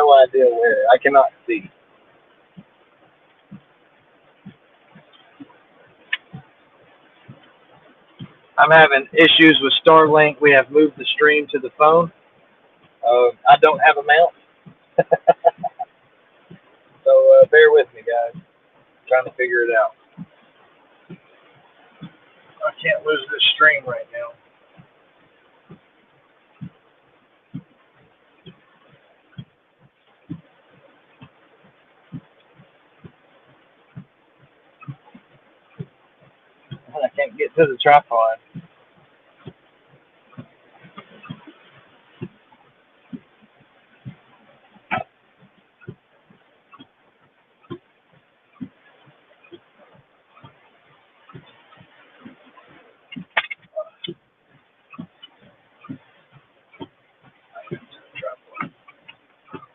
no idea where. I cannot see. I'm having issues with Starlink. We have moved the stream to the phone. I don't have a mount, so bear with me, guys. Trying to figure it out. I can't lose this stream right now. I can't get to the tripod.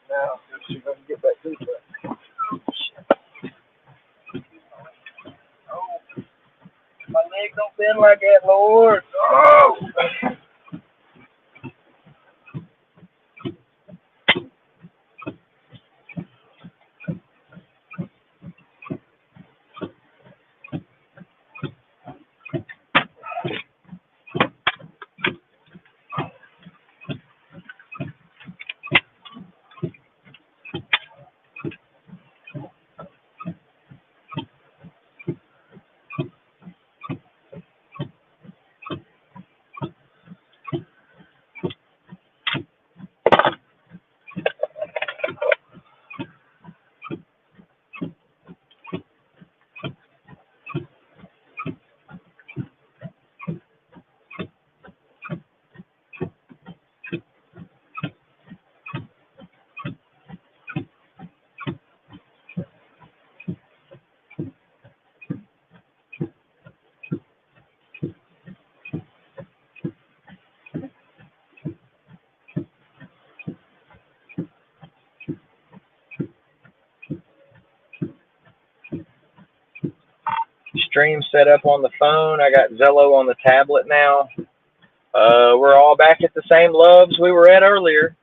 Now, let's see if I can get back to the Oh, my legs don't bend like that, Lord. Oh! Stream set up on the phone. I got Zello on the tablet now. We're all back at the same loves we were at earlier.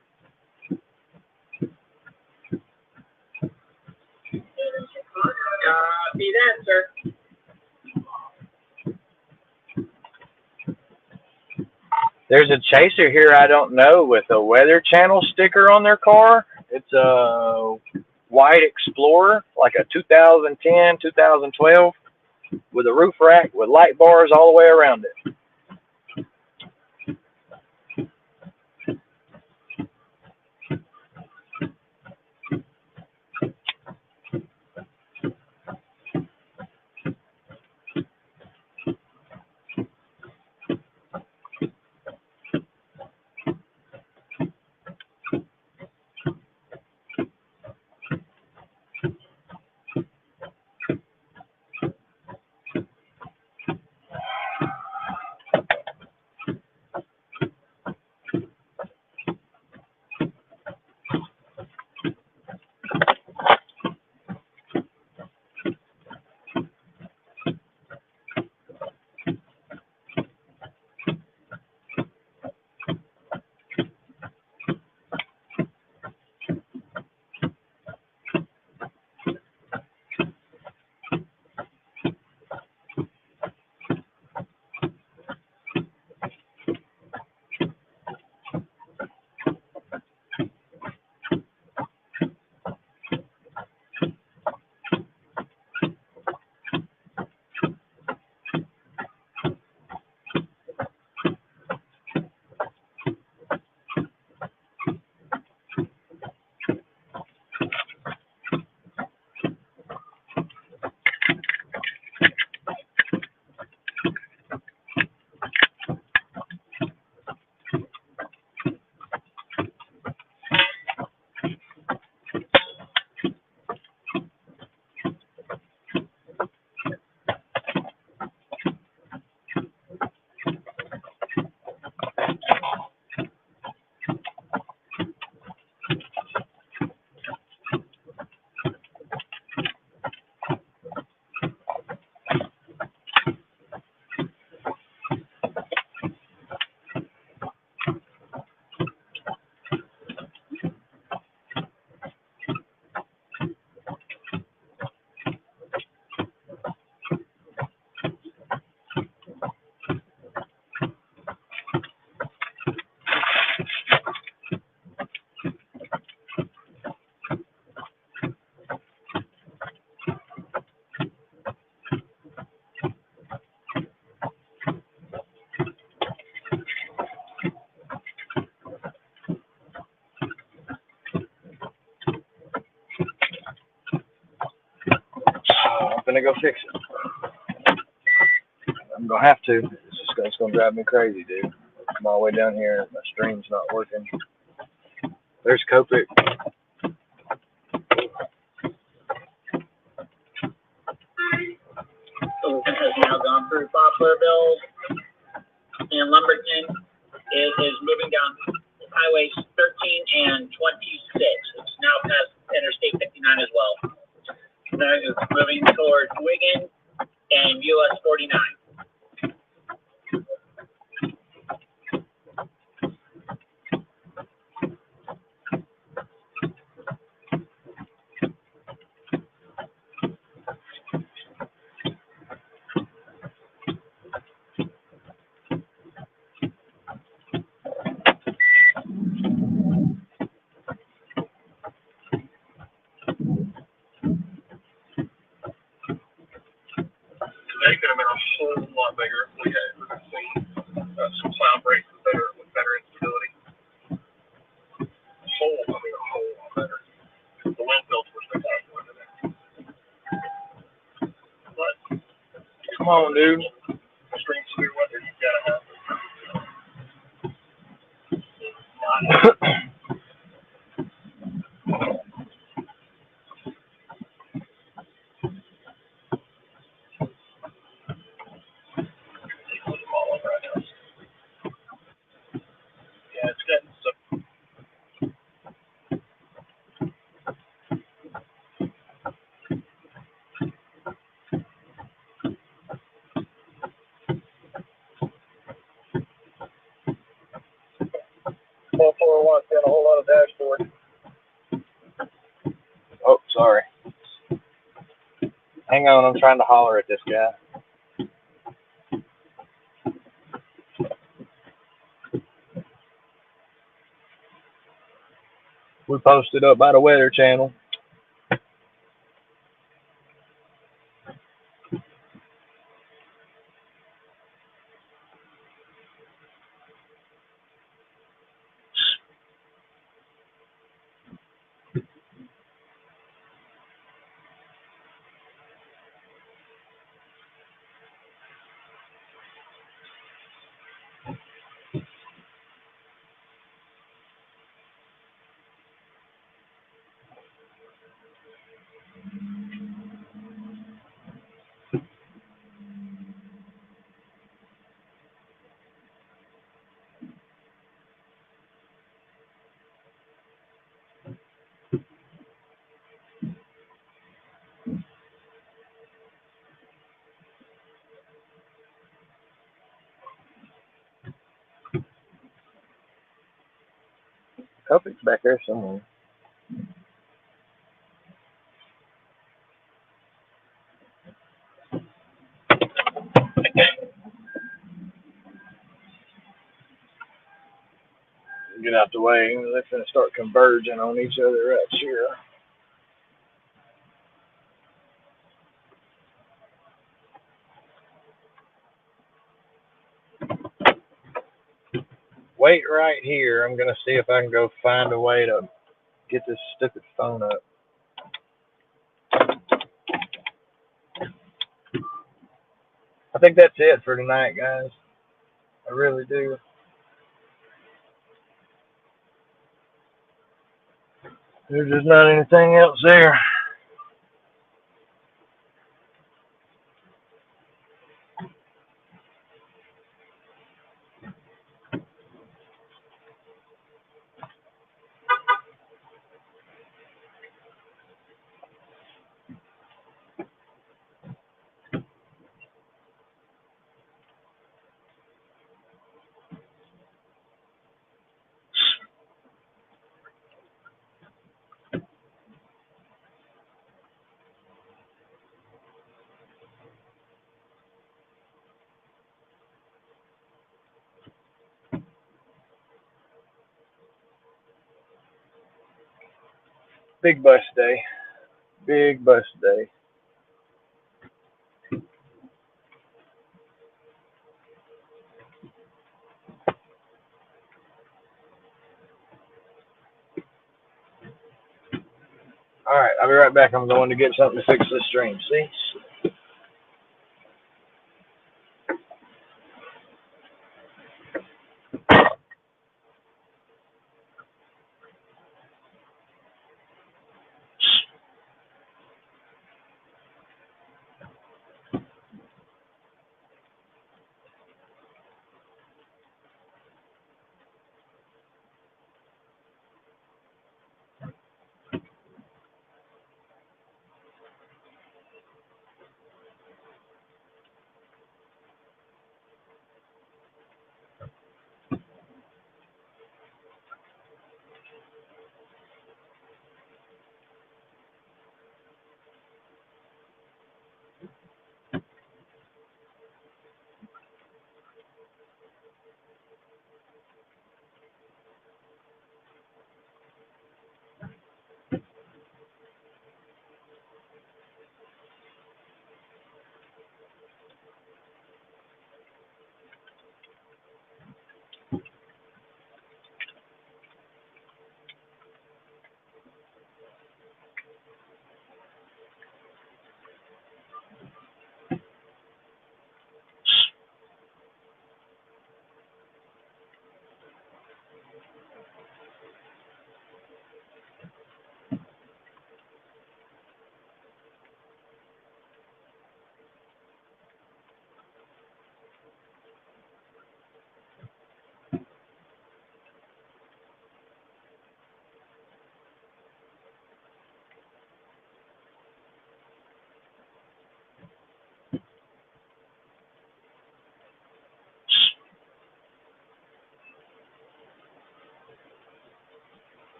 Copy that, sir. There's a Chaser here I don't know with a Weather Channel sticker on their car. It's a white Explorer, like a 2010, 2012, with a roof rack with light bars all the way around it. gonna go fix it. I'm gonna have to. It's gonna drive me crazy, dude. I'm all the way down here. My stream's not working. There's Copic. So has now gone through Poplarville and Lumberton. It is moving down highways 13 and 26. It's now past Interstate 59 as well. Now it's moving towards Wigan and US 49. Today could have been a whole lot bigger if we had seen some cloud breaks with better instability. A whole lot better. The wind fills were spectacular today. But Come on, dude. extreme severe weather, you gotta have it. Yeah, it's getting so. Well, 401's got a whole lot of dashboard. Oh, sorry. Hang on, I'm trying to holler at this guy. We posted up by the Weather Channel. Copic's back there somewhere. Get out the way. They're going to start converging on each other right here. Wait right here. I'm going to see if I can go find a way to get this stupid phone up. I think that's it for tonight, guys. I really do. There's just not anything else there. Big bus day. Big bus day. All right, I'll be right back. I'm going to get something to fix this stream. See?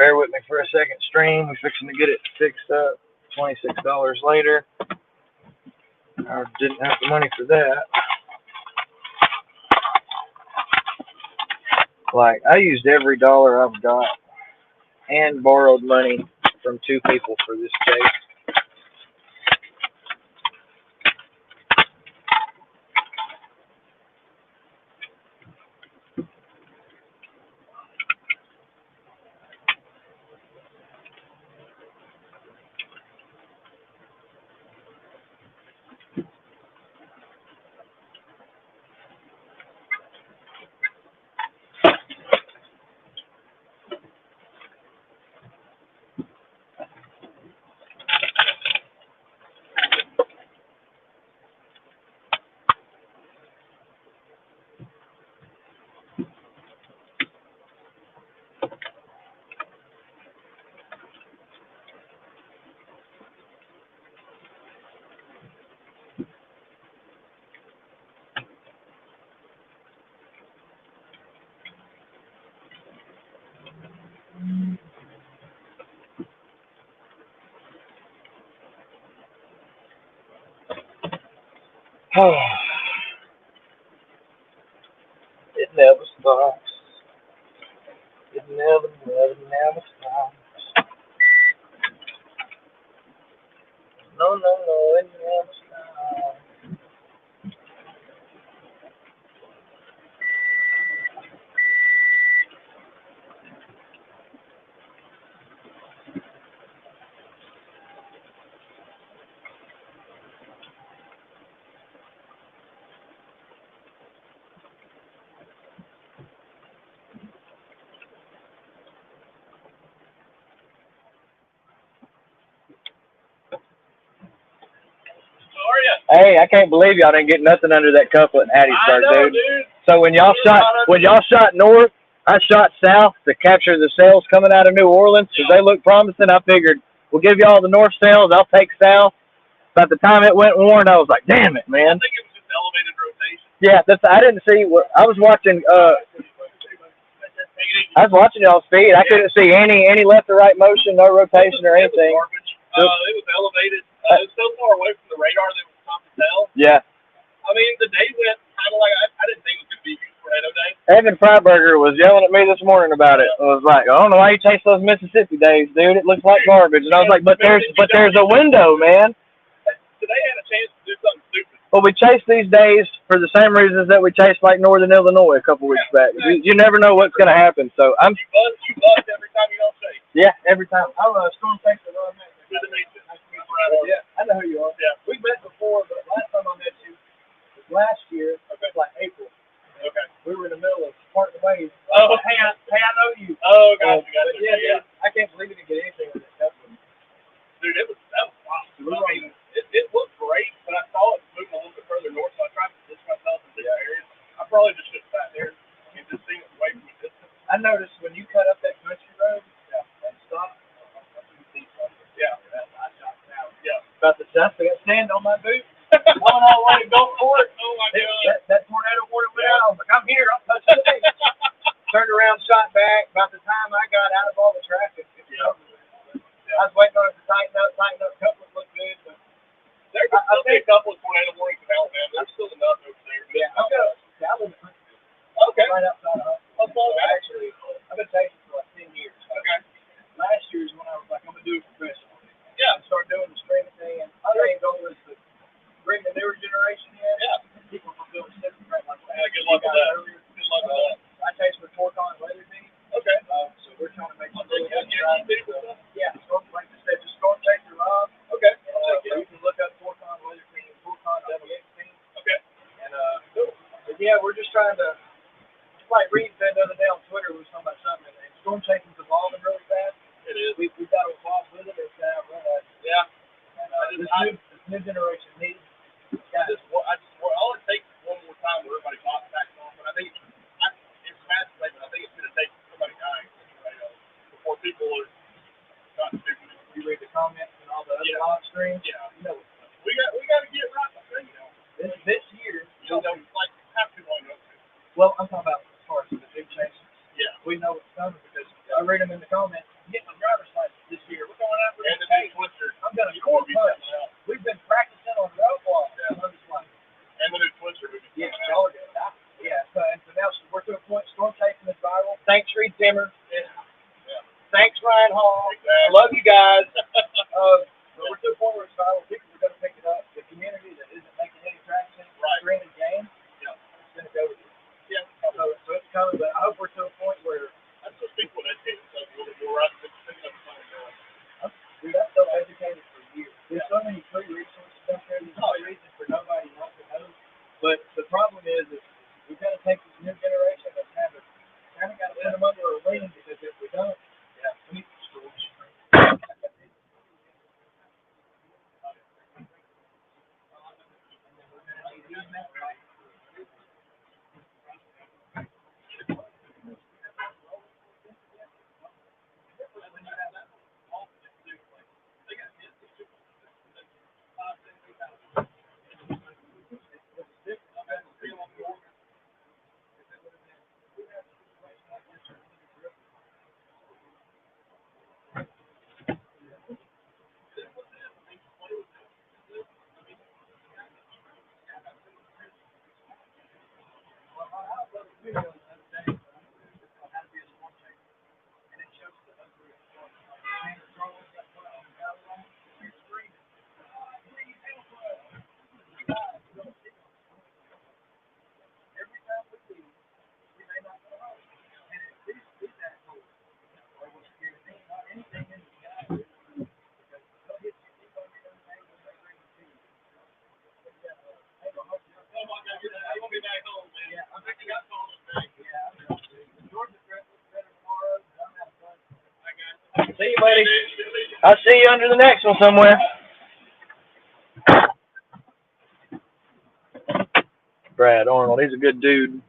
bear with me for a second stream. We're fixing to get it fixed up. $26 later. I didn't have the money for that. Like, I used every dollar I've got and borrowed money from 2 people for this case. It never stops. It never stops. No, it never stops. Hey, I can't believe y'all didn't get nothing under that couplet in Hattiesburg, dude. So when y'all shot north, I shot south to capture the sales coming out of New Orleans because they looked promising. I figured we'll give y'all the north sales. I'll take south. By the time it went warm, I was like, damn it, man. I think it was just elevated rotation. Yeah, I didn't see. I was watching. I was watching y'all's feed. I couldn't see any left or right motion, no rotation or anything. It was garbage. It was elevated. It was so far away from the radar that it was tough to tell. Yeah. I mean, the day went kind of like I didn't think it was going to be a huge tornado day. Evan Freiberger was yelling at me this morning about it. I was like, I don't know why you chase those Mississippi days, dude. It looks like garbage. And I was like, but there's a window, man. Today had a chance to do something stupid. Well, we chase these days for the same reasons that we chased like Northern Illinois a couple weeks back. You never know what's going to happen. So You buzz every time you don't chase. Yeah, every time. I'm a storm chaser. Good to meet you. Yeah, I know who you are. Yeah. We met before, but last time I met you was last year. Okay. Like April. Okay. We were in the middle of parting ways. Oh, hey, I know you. Oh, gotcha. Yeah. I can't believe you didn't get anything with that company. Dude, that was awesome. I mean, it looked great, but I saw it moving a little bit further north, so I tried to position myself in different areas. I probably just should have sat there and just seen it away from the distance. I noticed when you cut up that country road and stopped. Yeah. I shot down. Yeah. About the dust, I got sand on my boot. Going all the way to Gulfport. Oh my God. That tornado warning went out. I was like, I'm here. I'm touching the thing. Turned around, shot back. About the time I got out of all the traffic, I was waiting on it to tighten up. Couple looked good. But There's still a couple of tornado warnings in Alabama. There's still enough over there. Yeah, I live in Okay. right outside of Huntsville. Actually, I've been chasing for like 10 years. Okay. Last year is when I was like, I'm going to do it professionally. Yeah. I started doing the streaming thing. And my main goal is to bring the newer generation in. Yeah. People from doing stuff like that. Good luck with that. Good luck with that. I chase with Torcon Weather Team. Okay. So we're trying to make some Yeah, like I said, just Storm Chaser Live. Okay. You can look up Torcon Weather Team, Torcon WX Team. Okay. And but yeah, we're just trying to, like Reed said the other day on Twitter, we were talking about something, and storm chasing's evolving really fast. It is. We've got to evolve with it, or it's going to outrun us. Yeah. And this new generation needs. All it takes is one more time where everybody pops back on, but I think it's fast, but I think it's going to take somebody dying before people are not stupid. You read the comments and all the other live streams. Yeah. You know, We got to get right. this year. Like have to line up. Well, I'm talking about as far as the big chasers. Yeah. We know what's coming because I read them in the comments. Get Timmer. Yeah. Thanks, Ryan Hall. I love you guys. We're to the point where it's viral. People are going to pick it up. The community that isn't making any traction, streaming games, it's going to go with it. Yeah. So it's coming, but I hope we're to a point where I still think when I take stuff a little more rather than picking up the phone. dude, I'm self-educated for years. There's so many free resources out there. There's no reason for nobody not to know. But the problem is we've got to take this new generation that's kind of got to put them under a wing, because if we don't, we need schools. See you, buddy. I'll see you under the next one somewhere. Brad Arnold, he's a good dude.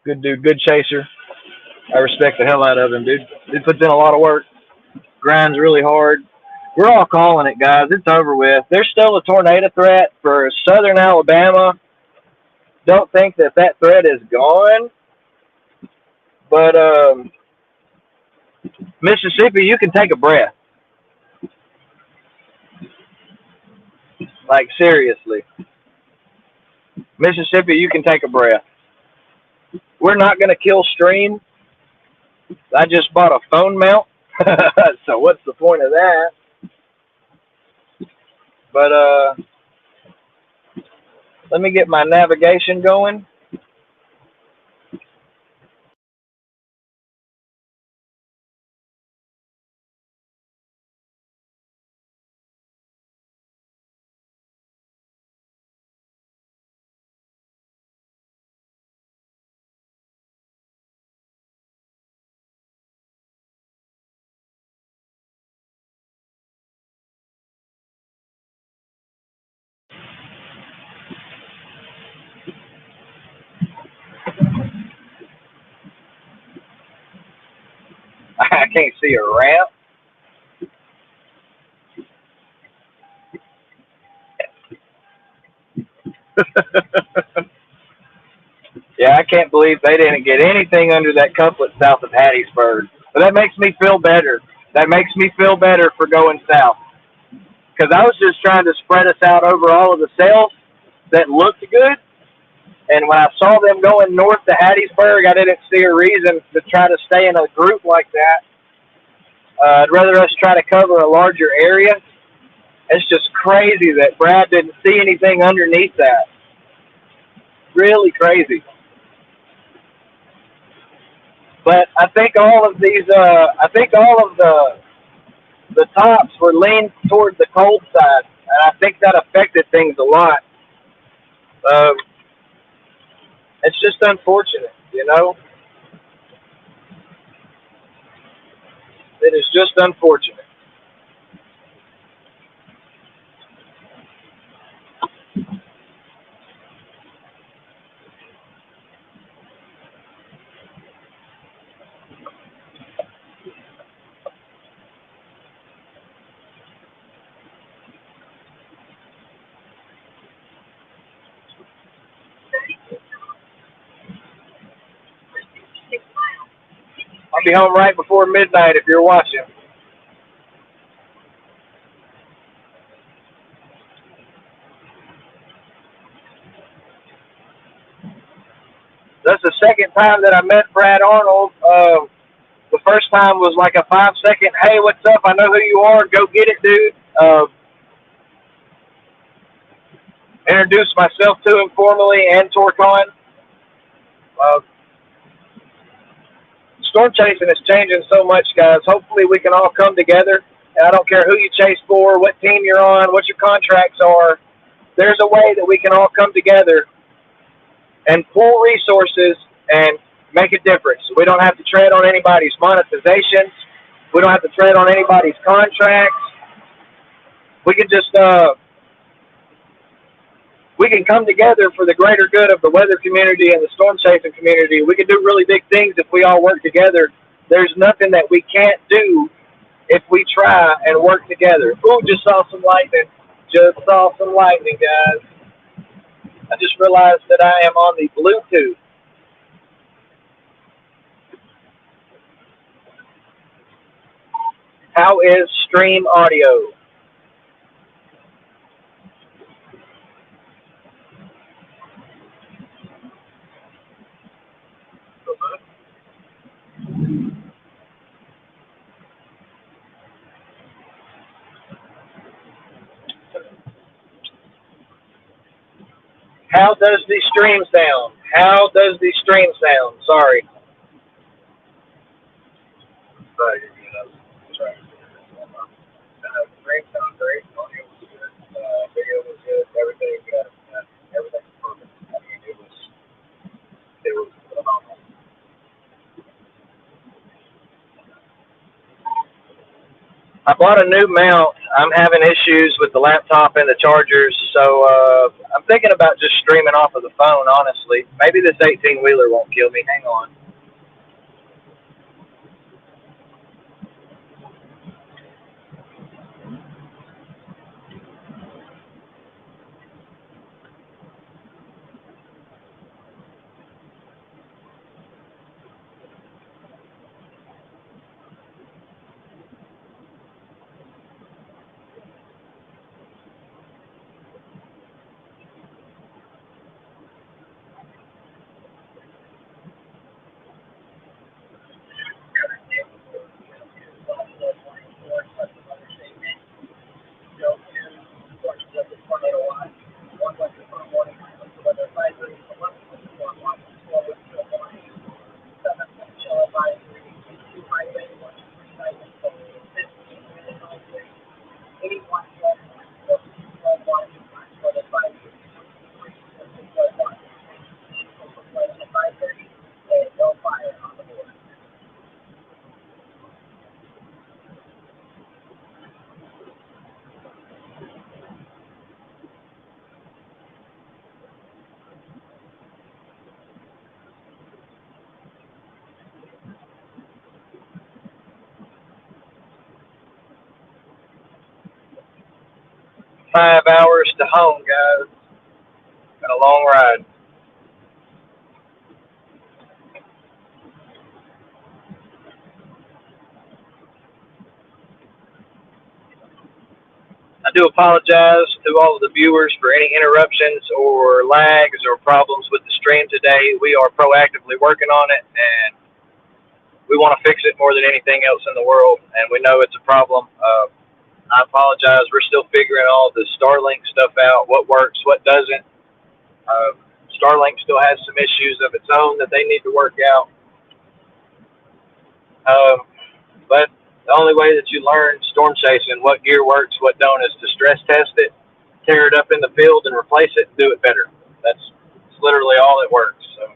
Good dude, good chaser. I respect the hell out of him, dude. He puts in a lot of work. Grinds really hard. We're all calling it, guys. It's over with. There's still a tornado threat for southern Alabama. Don't think that threat is gone. But Mississippi, you can take a breath. Like, seriously. Mississippi, you can take a breath. We're not going to kill stream. I just bought a phone mount. So what's the point of that? But let me get my navigation going. I can't see a ramp. Yeah, I can't believe they didn't get anything under that couplet south of Hattiesburg. But that makes me feel better. That makes me feel better for going south. Because I was just trying to spread us out over all of the sales that looked good. And when I saw them going north to Hattiesburg, I didn't see a reason to try to stay in a group like that. I'd rather us try to cover a larger area. It's just crazy that Brad didn't see anything underneath that. Really crazy. But I think all of these, the tops were leaned toward the cold side, and I think that affected things a lot. It's just unfortunate, you know? It is just unfortunate. I'll be home right before midnight if you're watching. That's the second time that I met Brad Arnold The first time was like a 5-second, hey, what's up? I know who you are. Go get it, dude. Introduced myself to him formally and Torcon. Uh, Storm chasing is changing so much, guys. Hopefully we can all come together. And I don't care who you chase for, what team you're on, what your contracts are. There's a way that we can all come together and pool resources and make a difference. We don't have to tread on anybody's monetizations. We don't have to tread on anybody's contracts. We can just we can come together for the greater good of the weather community and the storm chasing community. We can do really big things if we all work together. There's nothing that we can't do if we try and work together. Ooh, just saw some lightning. Just saw some lightning, guys. I just realized that I am on the Bluetooth. How is stream audio? How does the stream sound? How does the stream sound? Sorry. Stream sounds great. Audio was good. Video was good. Everything. Everything's perfect. I mean, it was phenomenal. I bought a new mount. I'm having issues with the laptop and the chargers, so I'm thinking about just streaming off of the phone, honestly. Maybe this 18-wheeler won't kill me. Hang on. Five hours to home, guys. Been a long ride. I do apologize to all of the viewers for any interruptions or lags or problems with the stream today. We are proactively working on it, and we want to fix it more than anything else in the world, and we know it's a problem. I apologize. We're still figuring all the Starlink stuff out, what works, what doesn't. Starlink still has some issues of its own that they need to work out. But the only way that you learn storm chasing, what gear works, what don't, is to stress test it, tear it up in the field, and replace it and do it better. That's literally all that works. So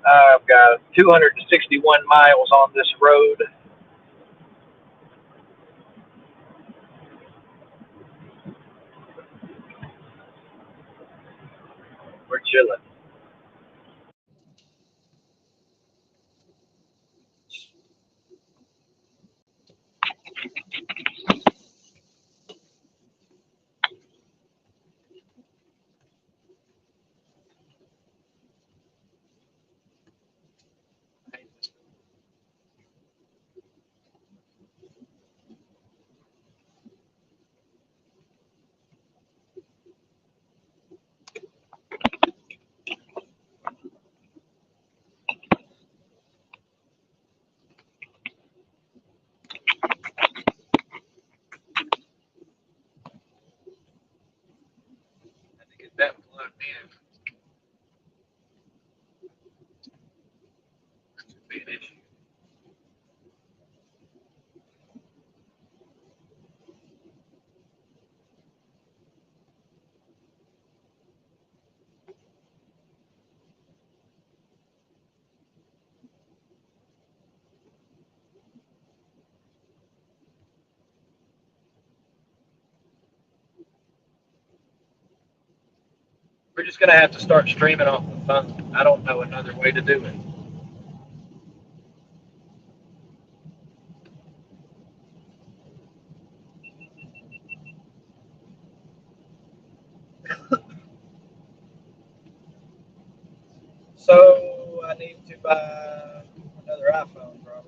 I've got 261 miles on this road. We're chilling. plugged in. That should be an issue. We're just gonna have to start streaming off the phone. I don't know another way to do it. So I need to buy another iPhone probably.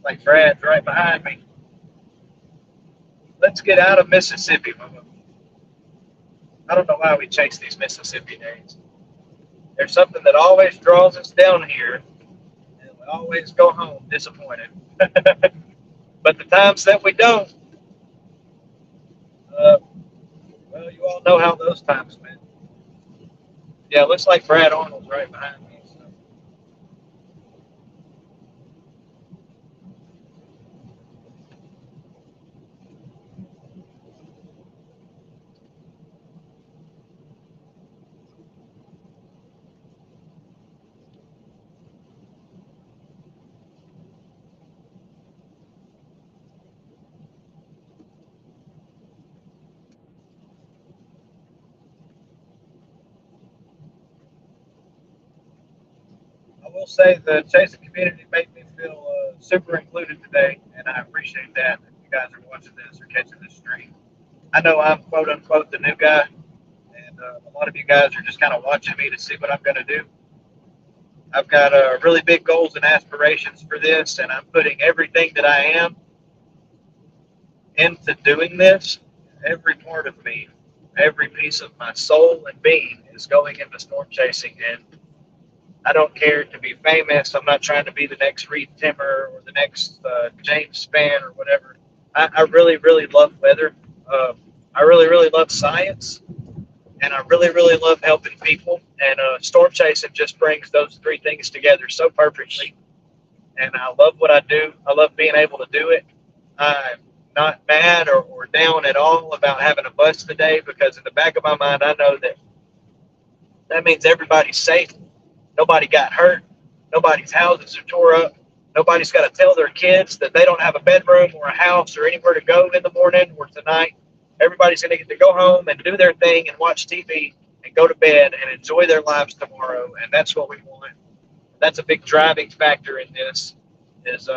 Like Brad's right behind me. Let's get out of Mississippi, Mama. I don't know why we chase these Mississippi days. There's something that always draws us down here, and we always go home disappointed. But the times that we don't, well, you all know how those times went. Yeah, it looks like Brad Arnold's right behind me. So. I will say the chasing community made me feel super included today, and I appreciate that. If you guys are watching this or catching this stream, I know I'm quote unquote the new guy, and a lot of you guys are just kind of watching me to see what I'm going to do. I've got really big goals and aspirations for this, and I'm putting everything that I am into doing this. Every part of me, every piece of my soul and being is going into storm chasing, and I don't care to be famous. I'm not trying to be the next Reed Timmer or the next James Spann or whatever. I really, really love weather. I really, really love science, and I really, really love helping people. And storm chasing just brings those three things together so perfectly. And I love what I do. I love being able to do it. I'm not mad or down at all about having a bus today, because in the back of my mind, I know that that means everybody's safe. Nobody got hurt. Nobody's houses are tore up. Nobody's got to tell their kids that they don't have a bedroom or a house or anywhere to go in the morning or tonight. Everybody's going to get to go home and do their thing and watch TV and go to bed and enjoy their lives tomorrow. And that's what we want. That's a big driving factor in this, is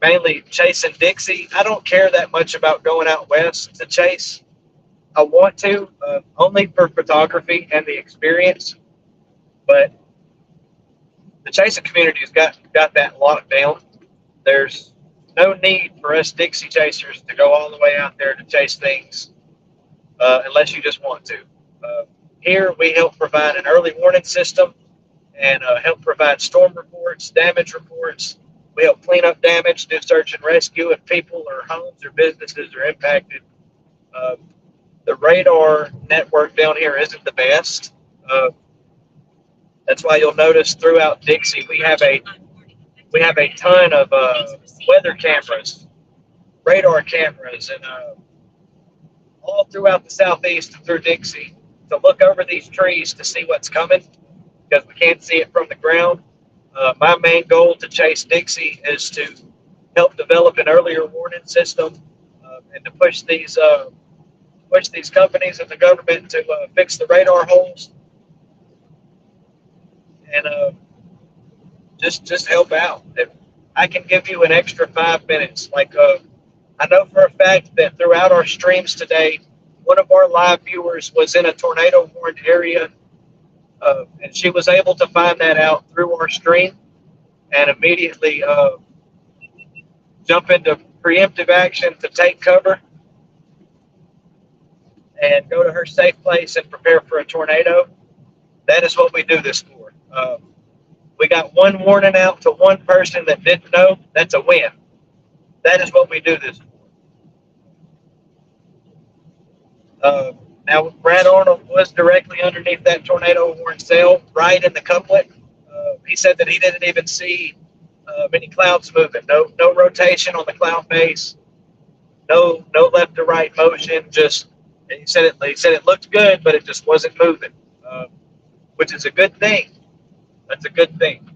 mainly chasing Dixie. I don't care that much about going out west to chase. I want to, only for photography and the experience. But the chasing community has got that locked down. There's no need for us Dixie chasers to go all the way out there to chase things unless you just want to. Here we help provide an early warning system and help provide storm reports, damage reports. We help clean up damage, do search and rescue if people or homes or businesses are impacted. The radar network down here isn't the best. That's why you'll notice throughout Dixie we have a ton of weather cameras, radar cameras, and all throughout the southeast and through Dixie to look over these trees to see what's coming because we can't see it from the ground. My main goal to chase Dixie is to help develop an earlier warning system and to push these companies and the government to fix the radar holes and just help out. If I can give you an extra 5 minutes, I know for a fact that throughout our streams today, one of our live viewers was in a tornado warned area, and she was able to find that out through our stream and immediately jump into preemptive action to take cover and go to her safe place and prepare for a tornado. That is what we do this for. We got one warning out to one person that didn't know. That's a win. That is what we do this for. Now, Brad Arnold was directly underneath that tornado warning cell, right in the couplet. He said that he didn't even see many clouds moving. No rotation on the cloud base. No left to right motion. Just he said it looked good, but it just wasn't moving, which is a good thing. That's a good thing.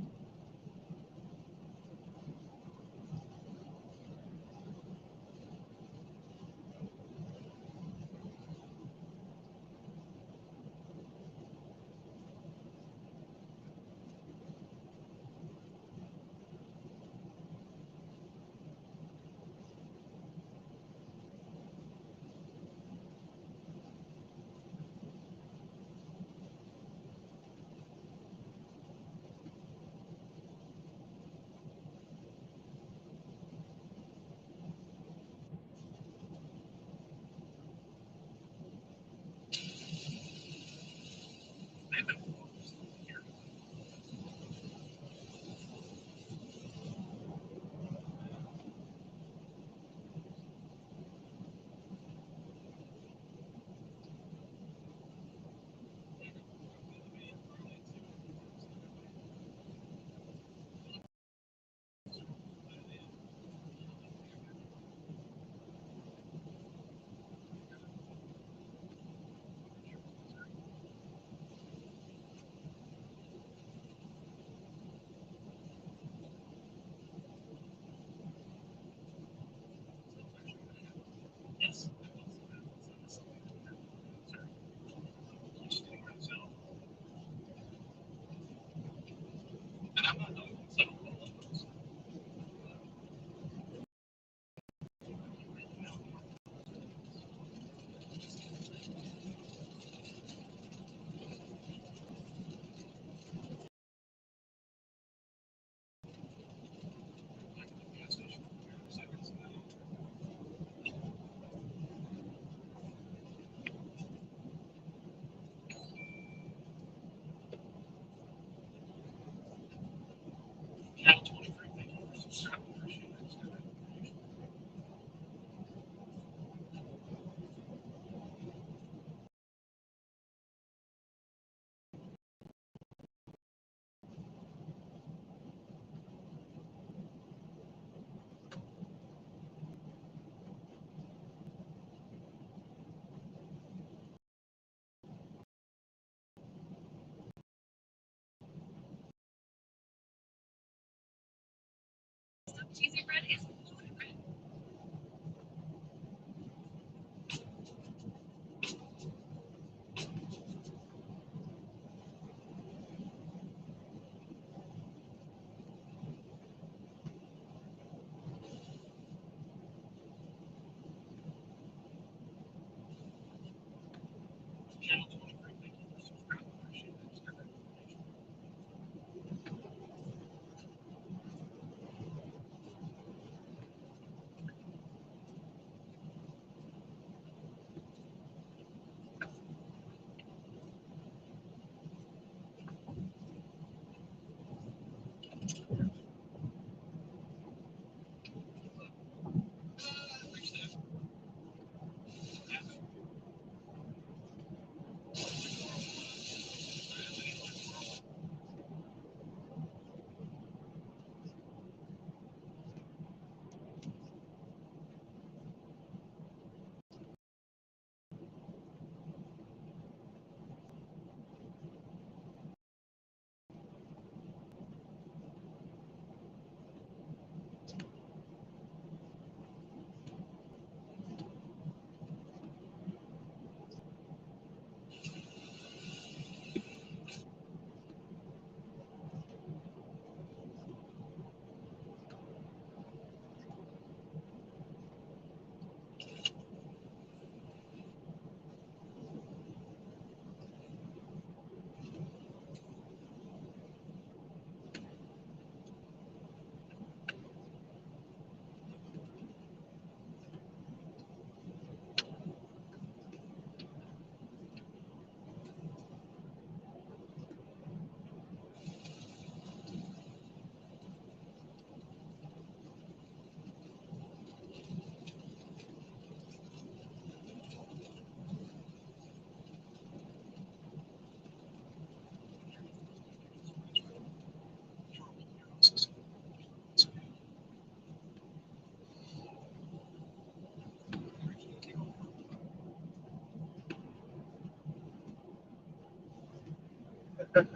And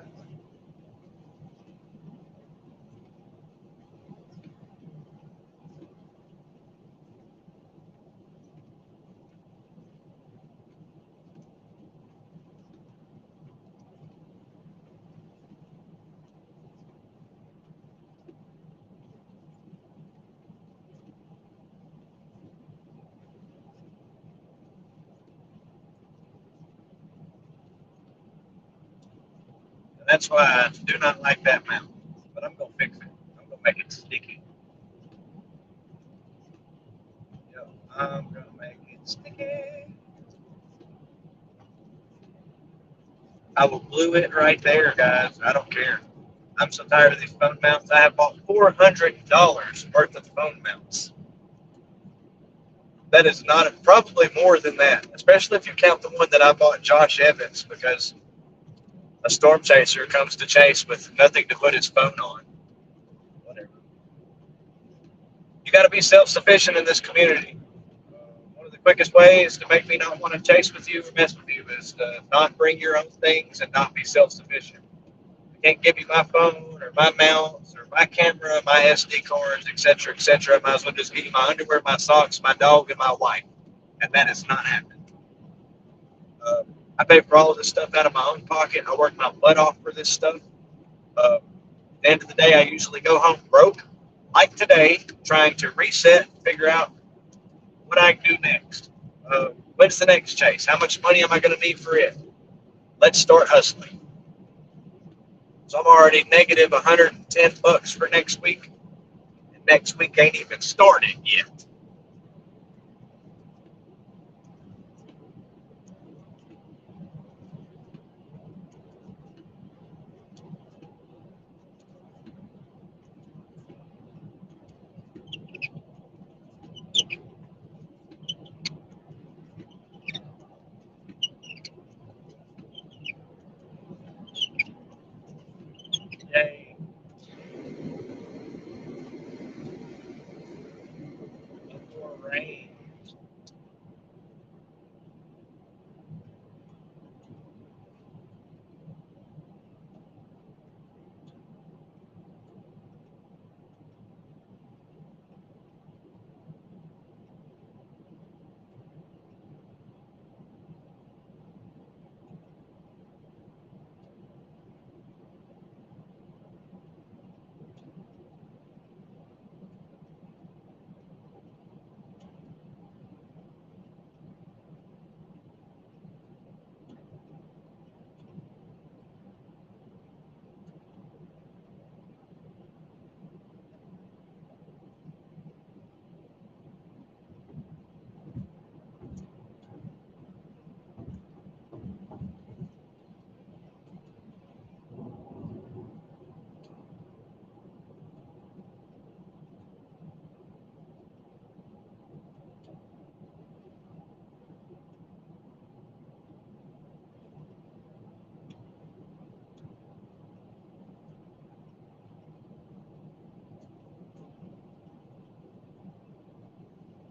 that's why I do not like that mount. But I'm gonna fix it. I'm gonna make it sticky. Yep, I'm gonna make it sticky. I will glue it right there, guys. I don't care. I'm so tired of these phone mounts. I have bought $400 worth of phone mounts. That is not probably more than that, especially if you count the one that I bought Josh Evans because a storm chaser comes to chase with nothing to put his phone on. Whatever. You got to be self-sufficient in this community. One of the quickest ways to make me not want to chase with you or mess with you is to not bring your own things and not be self-sufficient. I can't give you my phone or my mounts or my camera, my SD cards, etc., etc. I might as well just give you my underwear, my socks, my dog, and my wife. And that is not happening. Uh, I pay for all of this stuff out of my own pocket. I work my butt off for this stuff. At the end of the day, I usually go home broke, like today, trying to reset, figure out what I can do next. When's the next chase? How much money am I going to need for it? Let's start hustling. So I'm already negative 110 bucks for next week. And next week ain't even started yet. Yay. More rain.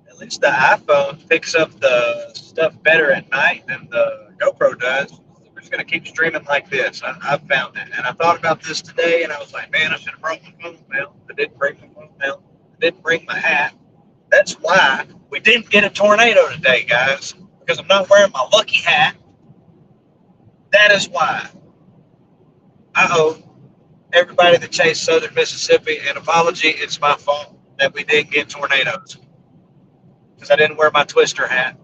At least the iPhone picks up the stuff better at night than the GoPro does. We're just going to keep streaming like this. I found it. And I thought about this today, and I was like, man, I should have brought my phone out. I didn't bring my phone out. I didn't bring my hat. That's why we didn't get a tornado today, guys, because I'm not wearing my lucky hat. That is why. I owe everybody that chased southern Mississippi an apology. It's my fault that we didn't get tornadoes because I didn't wear my twister hat.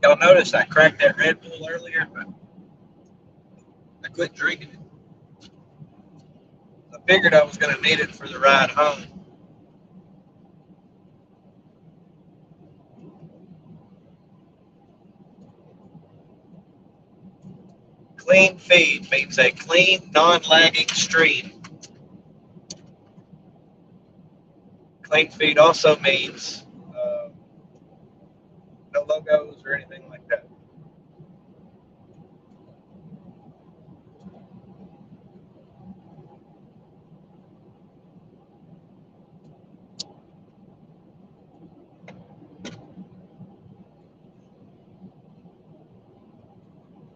Y'all noticed I cracked that Red Bull earlier, but I quit drinking it. I figured I was going to need it for the ride home. Clean feed means a clean, non-lagging stream. Clean feed also means no logos or anything like that.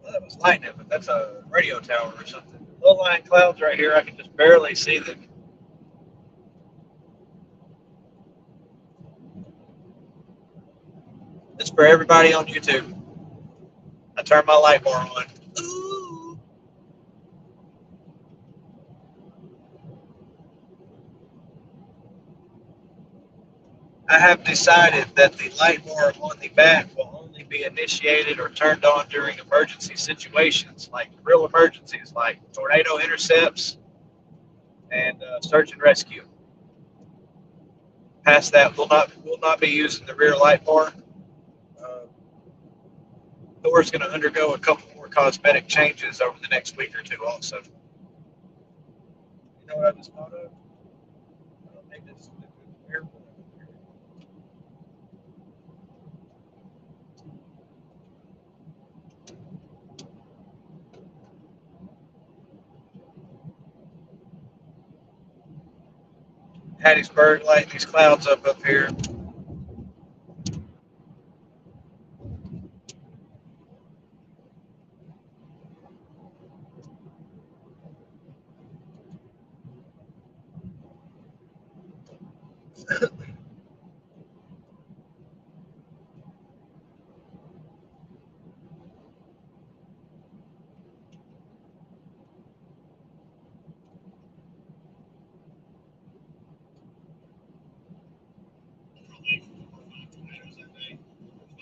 Well, that was lightning, but that's a radio tower or something. Low-lying clouds right here, I can just barely see them. It's for everybody on YouTube. I turned my light bar on. Ooh. I have decided that the light bar on the back will only be initiated or turned on during emergency situations, like real emergencies, like tornado intercepts and search and rescue. Past that, will not be using the rear light bar. Thor's going to undergo a couple more cosmetic changes over the next week or two. Also, you know what I just thought of? I don't think this is a good airport. Hattiesburg, lighting these clouds up here.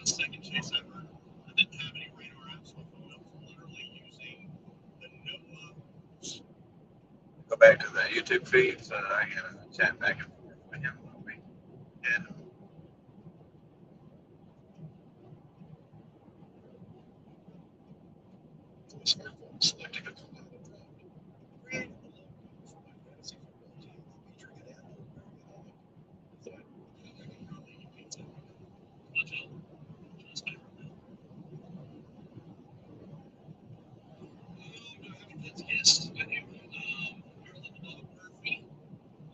Second chase ever. I didn't have any radar apps on my phone. I was literally using the NOAA. Go back to the YouTube feed so that I can chat back and forth with him a little bit. And Selecting a couple of creating the logo for my fantasy football team, featuring an animal. So I can probably use it. Watch out. Just I haven't kids. Yes, I do. Our little dog Murphy.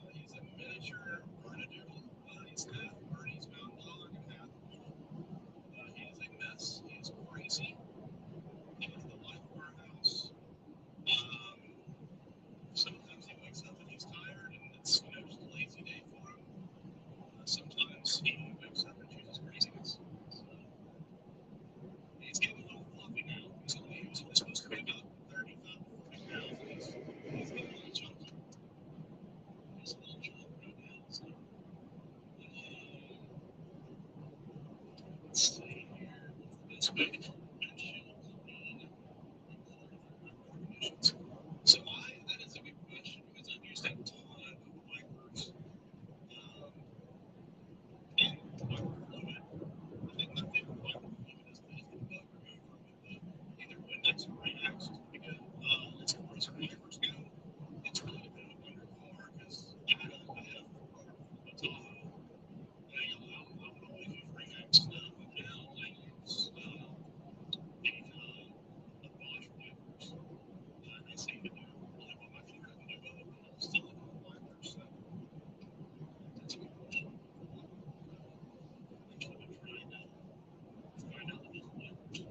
He's a miniature Bernedoodle. He's half Bernese Mountain Dog and half he is a mess. He is crazy. He is the life of our house. Sometimes he wakes up and he's tired, and it's just a lazy day for him. Sometimes he wakes up and chooses craziness. So, he's getting a little fluffy now. He was only supposed to be about 35, 40 pounds. He's getting a little chunky. He's a little chunk right now. So, let's see here. This week, so that is a good question because I've used a ton of wipers. And wiper fluid. I think my favorite wiper fluid is the bug remover with either Windex or Rain-X. Because as far as wipers go, it's really dependent on your car because I had a 4-car Tahoe. I would always use Rain-X now, but now I use anytime a Bosch wipers. I seem to do really well. My car doesn't do well with silicone wipers, so that's a good question. I'm trying to find out the best wipers.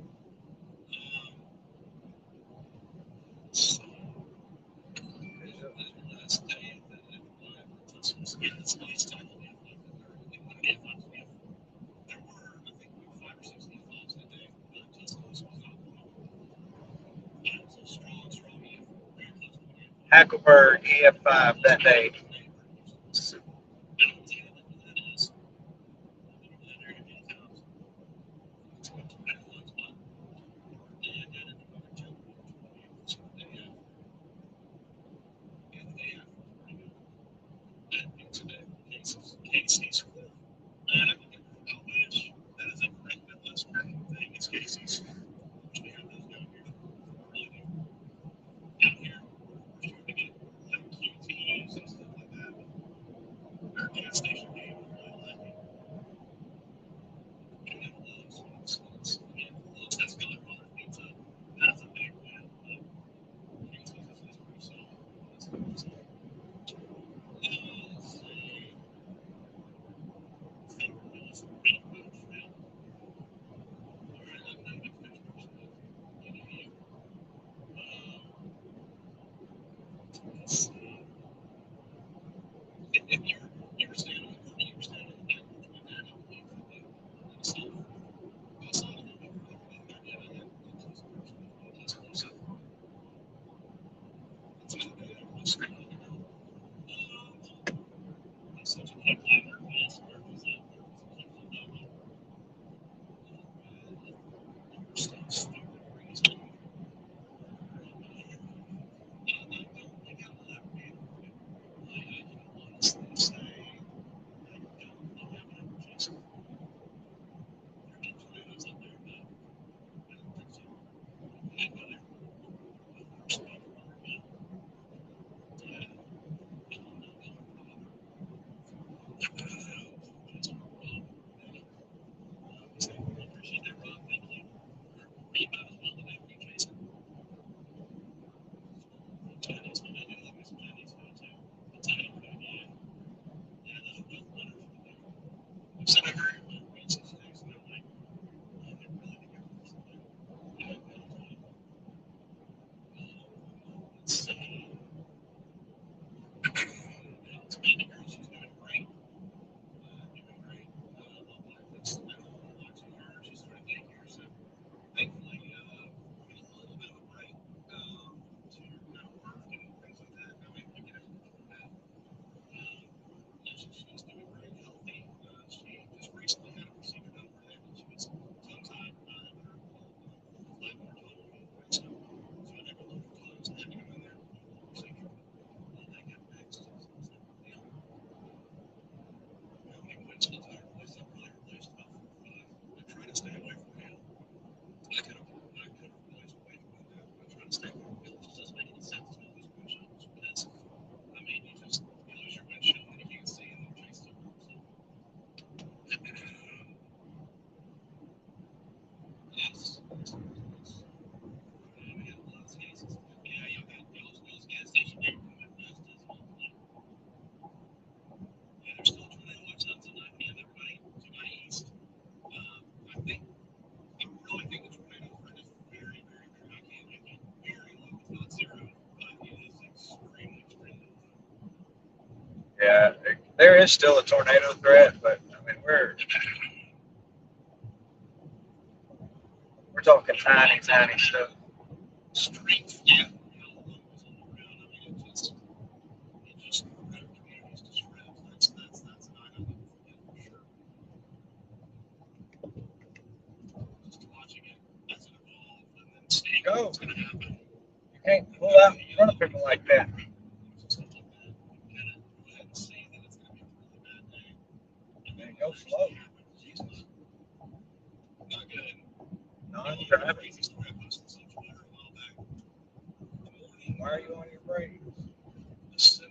So, the last day that Tesla's, yeah, it's nice time to leave like it wouldn't be fun to leave. There were, I think, like 5 or 6 leaf that day, but Tesla's was not one of them. It was a strong EF, very close to the EF5. Hackleberg EF5 that day. Yeah, there is still a tornado threat, but I mean we're talking tiny stuff. Go. You can't pull out in front of people like that. Man, go slow. Jesus. Non-driving. Why are you on your brakes?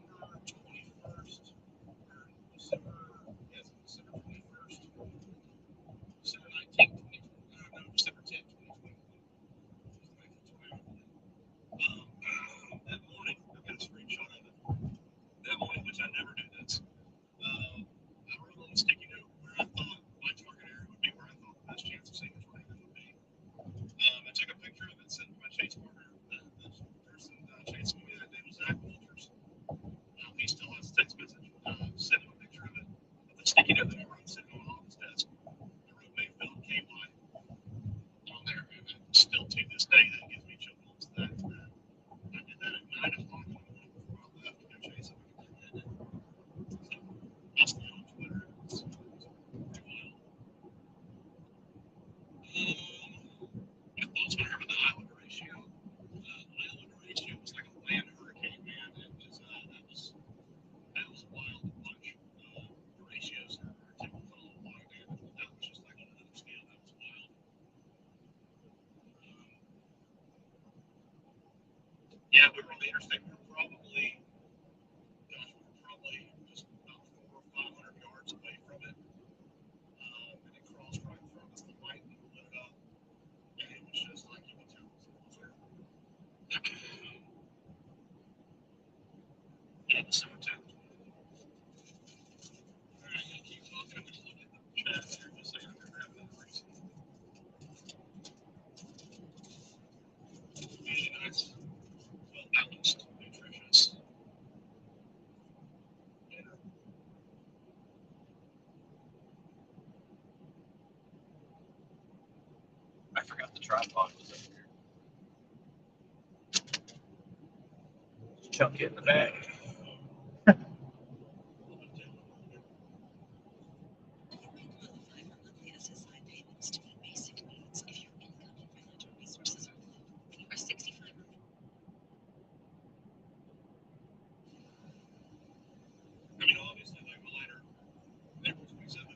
tripod was up here. Chunk it in the back. I mean, obviously, like mine are April 27th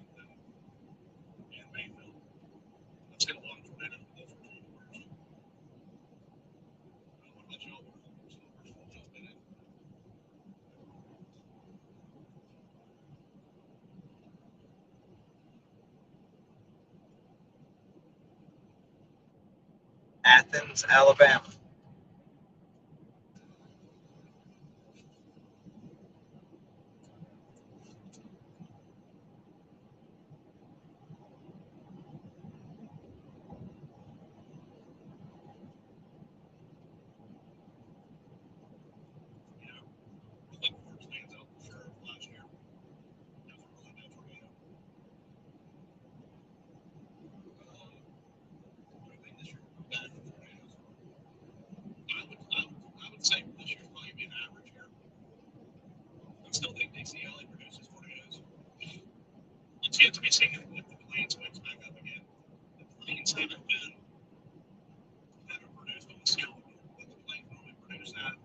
and Mayfield. I've seen a lot of tornadoes with those for 2 years. What about y'all? What's the worst one y'all been in? Athens, Alabama. You know, Lake Fork stands out for sure last year. That was a really bad tornado. I think this year we're bad for tornadoes. I would say this year's probably be an average year. I still think Dixie Alley produces tornadoes. It's yet to be seen if the plains wakes back up again. The plains haven't produced on the scale that the plains normally produce at in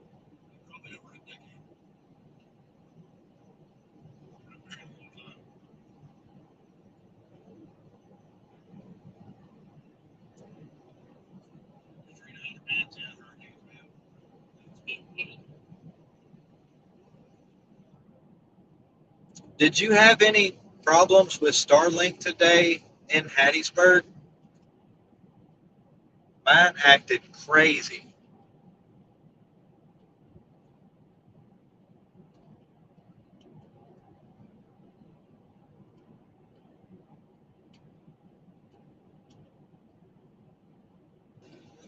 probably over a decade. For a very long time. Katrina had a bad 10 hurricanes, man. Did you have any problems with Starlink today in Hattiesburg? Mine acted crazy.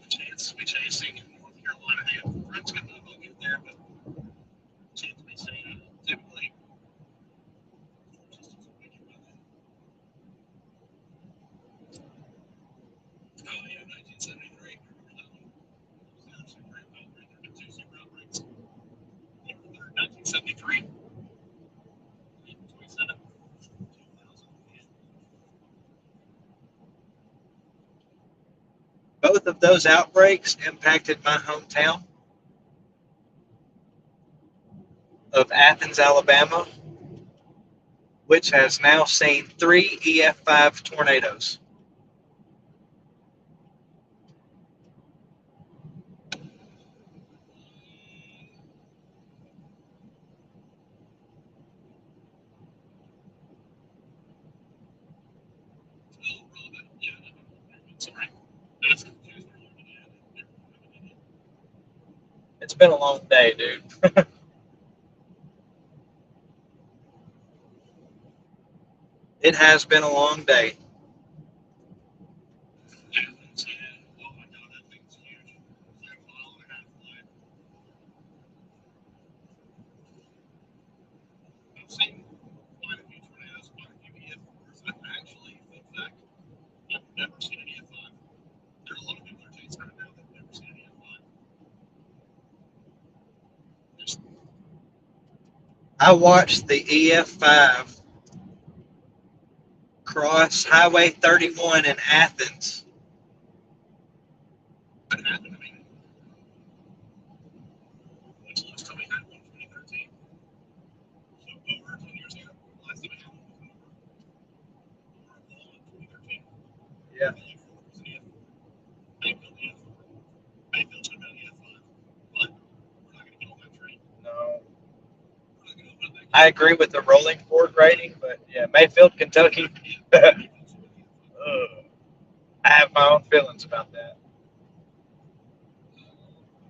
Chance to be chasing in North Carolina. They have friends going to get there, but chance to be seen. Typically, systems will make it by then. Oh, yeah, 1973. Remember that one? It was actually great outbreak. There have been 2 super outbreaks. November 3rd, 1973. April 27th, 2000. Both of those outbreaks impacted my hometown of Athens, Alabama, which has now seen 3 EF5 tornadoes. Oh, Robin. Yeah, sorry. That's confused for a little bit. It's been a long day, dude. It has been a long day. Athens, yeah. Oh my God, that thing's huge. It's like a mile and a half wide. I've seen quite a few tornadoes, quite a few EF4s. I've actually, fun fact, I've never seen an EF5. There are a lot of people that are chasing right now that have never seen an EF5. Just, I watched the EF5 cross Highway 31 in Athens. what happened? I mean, when's the last time we had one? 2013. So over 10 years ago. The last time we had one was over a long 2013. Yeah. Lake Fork was an EF4. Mayfield EF4. Mayfield should have been an EF5. But we're not going to get on that train. No. We're not going to open up that I can. agree with the rolling forward rating, but yeah, Mayfield, Kentucky. I have my own feelings about that.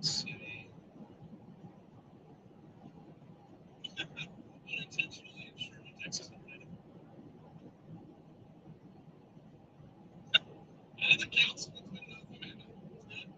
City. Unintentionally in Sherman, Texas. And that counts. That's good enough. I mean, it's good.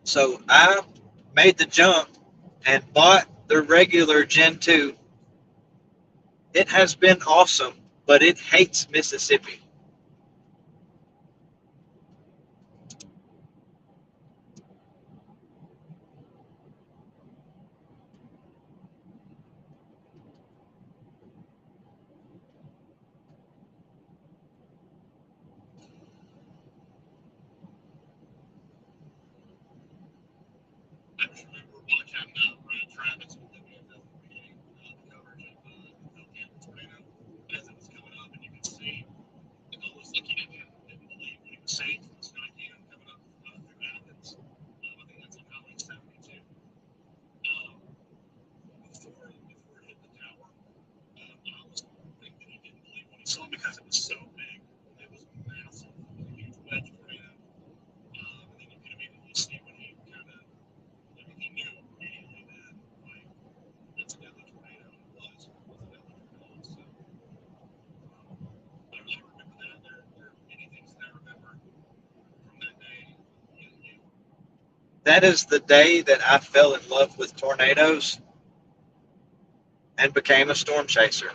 So I made the jump and bought the regular Gen 2. It has been awesome, but it hates Mississippi. That is the day that I fell in love with tornadoes and became a storm chaser.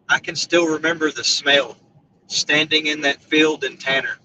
I can still remember the smell standing in that field in Tanner.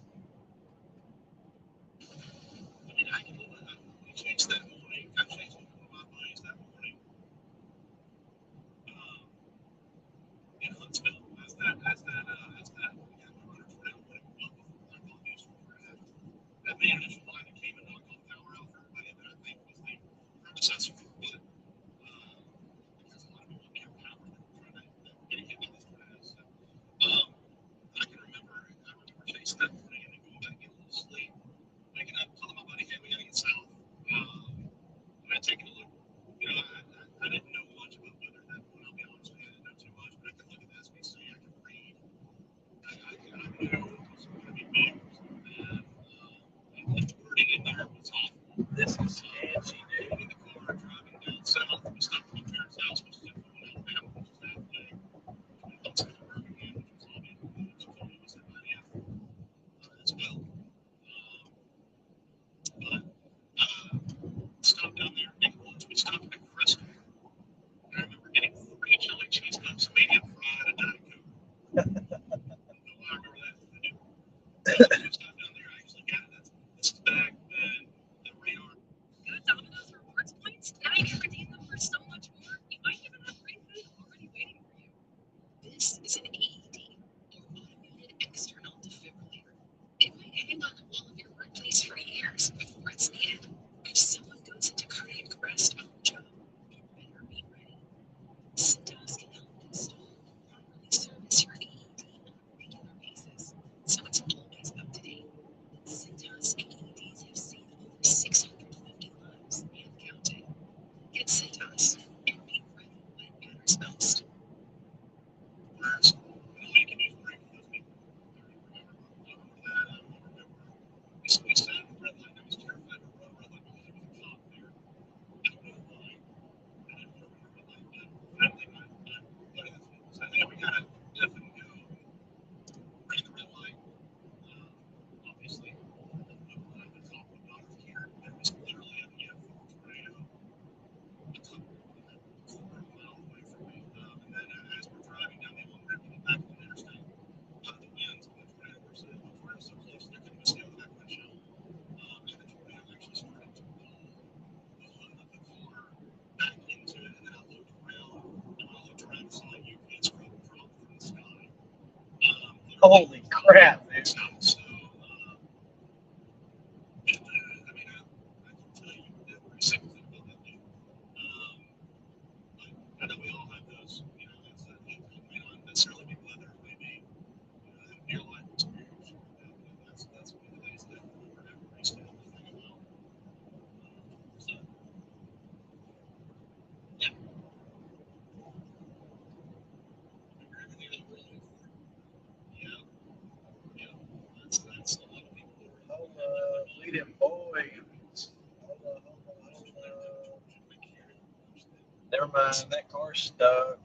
Holy crap, dude. mine. That car's stuck.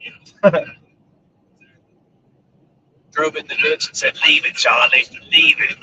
Drove in the goods and said, "Leave it, Charlie. Leave it."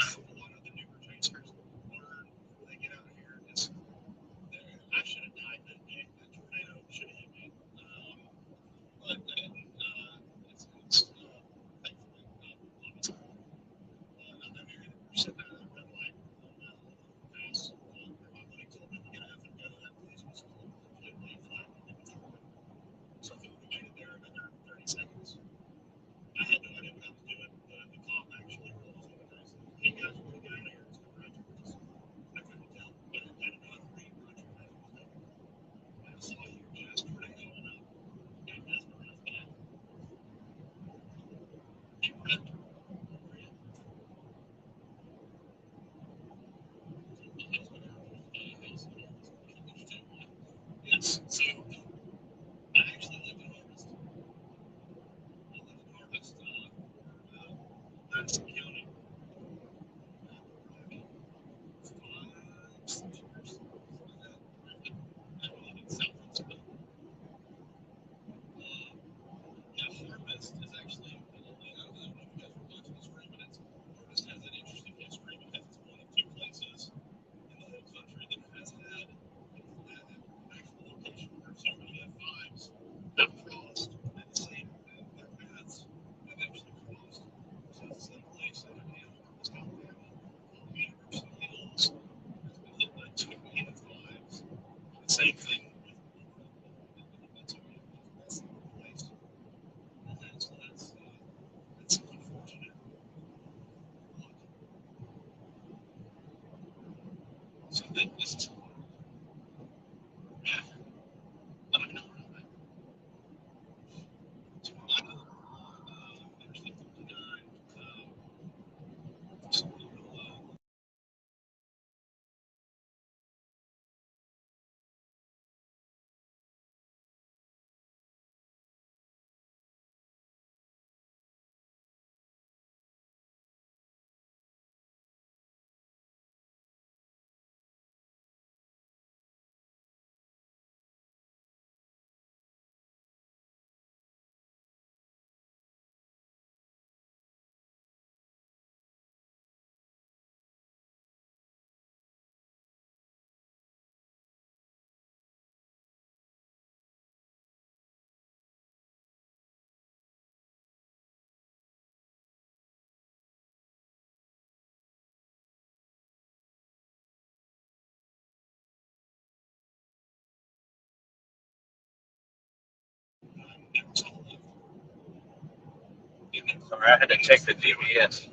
Sorry, I had to check the GPS.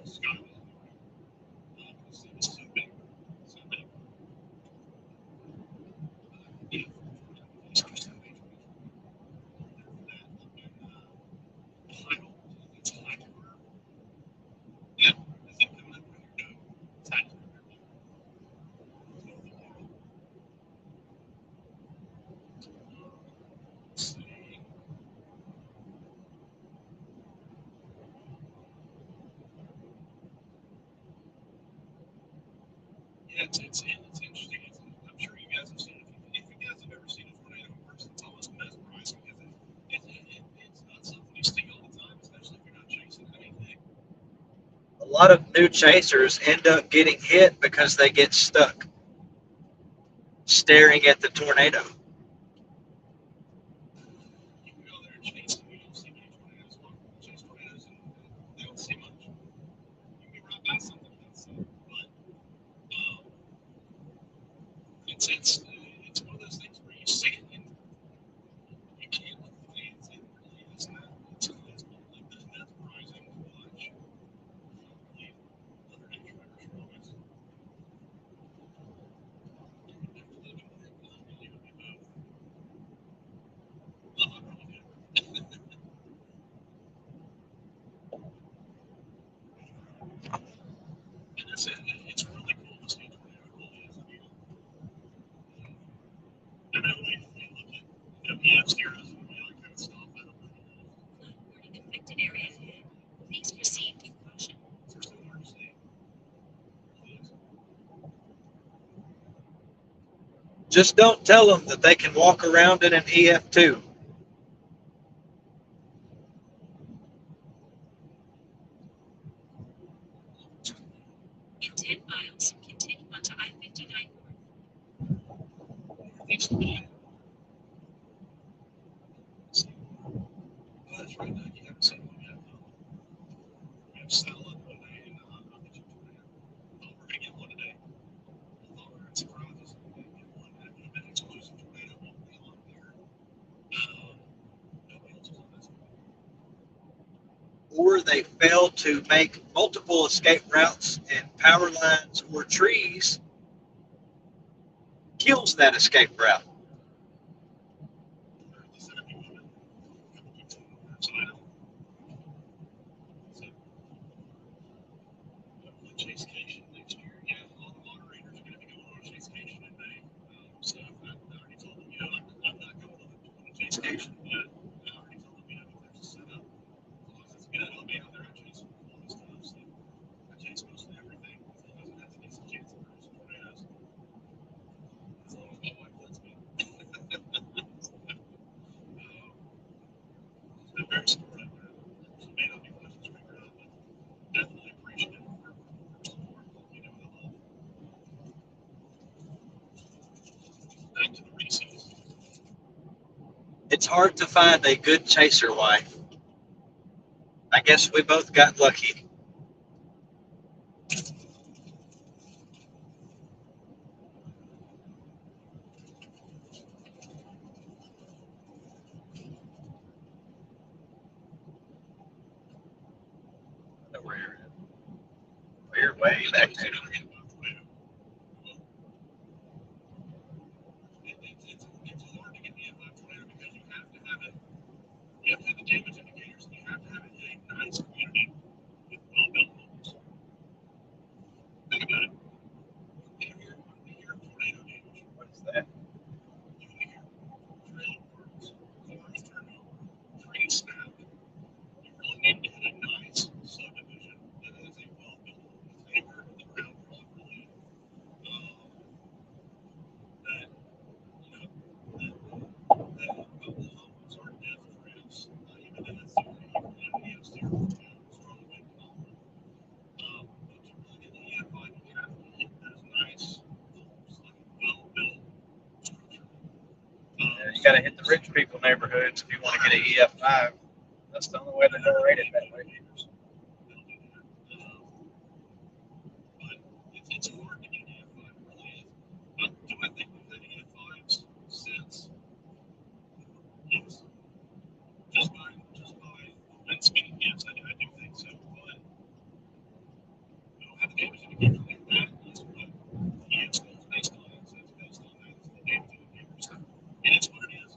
A lot of new chasers end up getting hit because they get stuck staring at the tornado. Just don't tell them that they can walk around in an EF2. miles. Continue onto I-59 That's right now. You haven't seen one yet. We have salad one day, and I'll get you tornado. Oh, we're gonna get one today. Although we're at surprises, we're gonna get one. That exclusive tornado won't be on there. Nobody else is on this one. Or they fail to make multiple escape routes and power lines or trees kills that escape route. Chasecation next year. Yeah, all the moderators are going to be going on Chasecation in May. So I already told them, I'm not going on the Chasecation, but I already told them, there's a setup. As long as it's good, I'll be out there. I chase all this stuff. So I chase mostly everything. As long as it has a decent chance of producing tornadoes. As long as my wife lets me. It's been very supportive. So may not be much to figure out, but definitely appreciative for support. I love. Back to the recess. It's hard to find a good chaser wife. I guess we both got lucky. We're way back there. It's hard to get the F5 tornado because you have to have it. You have to have the damage indicators, and you have to have it in a nice community with well-built homes. Think about it. When you hear tornado damage, What is that? you hear trailer parks, cars turn over, trees snap. You really need to hit a nice subdivision that is a well-built home with neighbor the ground properly. That mobile homes are death traps, even in a theory, yes, they're strong wind calm. But to really get the EFI, you have to hit those nice homes, like well-built structure. Yeah, you got to hit the rich people neighborhoods if you want to get an EF5. That's the only way they're going to rate it that way. But it's hard to get an EF5, it really is. Do I think we've had EF5s since? Yes. Just by wind speed, yes, I do think so. But we don't have the damage indicator. That is what EF school is based on. It's based on that. It's the damage indicator. So it is what it is.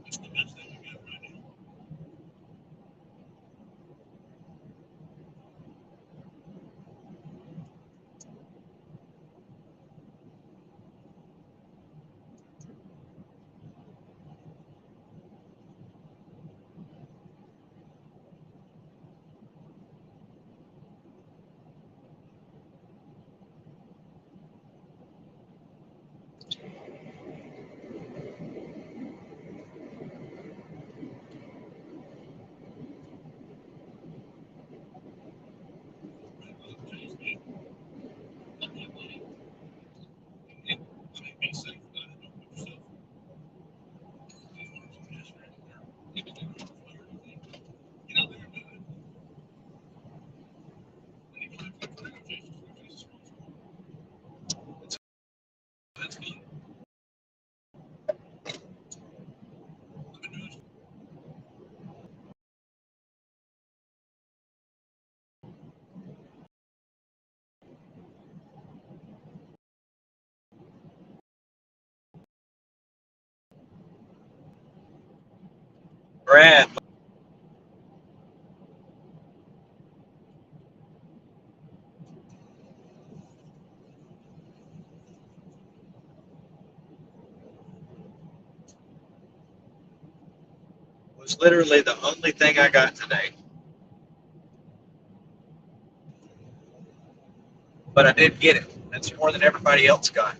It's the best thing we got right now. Be safe about it. Don't put yourself. Get out there and do it. When you go to negotiations, that's good. I've been doing Brad was literally the only thing I got today. But I did get it. That's more than everybody else got.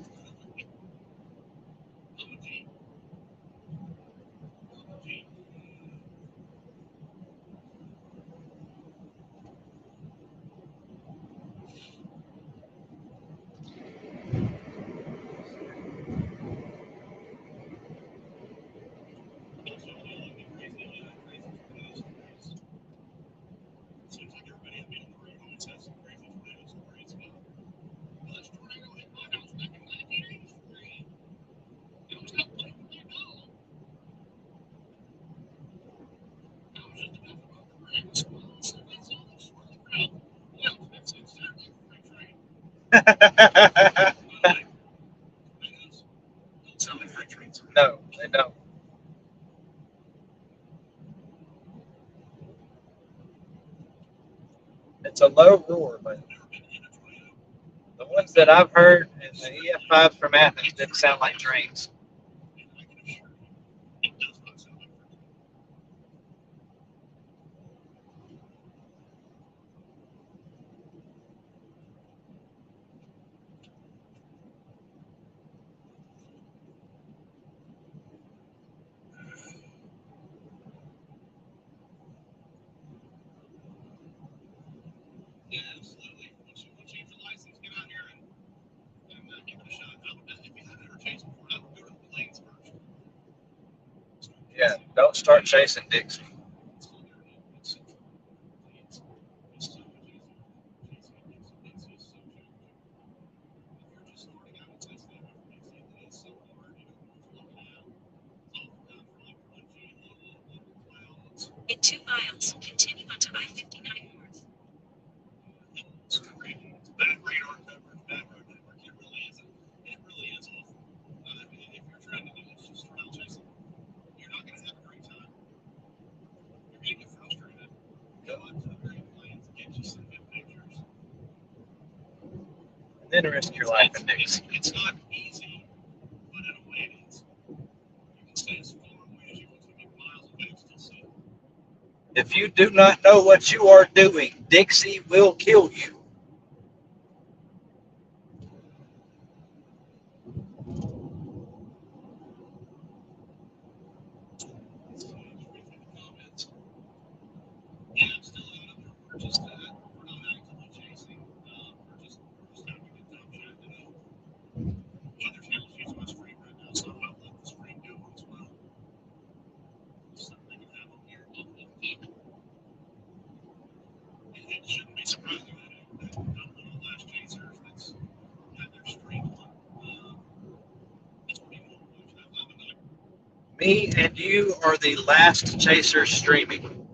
No, they don't. It's a low roar, but the ones that I've heard in the EF5s from Athens didn't sound like trains. Yeah, don't start chasing Dixie. In 2 miles, continue onto I-59 North. And then risk your life in Dixie. If you do not know what you are doing, Dixie will kill you. Me and you are the last chasers streaming.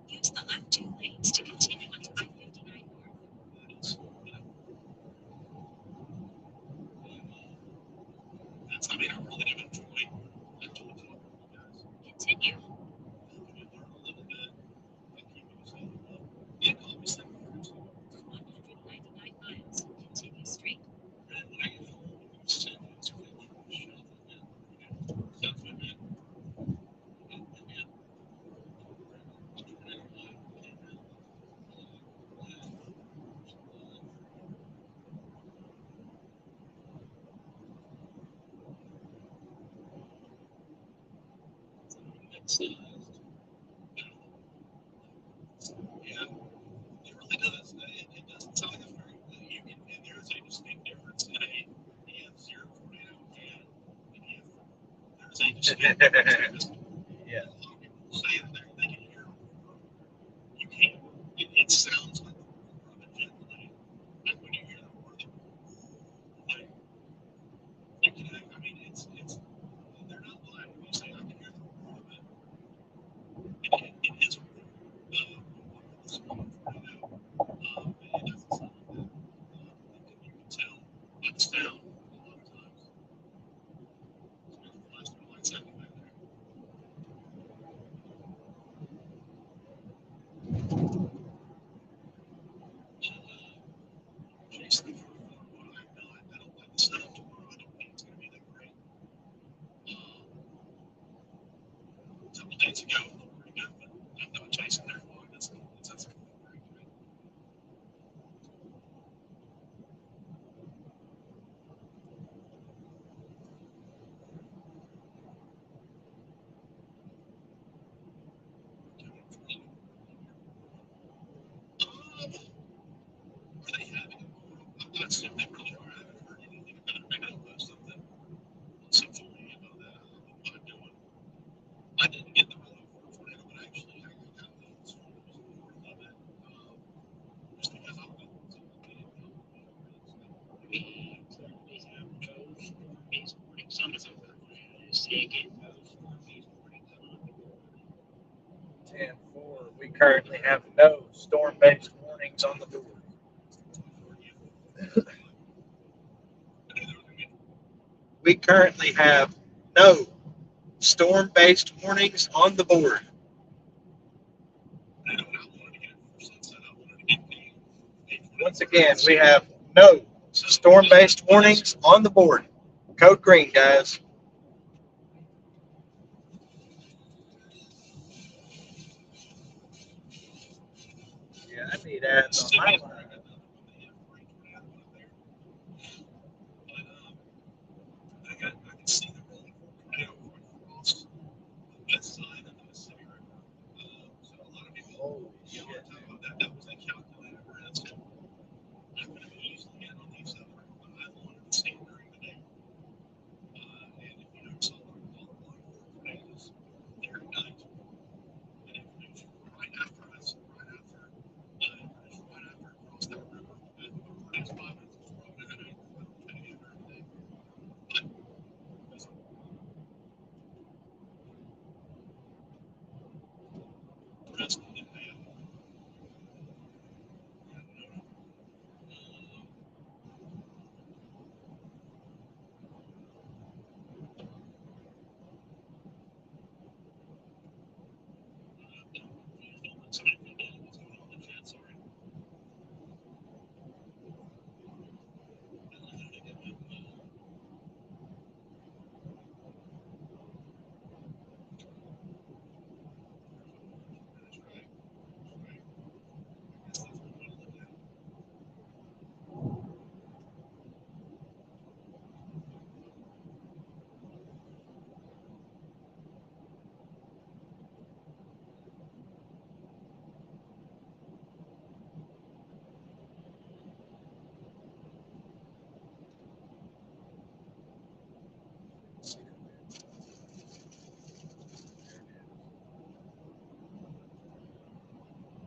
Use the left 2 lanes to continue onto I-59 North. Continue. 199 miles. Continue straight. Yeah. 10-4. We currently have no storm-based warnings on the board. We currently have no storm-based warnings on the board. Once again, we have no storm-based warnings on the board. Code green, guys. Yeah, I need ads on my line. Holy shit.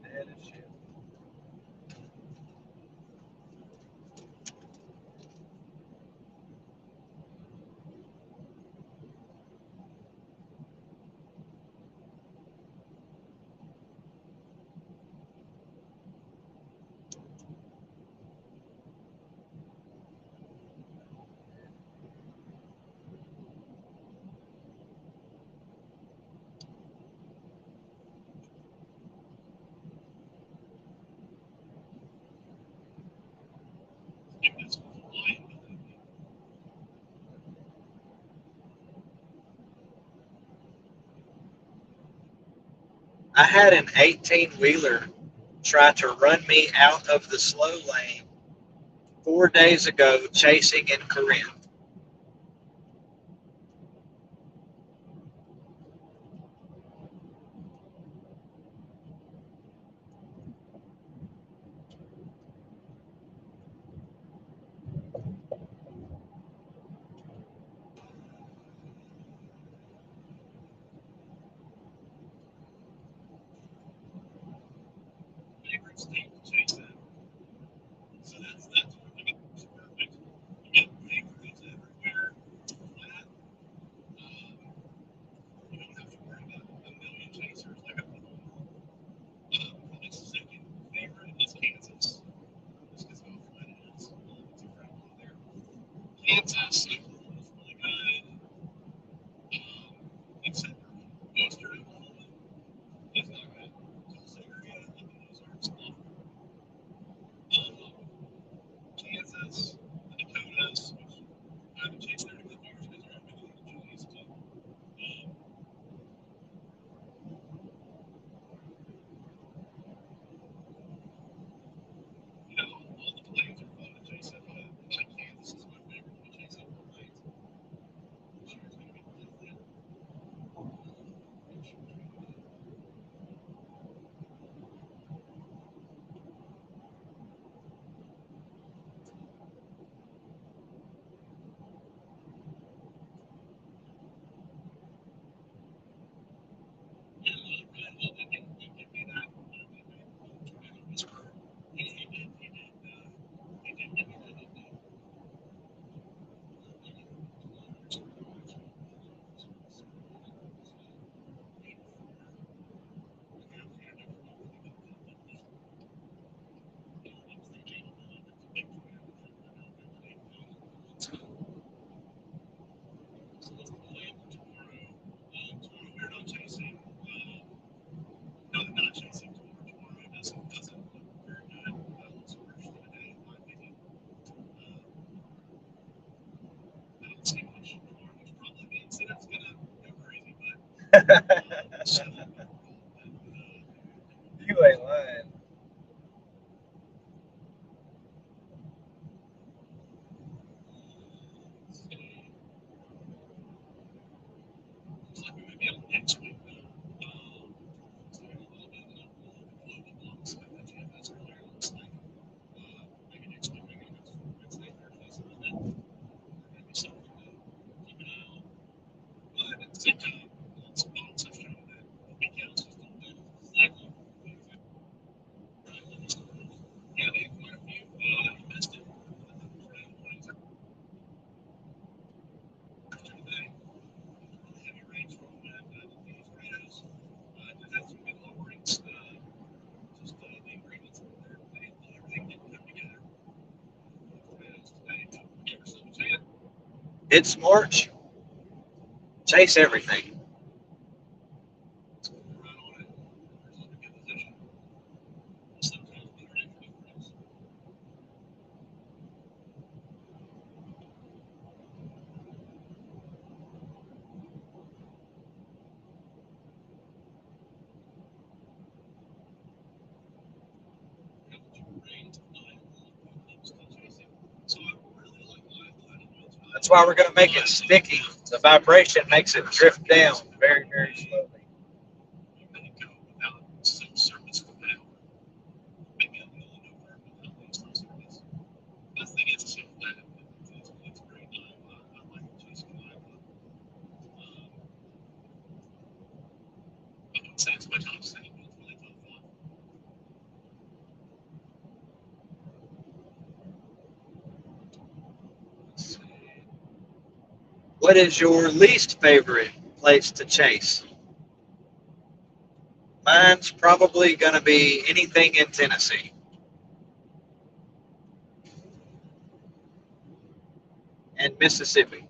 Dead as shit. I had an 18-wheeler try to run me out of the slow lane 4 days ago chasing in Corinth. You ain't lying. It's March. Chase everything. That's why we're going to make it sticky. The vibration makes it drift down very, very slowly. What is your least favorite place to chase? Mine's probably going to be anything in Tennessee and Mississippi.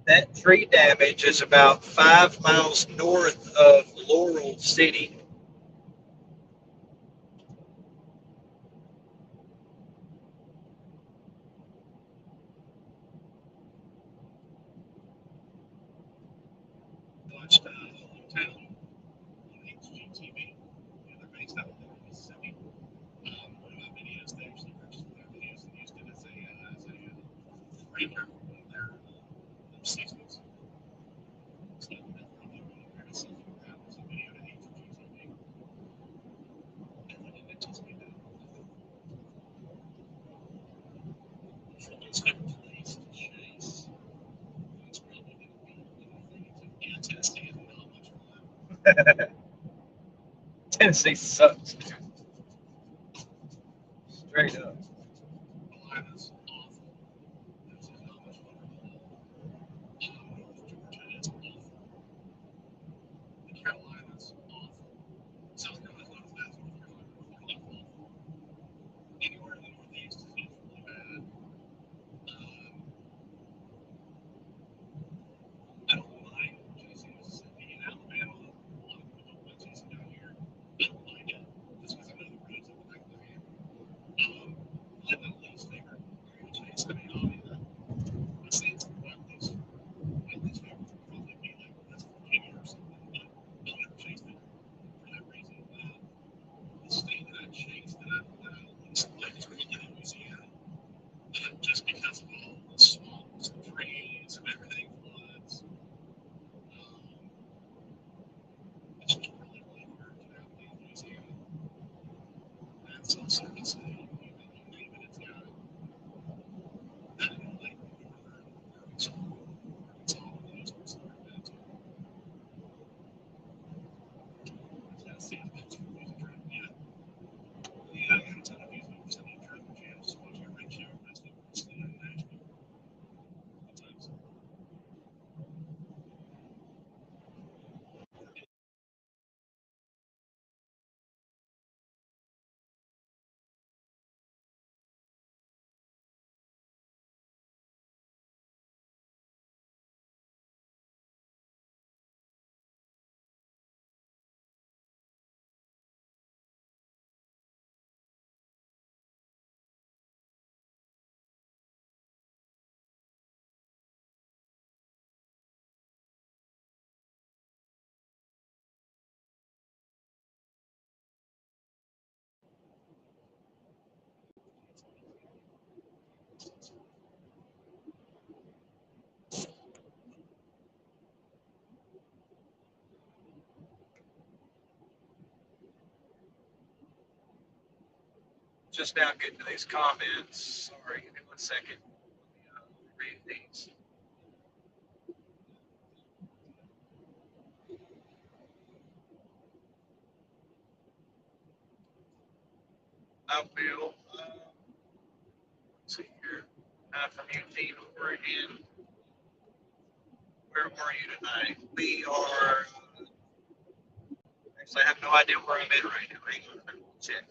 That tree damage is about 5 miles north of Laurel City. Tennessee sucks. Straight up. Just now getting to these comments. Sorry, give me 1 second. Let me read these. I will. Let's see here. Hi from Eugene over again. Where are you tonight? We are. Actually, I have no idea where I'm at right now. Hang on, check.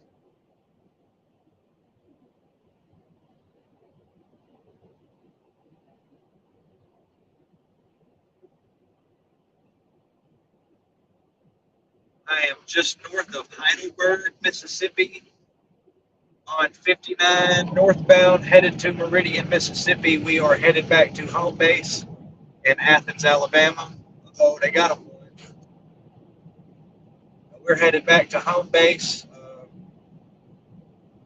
I am just north of Heidelberg, Mississippi, on 59 northbound, headed to Meridian, Mississippi. We are headed back to home base in Athens, Alabama. Oh, they got them. We're headed back to home base.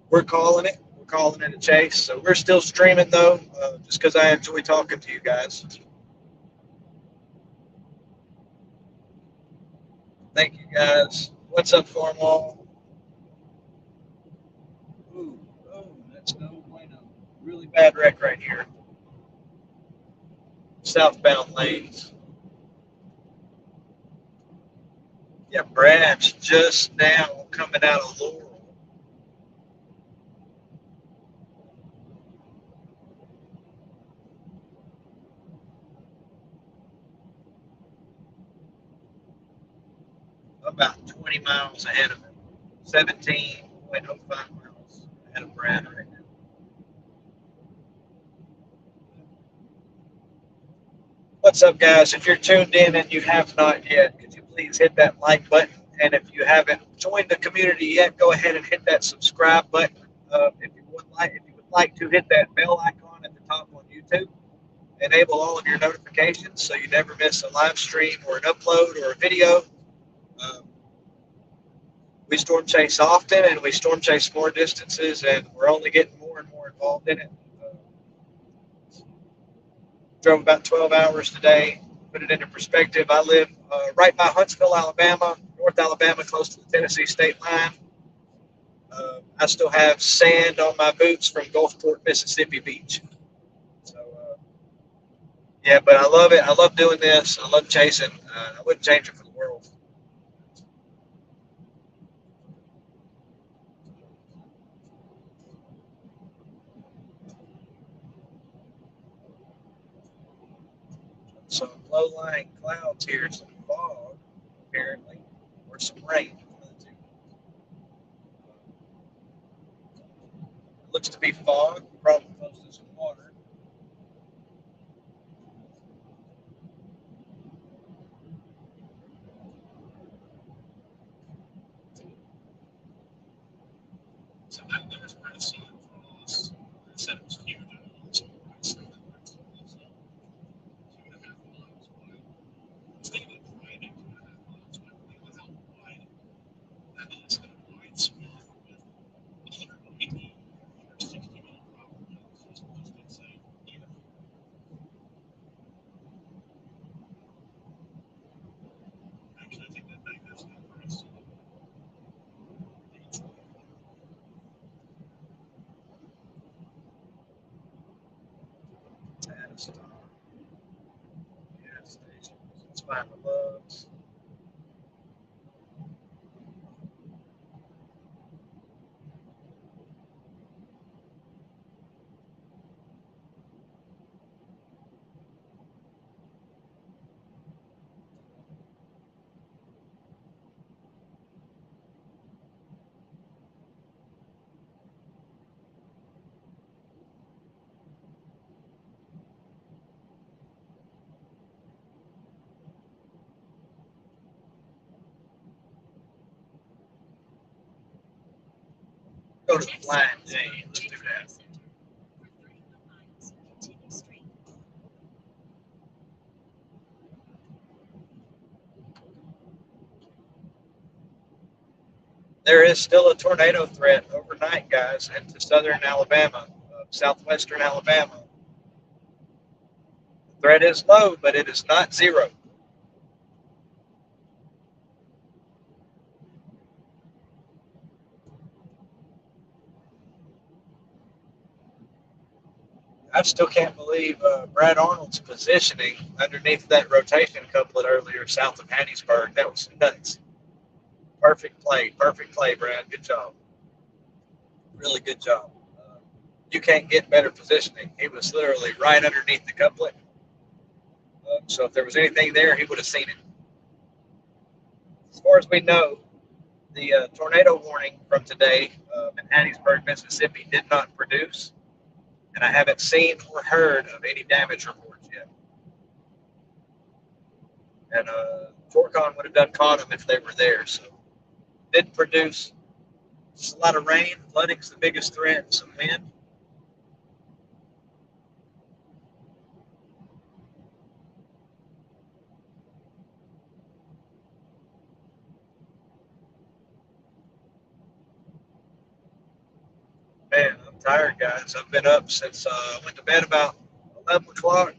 We're calling it. We're calling it a chase. So we're still streaming though, just because I enjoy talking to you guys. Thank you guys. What's up, Cornwall? Ooh, oh, that's no bueno. Really bad wreck right here. Southbound lanes. Yeah, Brad's just now coming out of Laurel. About 20 miles ahead of him. 17.05 miles ahead of Brad right now. What's up, guys? If you're tuned in and you have not yet, could you please hit that like button? And if you haven't joined the community yet, go ahead and hit that subscribe button. If you would like to hit that bell icon at the top on YouTube, enable all of your notifications so you never miss a live stream or an upload or a video. We storm chase often, and we storm chase more distances, and we're only getting more and more involved in it. Drove about 12 hours today. Put it into perspective, I live right by Huntsville, Alabama, North Alabama, close to the Tennessee state line. I still have sand on my boots from Gulfport, Mississippi Beach. So, yeah, but I love it. I love doing this. I love chasing. I wouldn't change it for the world. Some low-lying clouds here, some fog, apparently, or some rain. It looks to be fog, probably close to some water. So that was pretty soon for us. I said it was huge. Gas stations. Let's find the loves. Go to the blind day. Let's do that. There is still a tornado threat overnight, guys, into southern Alabama, southwestern Alabama. The threat is low, but it is not zero. I still can't believe Brad Arnold's positioning underneath that rotation couplet earlier south of Hattiesburg. That was nuts. Perfect play, Brad. Good job. Really good job. You can't get better positioning. He was literally right underneath the couplet. So if there was anything there, he would have seen it. As far as we know, the tornado warning from today in Hattiesburg, Mississippi did not produce, and I haven't seen or heard of any damage reports yet. And Torcon would have done caught them if they were there. So didn't produce. Just a lot of rain. Flooding's the biggest threat. Some wind. Man, I'm tired, guys. I've been up since I went to bed about 11 o'clock.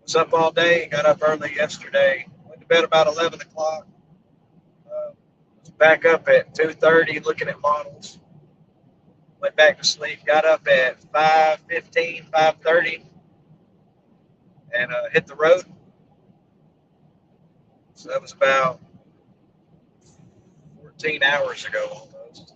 Was up all day. Got up early yesterday. Went to bed about 11 o'clock. Was back up at 2:30 looking at models. Went back to sleep. Got up at 5:15, 5:30, and hit the road. So that was about 14 hours ago almost.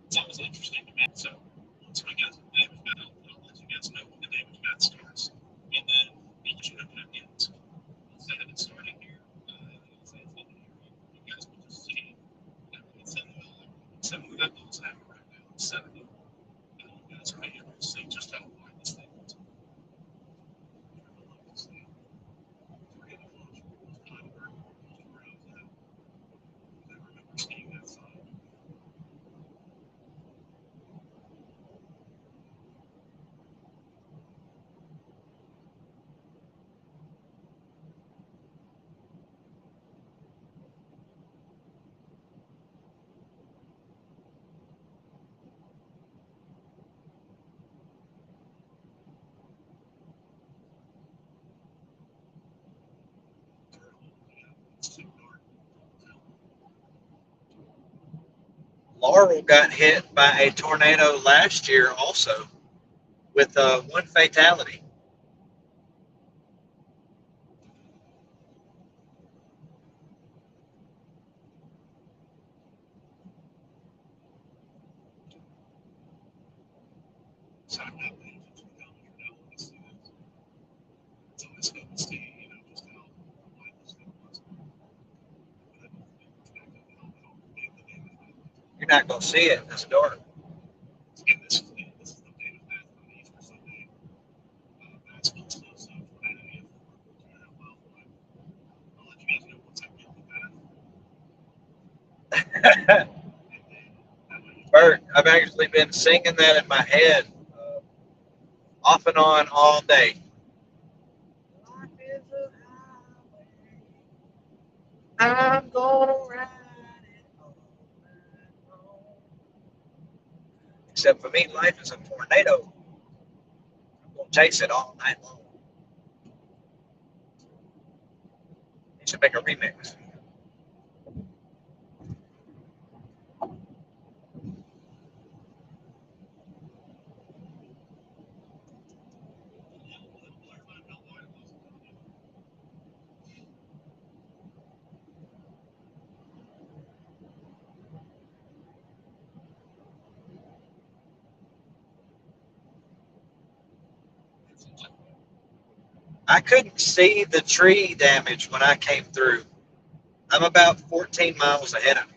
It's always interesting to me. So once we get to the damage map, I'll let you guys know when the damage map starts. And then we should have that ends. Once I have it started here, it's in the area. You guys will just see it's in the middle. So we got those happening right now. It's 70. And you guys right here will see just how wide this thing is. We're getting close. We're trying to burn around that. I remember seeing that sign. Laurel got hit by a tornado last year also with one fatality. So I'm not paying attention to how much you're now this is. It's always good to see, just how wide this thing was. But I don't think it's back up how big the damage was. You're not going to see it. It's dark. Again, this is the damage map from the Easter Sunday. That's still so tornado if we're a mile away. I'll let you guys know once I get to that. Bert, I've actually been singing that in my head off and on all day. Life is a highway. I'm gonna ride it all night long. Except for me, life is a tornado. I'm gonna chase it all night long. You should make a remix. I couldn't see the tree damage when I came through. I'm about 14 miles ahead of you.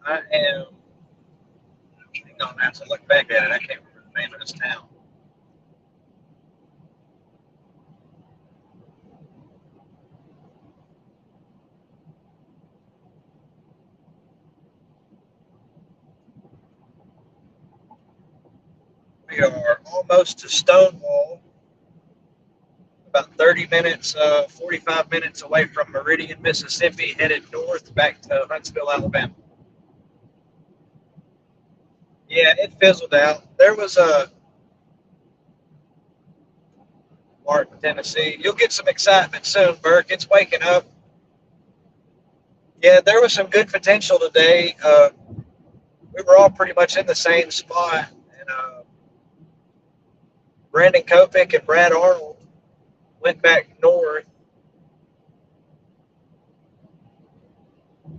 I am. Hang on, I have to look back at it. I can't remember the name of this town. We are almost to Stonewall, about 30 minutes, 45 minutes away from Meridian, Mississippi, headed north back to Huntsville, Alabama. Yeah, it fizzled out. There was a Martin, Tennessee. You'll get some excitement soon, Burke. It's waking up. Yeah, there was some good potential today. We were all pretty much in the same spot. And Brandon Kopic and Brad Arnold went back north.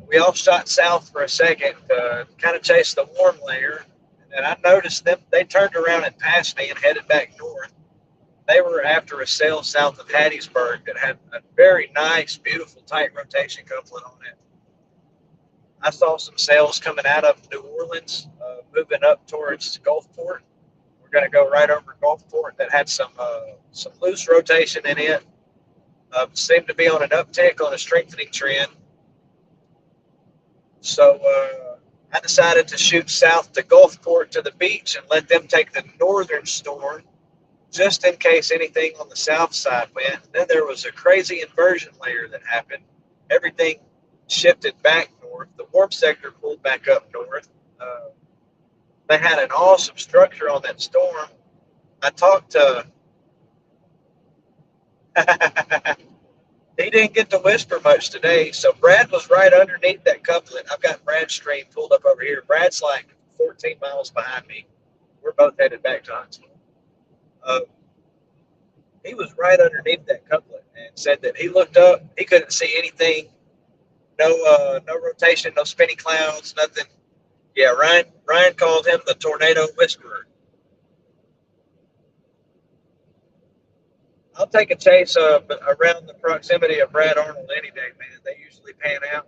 We all shot south for a second, kind of chased the warm layer. And I noticed them, they turned around and passed me and headed back north. They were after a cell south of Hattiesburg that had a very nice, beautiful, tight rotation coupling on it. I saw some sails coming out of New Orleans, moving up towards Gulfport. We're going to go right over Gulfport that had some loose rotation in it. Seemed to be on an uptick on a strengthening trend. So I decided to shoot south to Gulfport to the beach and let them take the northern storm just in case anything on the south side went. Then there was a crazy inversion layer that happened. Everything shifted back north. The warm sector pulled back up north. They had an awesome structure on that storm. I talked to. He didn't get to whisper much today, so Brad was right underneath that couplet. I've got Brad's stream pulled up over here. Brad's like 14 miles behind me. We're both headed back to Huntsville. He was right underneath that couplet and said that he looked up, he couldn't see anything, no rotation, no spinny clouds, nothing. Yeah, Ryan called him the tornado whisperer. I'll take a chase around the proximity of Brad Arnold any day, man. They usually pan out.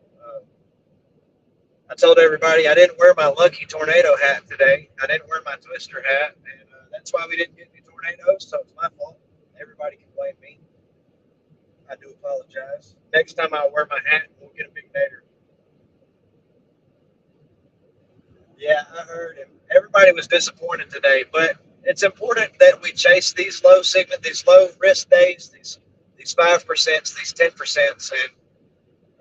I told everybody I didn't wear my lucky tornado hat today. I didn't wear my twister hat, and that's why we didn't get any tornadoes. So it's my fault. Everybody can blame me. I do apologize. Next time I'll wear my hat, and we'll get a big nader. Yeah, I heard him. Everybody was disappointed today, but it's important that we chase these low segment, these low risk days, these 5%, these 10%.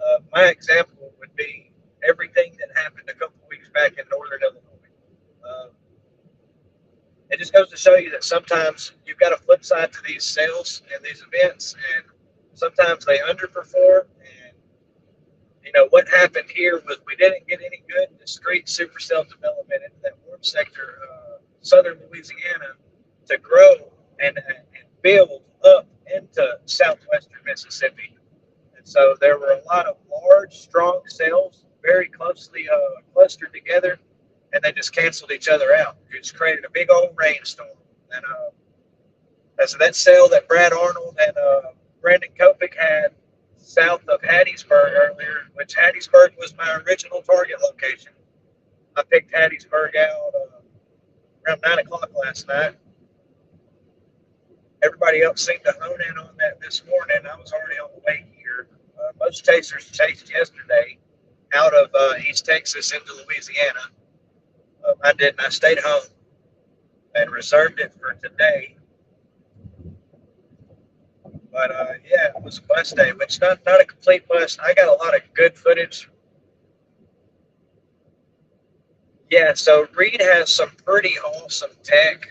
And my example would be everything that happened a couple of weeks back in Northern Illinois. It just goes to show you that sometimes you've got a flip side to these sales and these events, and sometimes they underperform. And what happened here was we didn't get any good discrete supercell development into that warm sector, southern Louisiana, to grow and build up into southwestern Mississippi. And so there were a lot of large, strong cells very closely clustered together, and they just canceled each other out. It just created a big old rainstorm. And so that cell that Brad Arnold and Brandon Kopic had south of Hattiesburg earlier, which Hattiesburg was my original target location. I picked Hattiesburg out around 9 o'clock last night. Everybody else seemed to hone in on that this morning. I was already on the way here. Most chasers chased yesterday out of East Texas into Louisiana. I didn't. I stayed home and reserved it for today. But But yeah, it was a bust day, which not a complete bust. I got a lot of good footage. Yeah, so Reed has some pretty awesome tech.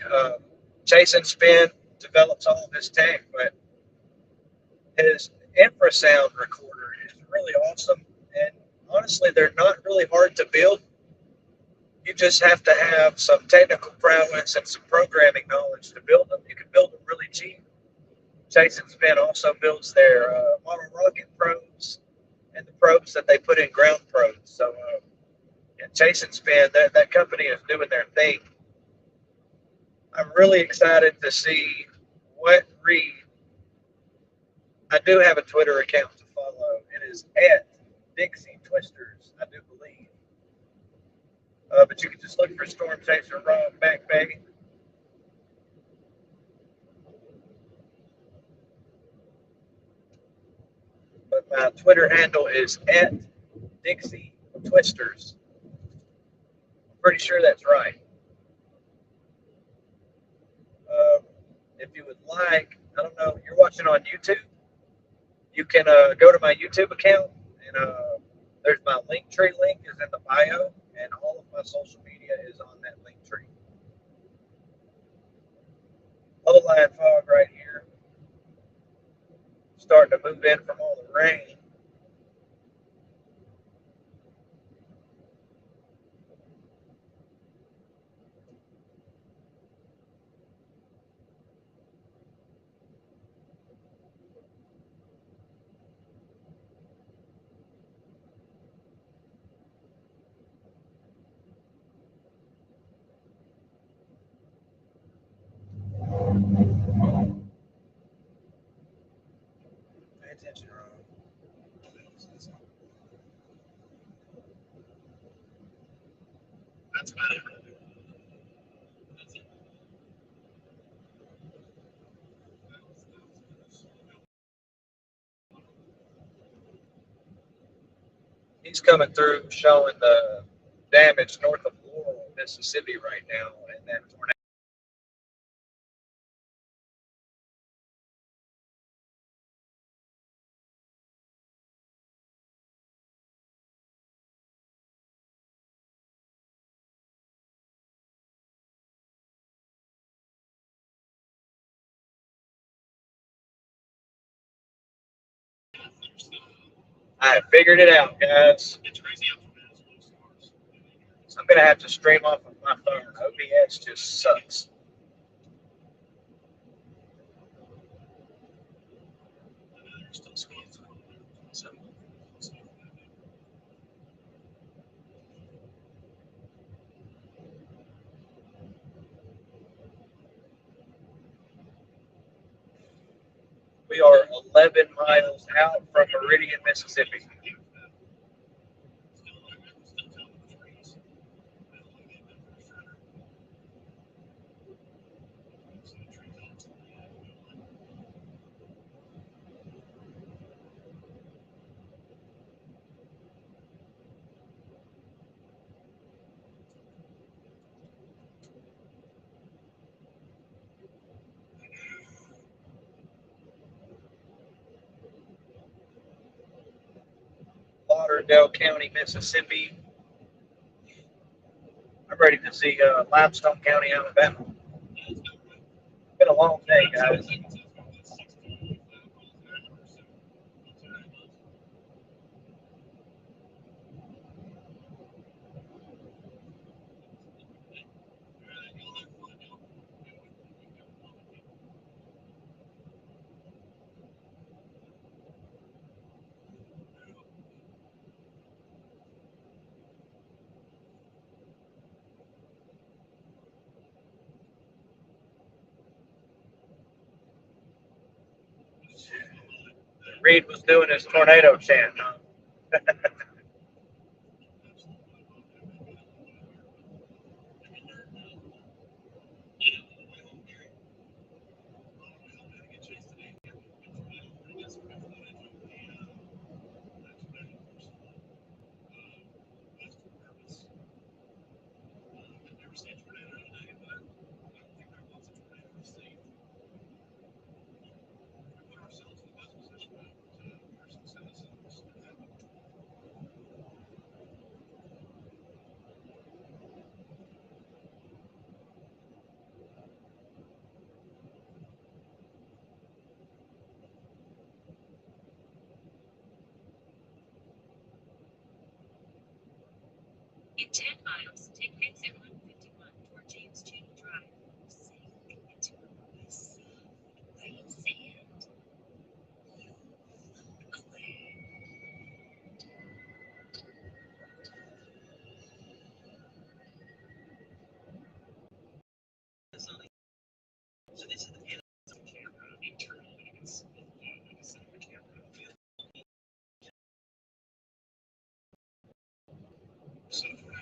Chase and Spin develops all of his tech, but his infrasound recorder is really awesome. And honestly, they're not really hard to build. You just have to have some technical prowess and some programming knowledge to build them. You can build them really cheap. Chase and Spin also builds their model rocket probes and the probes that they put in ground probes. So, yeah, Chase and Spin, that company is doing their thing. I'm really excited to see what Reed. I do have a Twitter account to follow. It is at Dixie Twisters, I do believe. But you can just look for Storm Chaser Rob Back Baby. But my Twitter handle is at Dixie Twisters. I'm pretty sure that's right. If you would like, I don't know, you're watching on YouTube, you can go to my YouTube account, and there's my Linktree link is in the bio, and all of my social media is on that Linktree. Low line fog right here, starting to move in from all the rain. Pay attention, Ron. He's coming through, showing the damage north of Laurel, Mississippi, right now, and that tornado. I figured it out, guys. I'm gonna have to stream off of my phone. OBS just sucks. We are 11 miles out from Meridian, Mississippi. Lauderdale County, Mississippi. I'm ready to see Limestone County, Alabama. It's been a long day, guys. Reed was doing his tornado chant. In 10 miles, take exit 151 toward James Cheney Drive. Sink into a abyss of white sand. So this is the panel camera internally. It's like a cinema camera. So for now,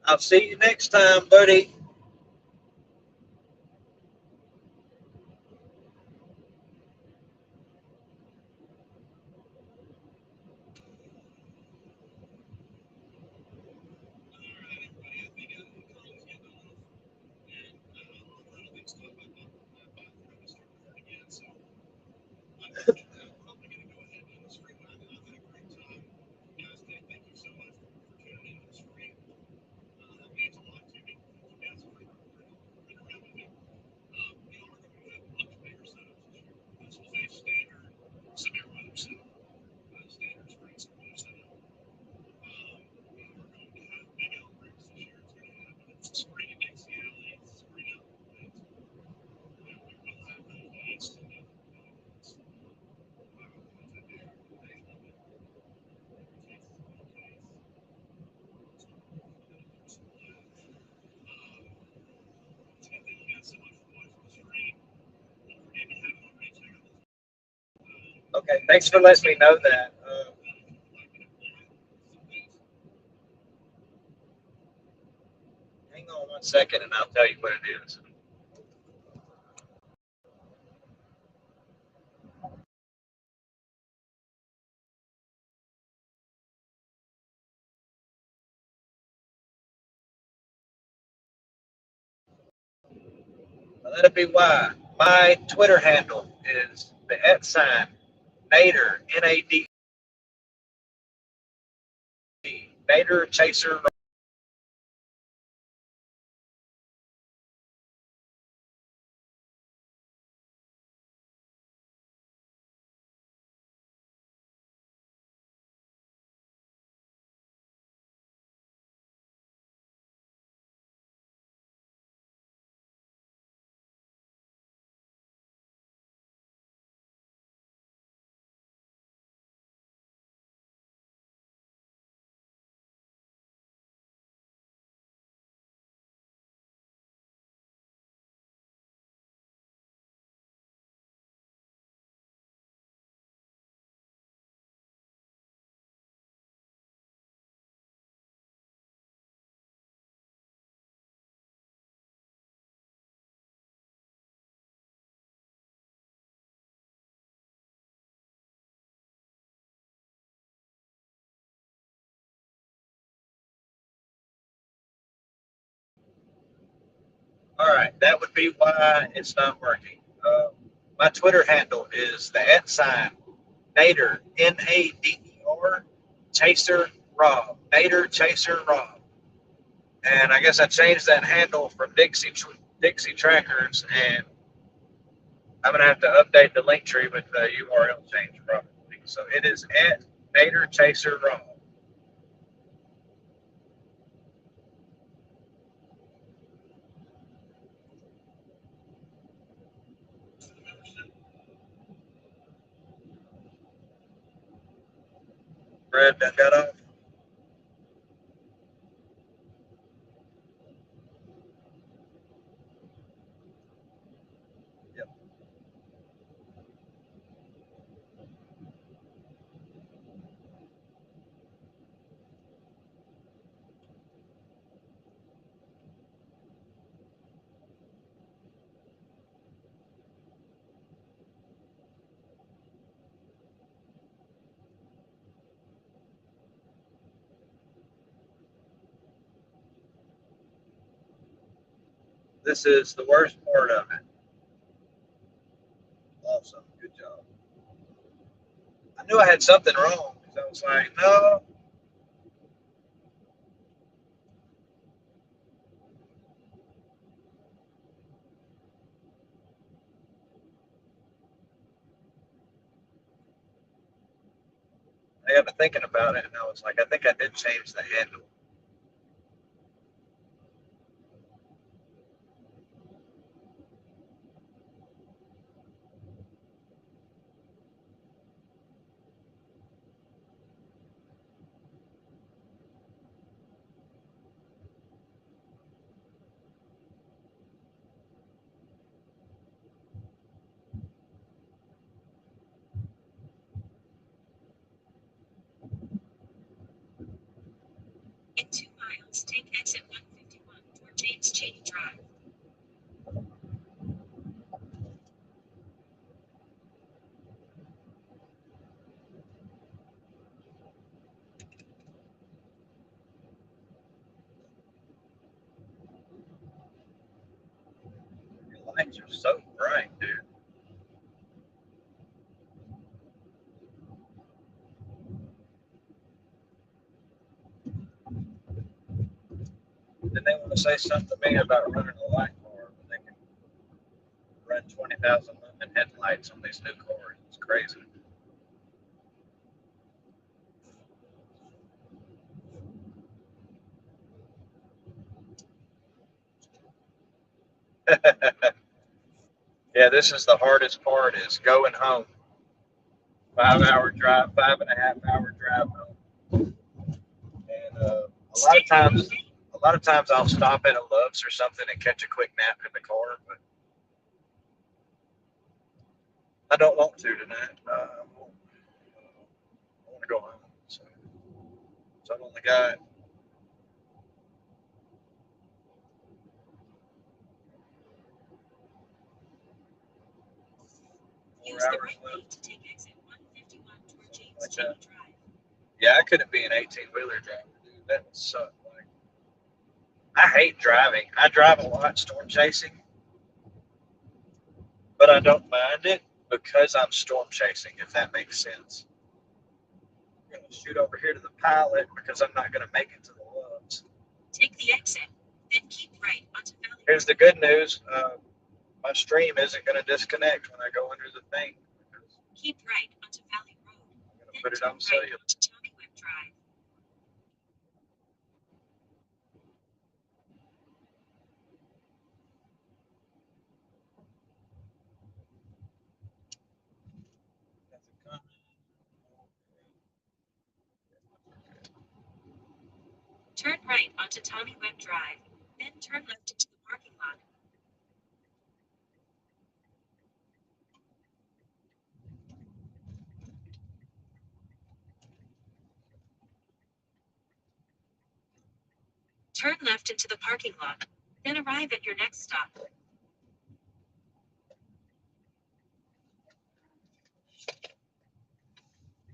I'll see you next time, buddy. Okay, thanks for letting me know that. Hang on 1 second and I'll tell you what it is. Let it be why. My Twitter handle is the @ Nader, N-A-D, Nader Chaser. All right, that would be why it's not working. My Twitter handle is the @ Nader, N-A-D-E-R, Chaser Rob, Nader Chaser Rob. And I guess I changed that handle from Dixie Trackers, and I'm gonna have to update the link tree with the URL change probably. So it is @Nader Chaser Rob. Brad, that got off. This is the worst part of it. Awesome. Good job. I knew I had something wrong because I was like, no. I got to thinking about it, and I was like, I think I did change the handle. In 2 miles, take exit 151 toward James Cheney Drive. Your lights are so bright, dude. Then they want to say something to me about running a light car, but they can run 20,000 lumen headlights on these new cars. It's crazy. Yeah, this is the hardest part is going home. 5 hour drive, 5.5 hour drive home. And a lot of times I'll stop at a Love's or something and catch a quick nap in the car, but I don't want to tonight. I want to go home. So I'm only got Use 4 the hours right left. lane to take exit 151 toward James Like Cheney that. Drive. Yeah, I couldn't be an 18-wheeler driver, dude. That would suck. Like, I hate driving. I drive a lot storm chasing, but I don't mind it because I'm storm chasing, if that makes sense. I'm going to shoot over here to the pilot because I'm not going to make it to the Loves. Take the exit, then keep right onto Valley Here's the good news. My stream isn't going to disconnect when I go under the thing. Keep right onto Valley Road. I'm going to Then put it turn on right cellular. onto Tommy Webb Drive. Turn right onto Tommy Webb Drive. Then turn left into the parking lot. Turn left into the parking lot. Then arrive at your next stop.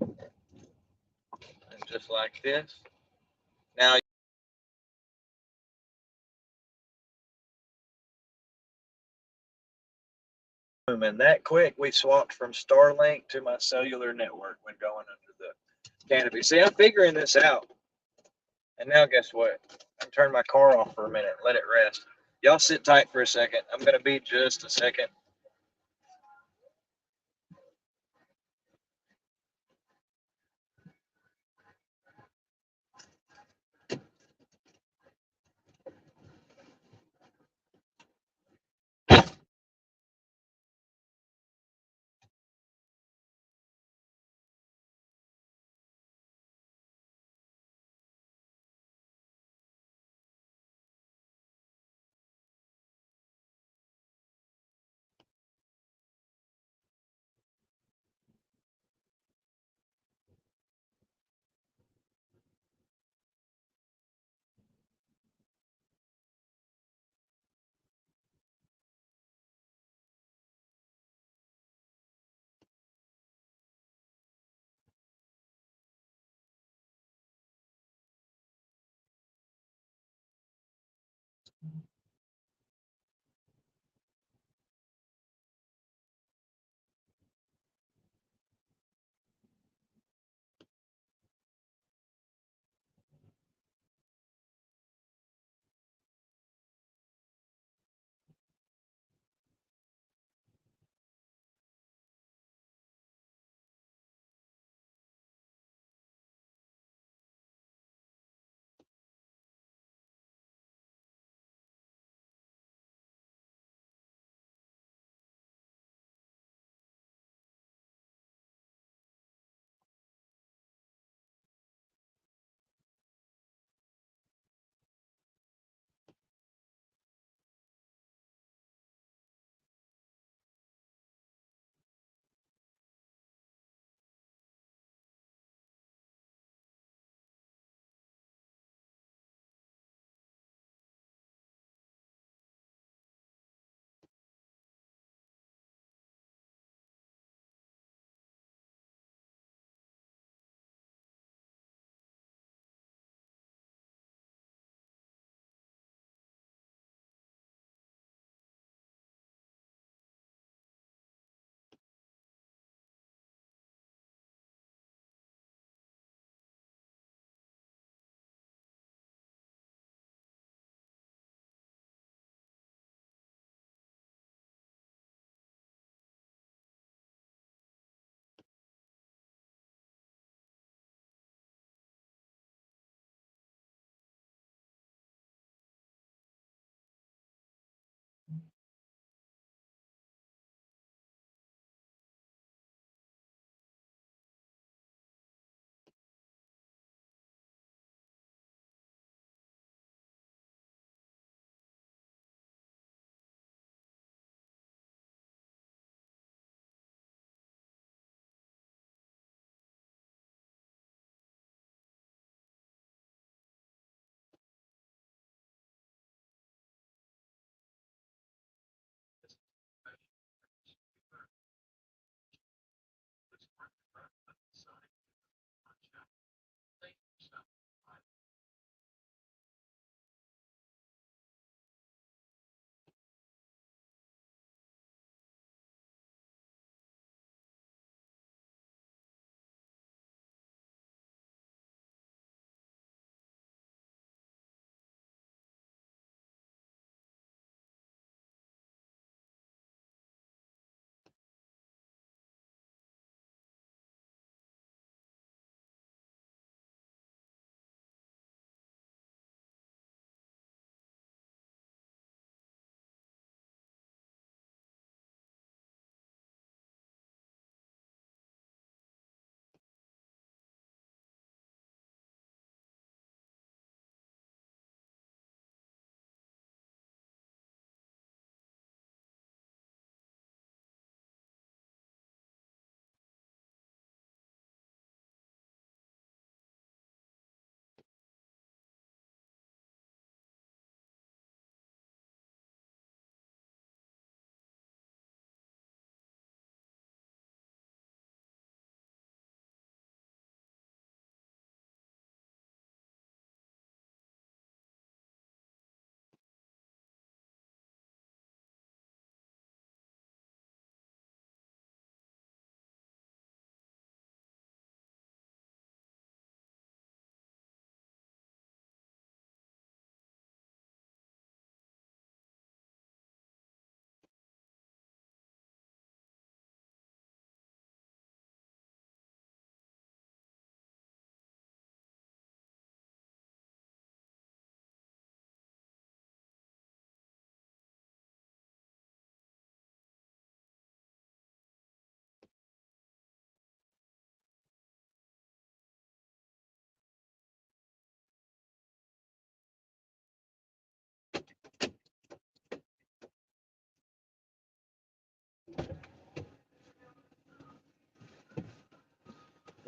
And just like this. Now, and that quick, we swapped from Starlink to my cellular network when going under the canopy. See, I'm figuring this out. And now guess what? I'm turning my car off for a minute. Let it rest. Y'all sit tight for a second. I'm going to be just a second.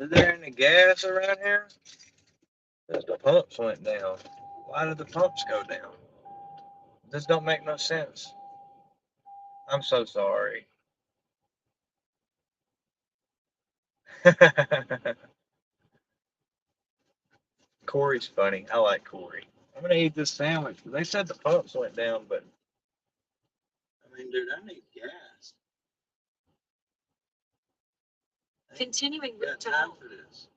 Is there any gas around here? Because the pumps went down. Why did the pumps go down? This don't make no sense. I'm so sorry. Corey's funny. I like Corey. I'm gonna eat this sandwich. They said the pumps went down, but I mean, dude, I need gas. Continuing I got route to time home. for this.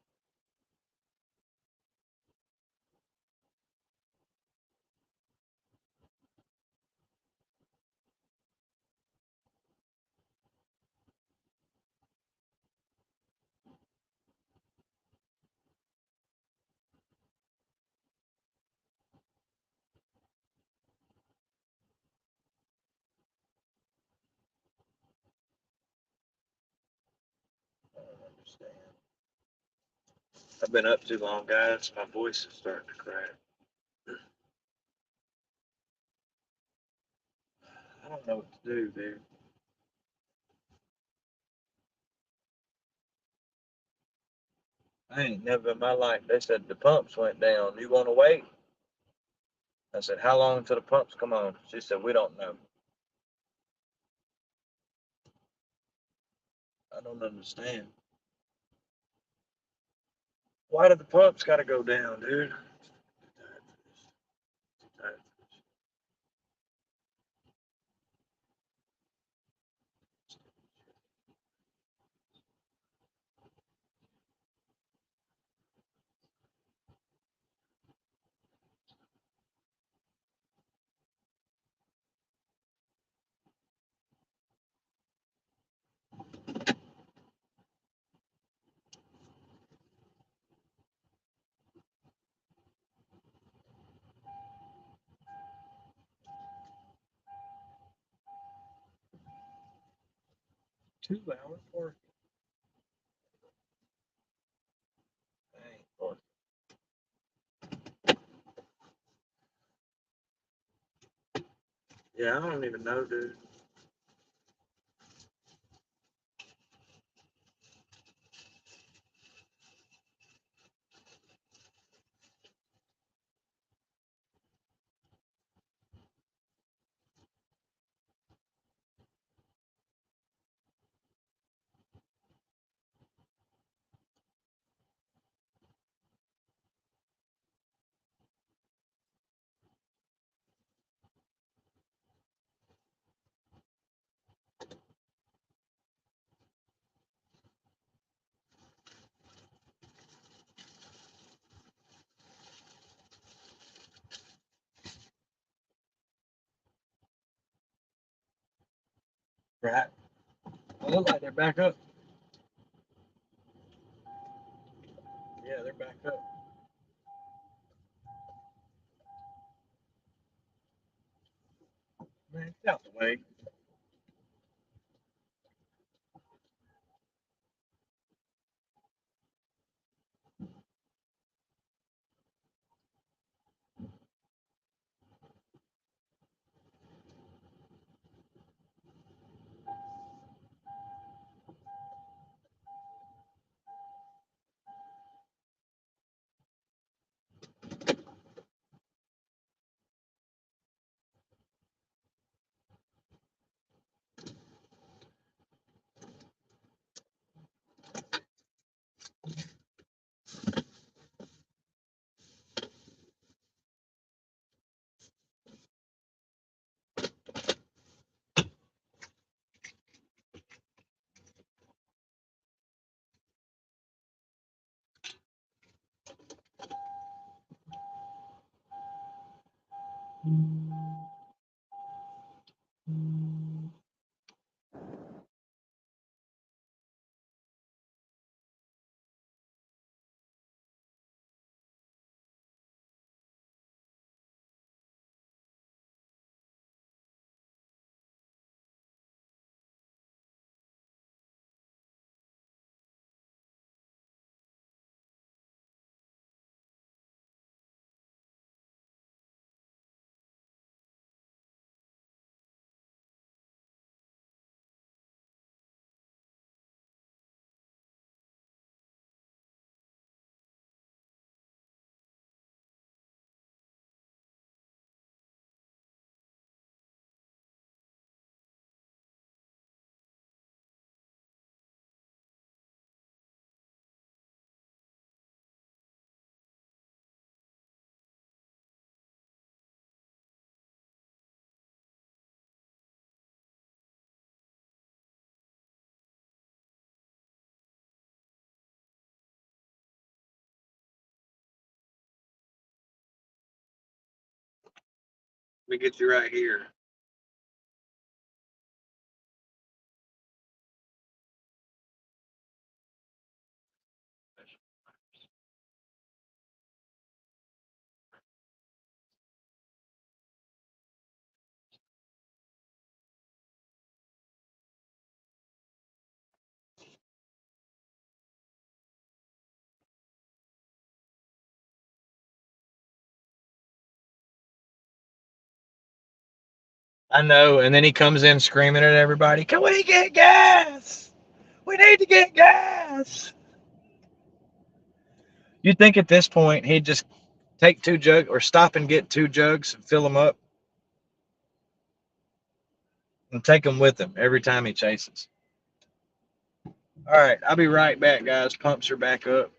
I don't understand. I've been up too long, guys. My voice is starting to crack. I don't know what to do, dude. I ain't never in my life. They said the pumps went down. You want to wait? I said, how long until the pumps come on? She said, we don't know. I don't understand. Why did the pumps got to go down, dude? Tired. 2 hours for dang, Lord. Yeah, I don't even know, dude. Right. They look like they're back up. Yeah, they're back up. Man, get out the way. Let me get you right here. I know. And then he comes in screaming at everybody, "Can we get gas? We need to get gas." You'd think at this point he'd just take 2 jugs or stop and get 2 jugs and fill them up and take them with him every time he chases. All right, I'll be right back, guys. Pumps are back up.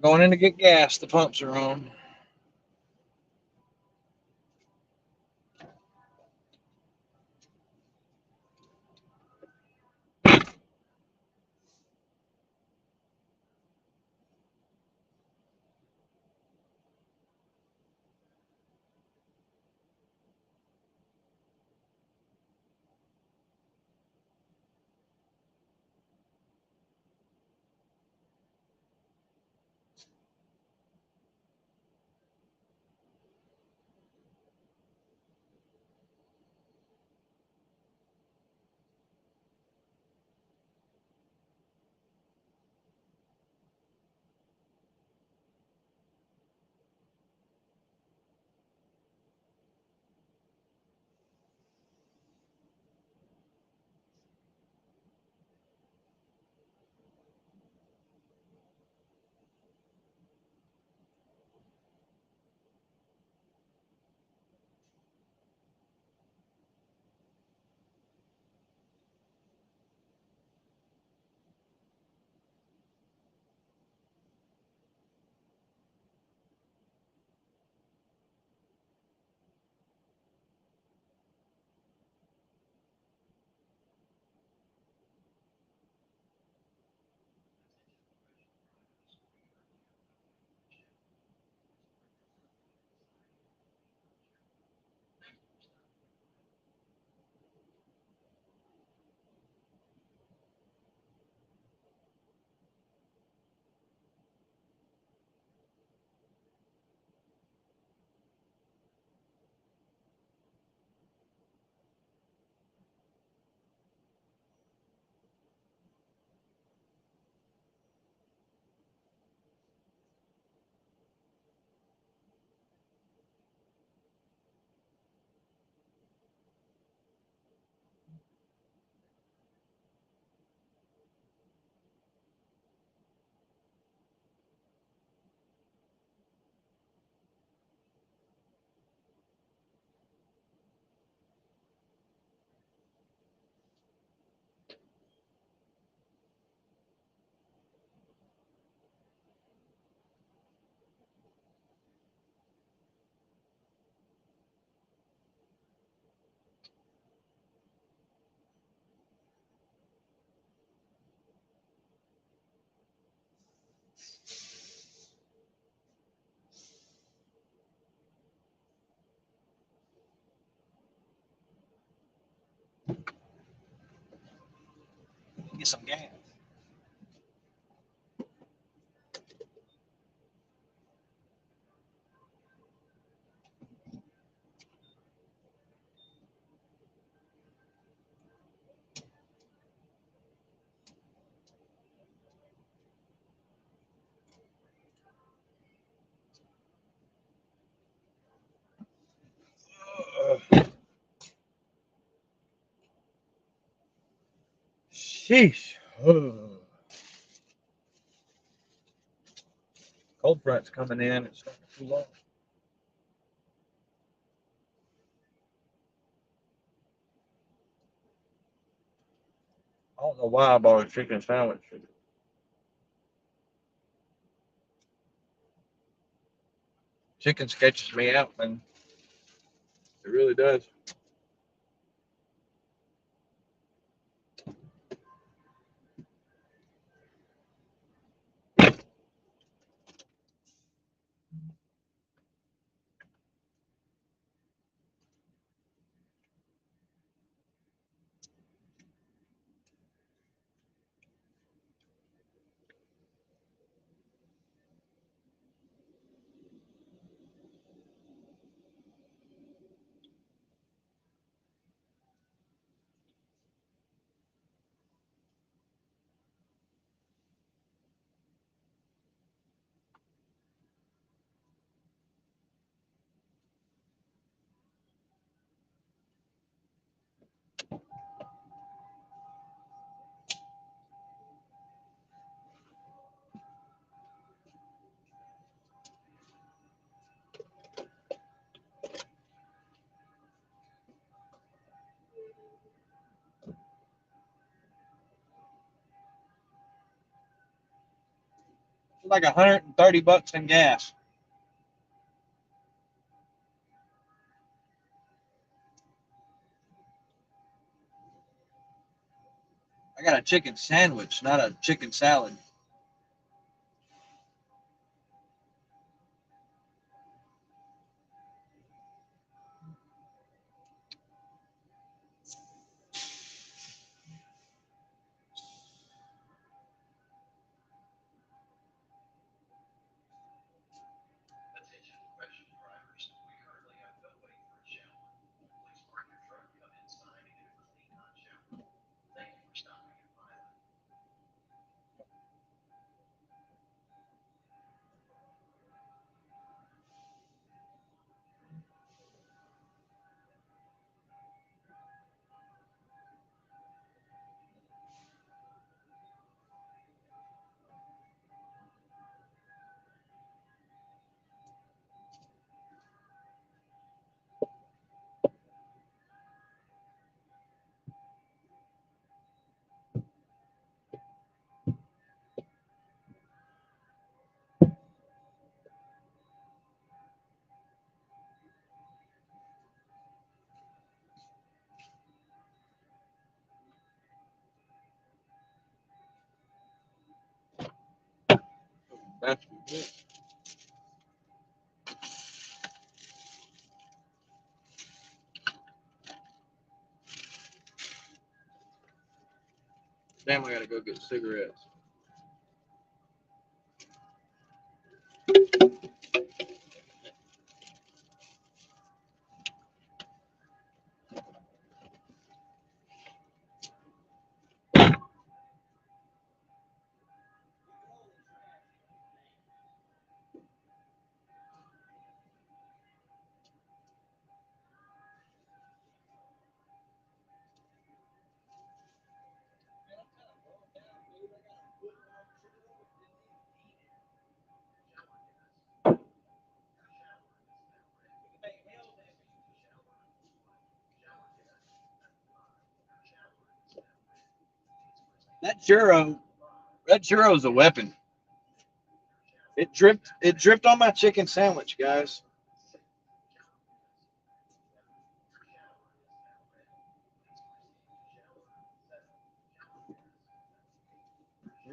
Going in to get gas. The pumps are on. you some gas. Sheesh. Cold front's coming in. It's starting to cool off. I don't know why I bought a chicken sandwich. Chicken sketches me out, man. It really does. It's like $130 in gas. I got a chicken sandwich, not a chicken salad. That's good. Damn, I gotta go get cigarettes. That churro's a weapon. It dripped on my chicken sandwich, guys.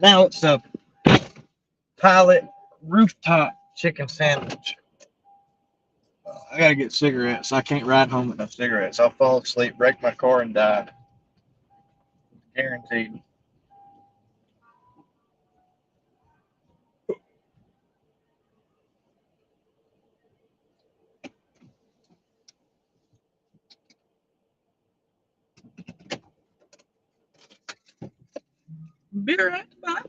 Now it's a pilot rooftop chicken sandwich. I gotta get cigarettes. I can't ride home with no cigarettes. I'll fall asleep, break my car, and die. Guaranteed. Be right back.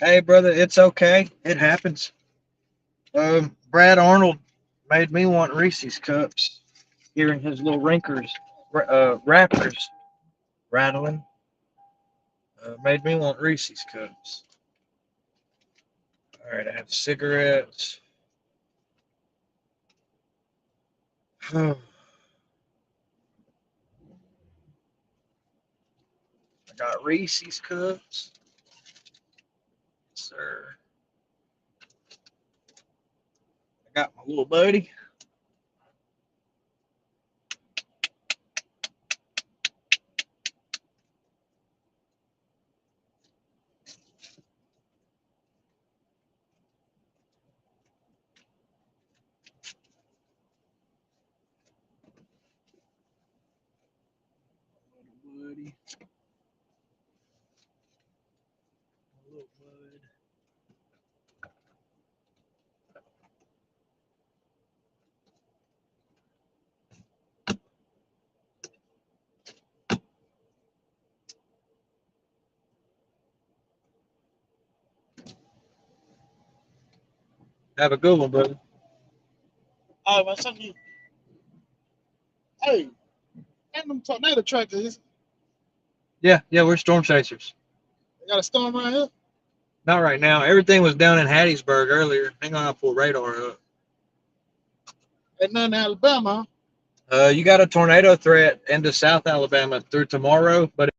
Hey, brother, it's okay. It happens. Brad Arnold made me want Reese's cups. Hearing his little wrappers rattling, made me want Reese's cups. All right, I have cigarettes. I got Reese's cups, sir. I got my little buddy. Buddy, little bud. Have a good one, brother. Oh, man, something. Hey, and them tornado tractors. Yeah, we're storm chasers. They got a storm right here. Not right now. Everything was down in Hattiesburg earlier. Hang on, I'll pull radar up. And then Alabama. You got a tornado threat into South Alabama through tomorrow, but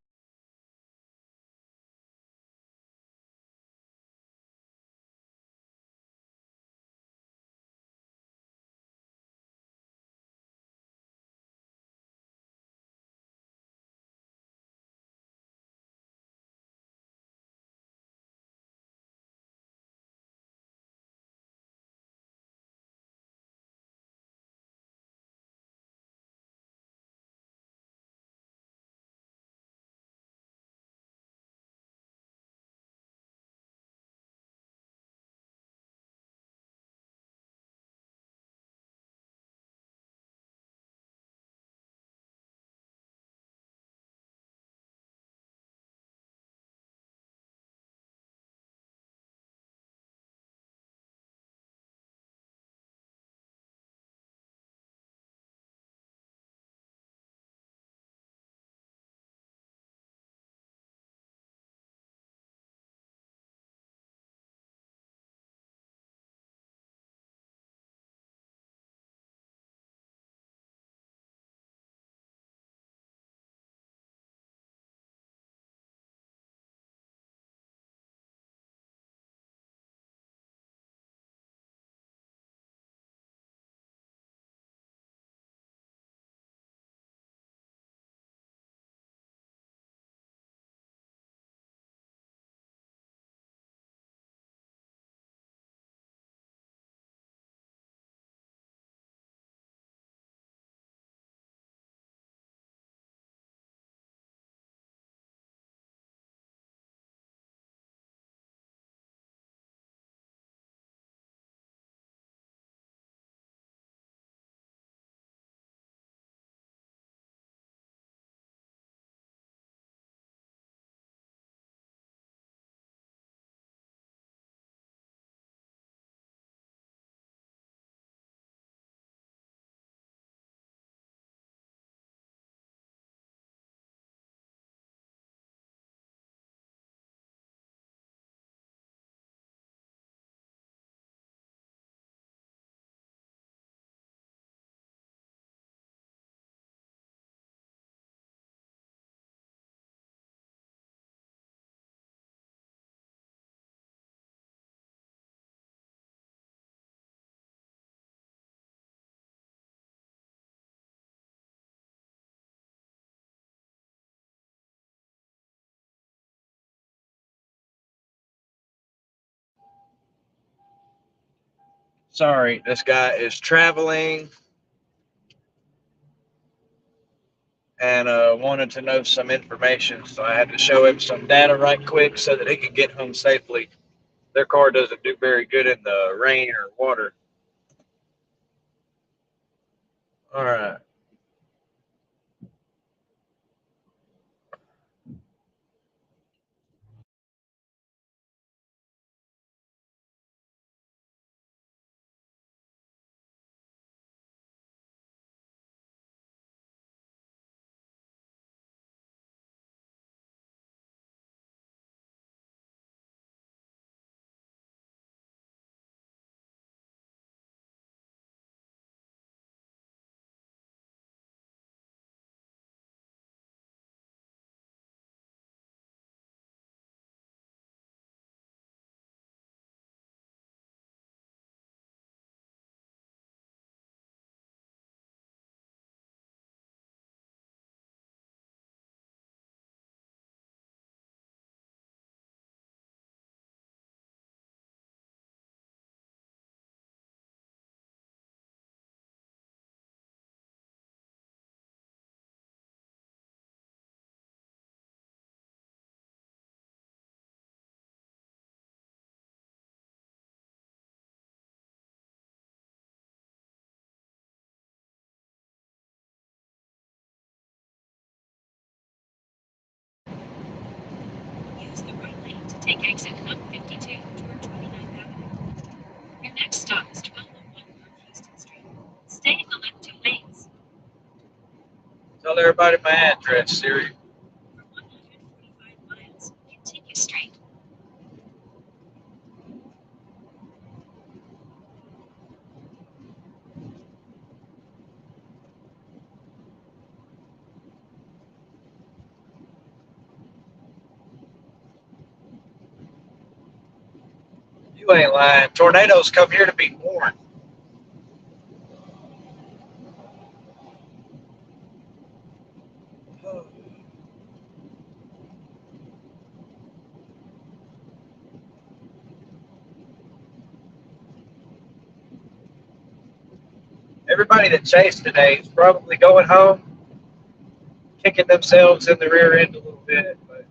sorry, this guy is traveling and wanted to know some information, so I had to show him some data right quick so that he could get home safely. Their car doesn't do very good in the rain or water. All right. Use the right lane to take exit 152 toward 29th Avenue. Your next stop is 1201 North Houston Street. Stay in the left 2 lanes. Tell everybody my address, Siri. For 145 miles, continue straight. You ain't lying. Tornadoes come here to be born. Everybody that chased today is probably going home, kicking themselves in the rear end a little bit. But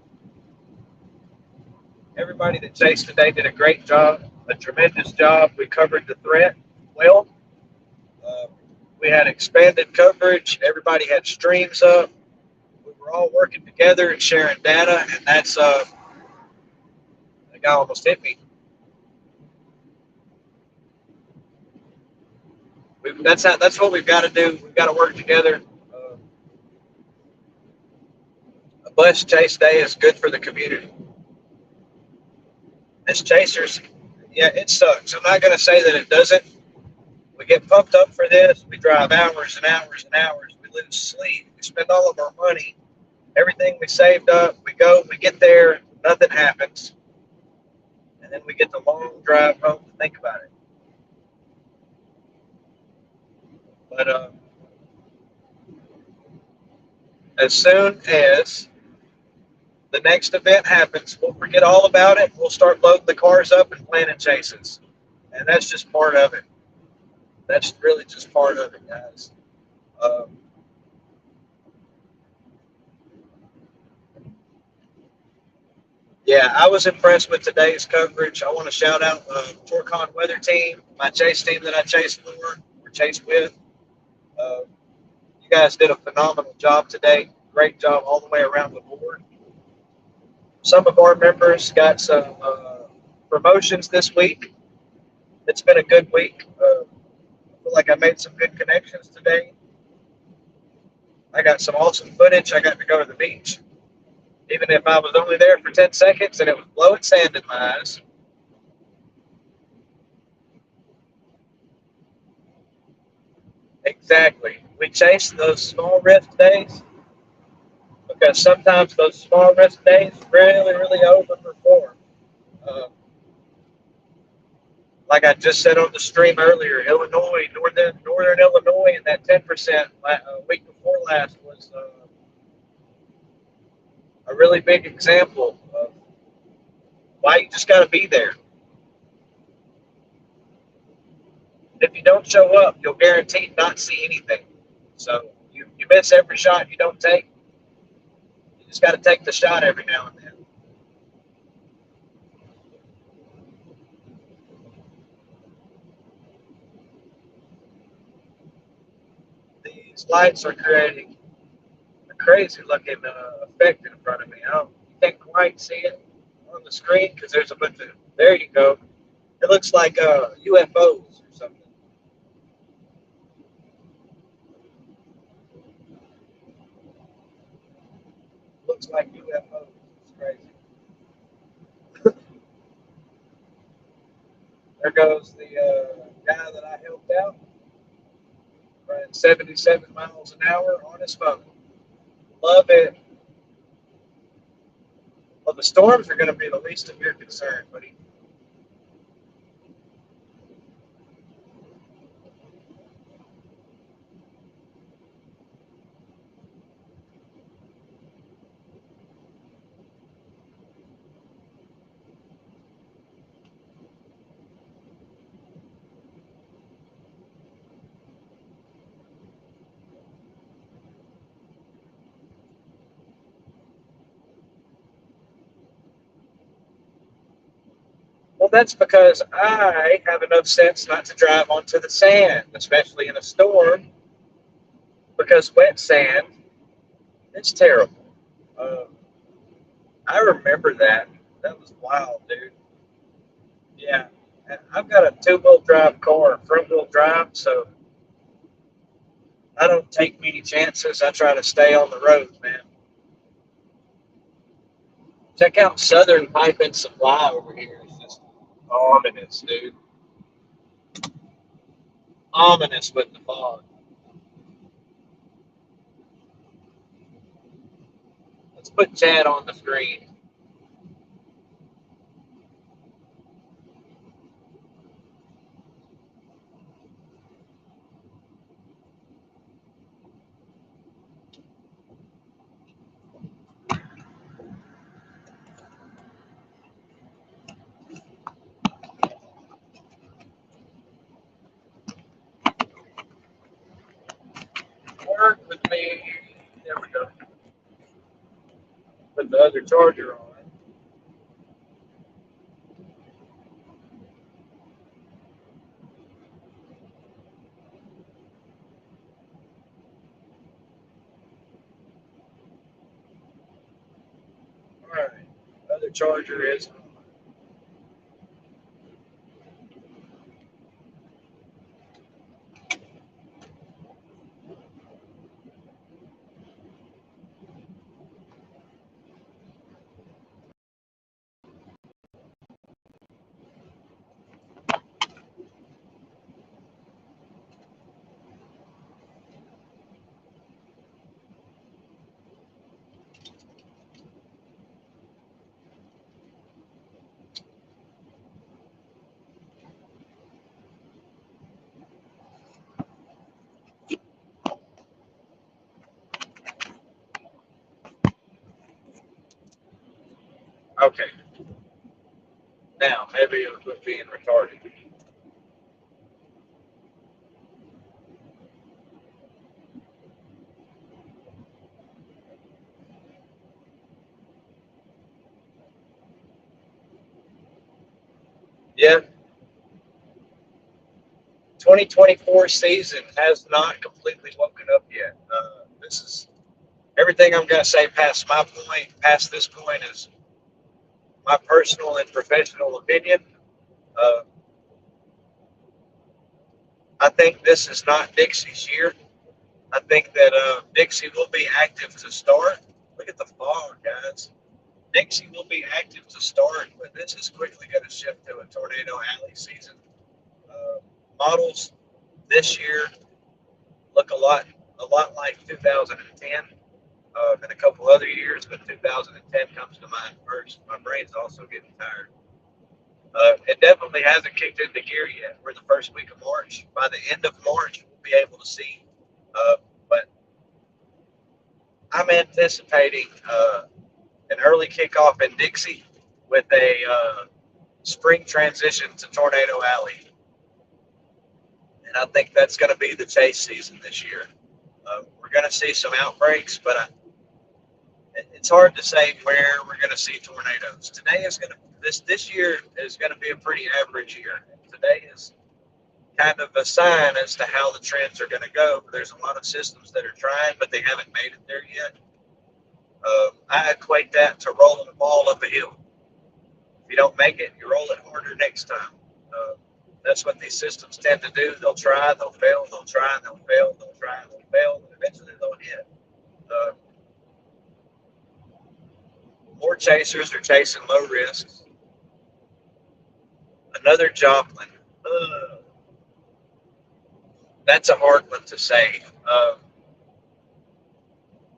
everybody that chased today did a great job, a tremendous job. We covered the threat well. Uh, we had expanded coverage. Everybody had streams up. We were all working together and sharing data, and that's the guy almost hit me. That's what we've got to do. We've got to work together. A bus chase day is good for the community. As chasers, yeah, it sucks. I'm not going to say that it doesn't. We get pumped up for this. We drive hours and hours and hours. We lose sleep. We spend all of our money, everything we saved up. We go, we get there, nothing happens. And then we get the long drive home to think about it. But as soon as the next event happens, we'll forget all about it. We'll start loading the cars up and planning chases. And that's just part of it. That's really just part of it, guys. Yeah, I was impressed with today's coverage. I want to shout out Torcon Weather Team, my chase team that I chased for or chased with. Uh, you guys did a phenomenal job today. Great job all the way around the board. Some of our members got some promotions this week. It's been a good week. I feel like I made some good connections today. I got some awesome footage. I got to go to the beach. Even if I was only there for 10 seconds and it was blowing sand in my eyes. Exactly. We chase those small risk days because sometimes those small risk days really, really overperform. Uh, like I just said on the stream earlier, Illinois, northern Illinois, and that 10% week before last was a really big example of why you just got to be there. If you don't show up, you'll guaranteed not see anything. So you miss every shot you don't take. You just got to take the shot every now and then. These lights are creating a crazy looking effect in front of me. You can't quite see it on the screen because there's a bunch of. There you go. It looks like UFOs or something. Looks like UFOs. It's crazy. There goes the guy that I helped out, running 77 miles an hour on his phone. Love it. Well, the storms are going to be the least of your concern, buddy. Well, that's because I have enough sense not to drive onto the sand, especially in a storm, because wet sand, it's terrible. Uh, I remember that. That was wild, dude. Yeah. And I've got a two-wheel drive car, front-wheel drive, so I don't take many chances. I try to stay on the road, man. Check out Southern Pipe and Supply over here. It's just ominous, dude. Ominous with the fog. Let's put Chad on the screen. put the other charger on. All right, other charger is on. Okay. Now, maybe it was being retarded. Yeah, 2024 season has not completely woken up yet. This is everything I'm going to say past this point is my personal and professional opinion. Uh, I think this is not Dixie's year. I think that Dixie will be active to start. Look at the fog, guys. Dixie will be active to start, but this is quickly going to shift to a tornado alley season. Models this year look a lot like 2010 and a couple other years, but 2010 comes to mind first. My brain's also getting tired. It definitely hasn't kicked into gear yet. We're the first week of March. By the end of March, we'll be able to see. But I'm anticipating an early kickoff in Dixie with a spring transition to Tornado Alley. And I think that's going to be the chase season this year. We're going to see some outbreaks, but it's hard to say where we're going to see tornadoes. This year is going to be a pretty average year. Today is kind of a sign as to how the trends are going to go. There's a lot of systems that are trying, but they haven't made it there yet. I equate that to rolling a ball up a hill. If you don't make it, you roll it harder next time. That's what these systems tend to do. They'll try, they'll fail, they'll try, they'll fail, they'll try, they'll fail, and eventually they'll hit. More chasers are chasing low risks. Another Joplin. That's a hard one to say.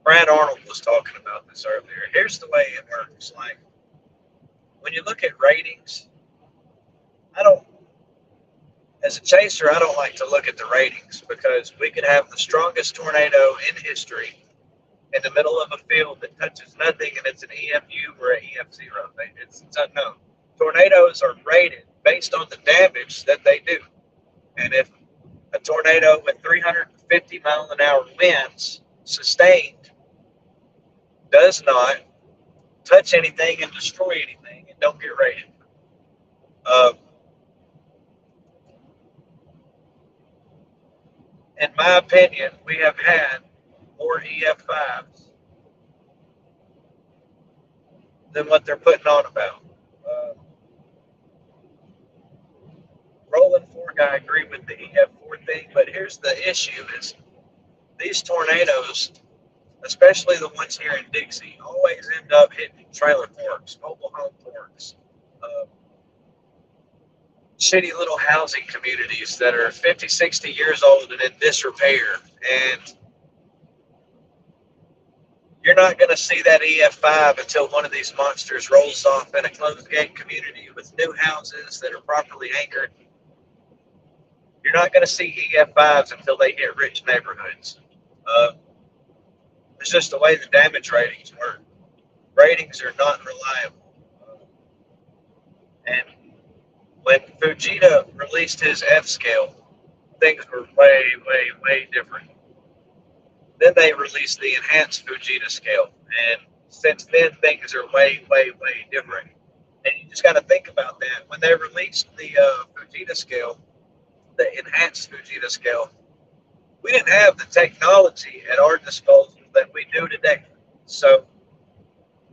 Brad Arnold was talking about this earlier. Here's the way it works. Like, when you look at ratings, as a chaser, I don't like to look at the ratings because we could have the strongest tornado in history in the middle of a field that touches nothing and it's an EFU or an EF0. It's unknown. Tornadoes are rated based on the damage that they do. And if a tornado with 350 mile an hour winds sustained does not touch anything and destroy anything, and don't get rated. In my opinion, we have had more EF5s than what they're putting on about. Roland Fork, I agree with the EF4 thing, but here's the issue is these tornadoes, especially the ones here in Dixie, always end up hitting trailer parks, mobile home parks, shitty little housing communities that are 50, 60 years old and in disrepair. And you're not going to see that EF5 until one of these monsters rolls off in a closed gate community with new houses that are properly anchored. You're not going to see EF5s until they hit rich neighborhoods. It's just the way the damage ratings work. Ratings are not reliable. And when Fujita released his F scale, things were way, way, way different. Then they released the enhanced Fujita scale, and since then, things are way, way, way different. And you just got to think about that. When they released the Fujita scale, the enhanced Fujita scale, we didn't have the technology at our disposal that we do today. So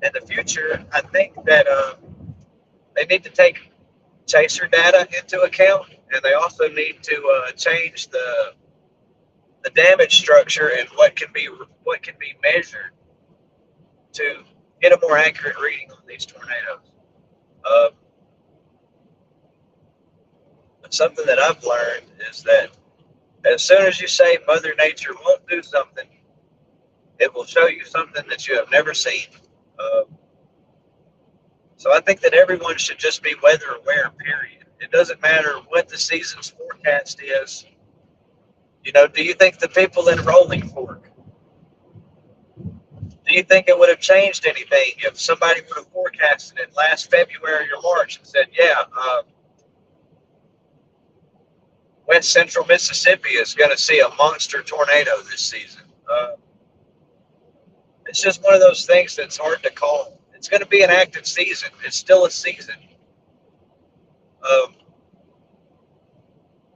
in the future, I think that they need to take chaser data into account, and they also need to change the damage structure and what can be measured to get a more accurate reading on these tornadoes. Uh, Something that I've learned is that as soon as you say Mother Nature won't do something, it will show you something that you have never seen. Uh, so I think that everyone should just be weather aware, period. It doesn't matter what the season's forecast is. You know, do you think the people in Rolling Fork, do you think it would have changed anything if somebody would have forecasted it last February or March and said, yeah, West Central Mississippi is going to see a monster tornado this season? It's just one of those things that's hard to call. It's going to be an active season. It's still a season. Um,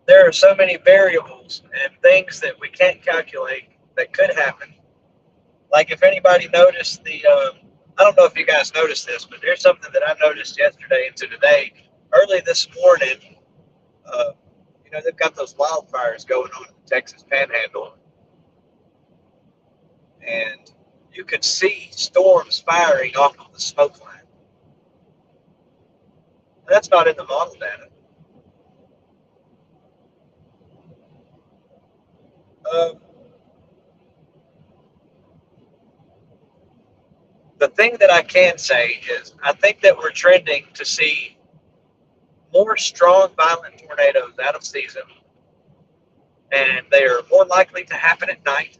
there are so many variables and things that we can't calculate that could happen. Like if anybody noticed I don't know if you guys noticed this, but there's something that I noticed yesterday into today. Early this morning, they've got those wildfires going on in the Texas Panhandle, and you could see storms firing off of the smoke line. That's not in the model data. Um, the thing that I can say is I think that we're trending to see more strong, violent tornadoes out of season, and they are more likely to happen at night,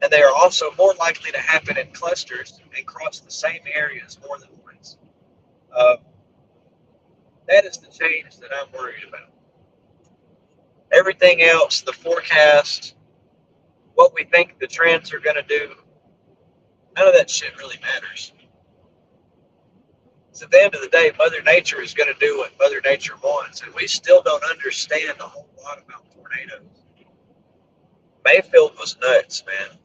and they are also more likely to happen in clusters and cross the same areas more than once. Uh, that is the change that I'm worried about. Everything else, the forecast, what we think the trends are going to do, none of that shit really matters. So at the end of the day, Mother Nature is going to do what Mother Nature wants, and we still don't understand a whole lot about tornadoes. Mayfield was nuts, man.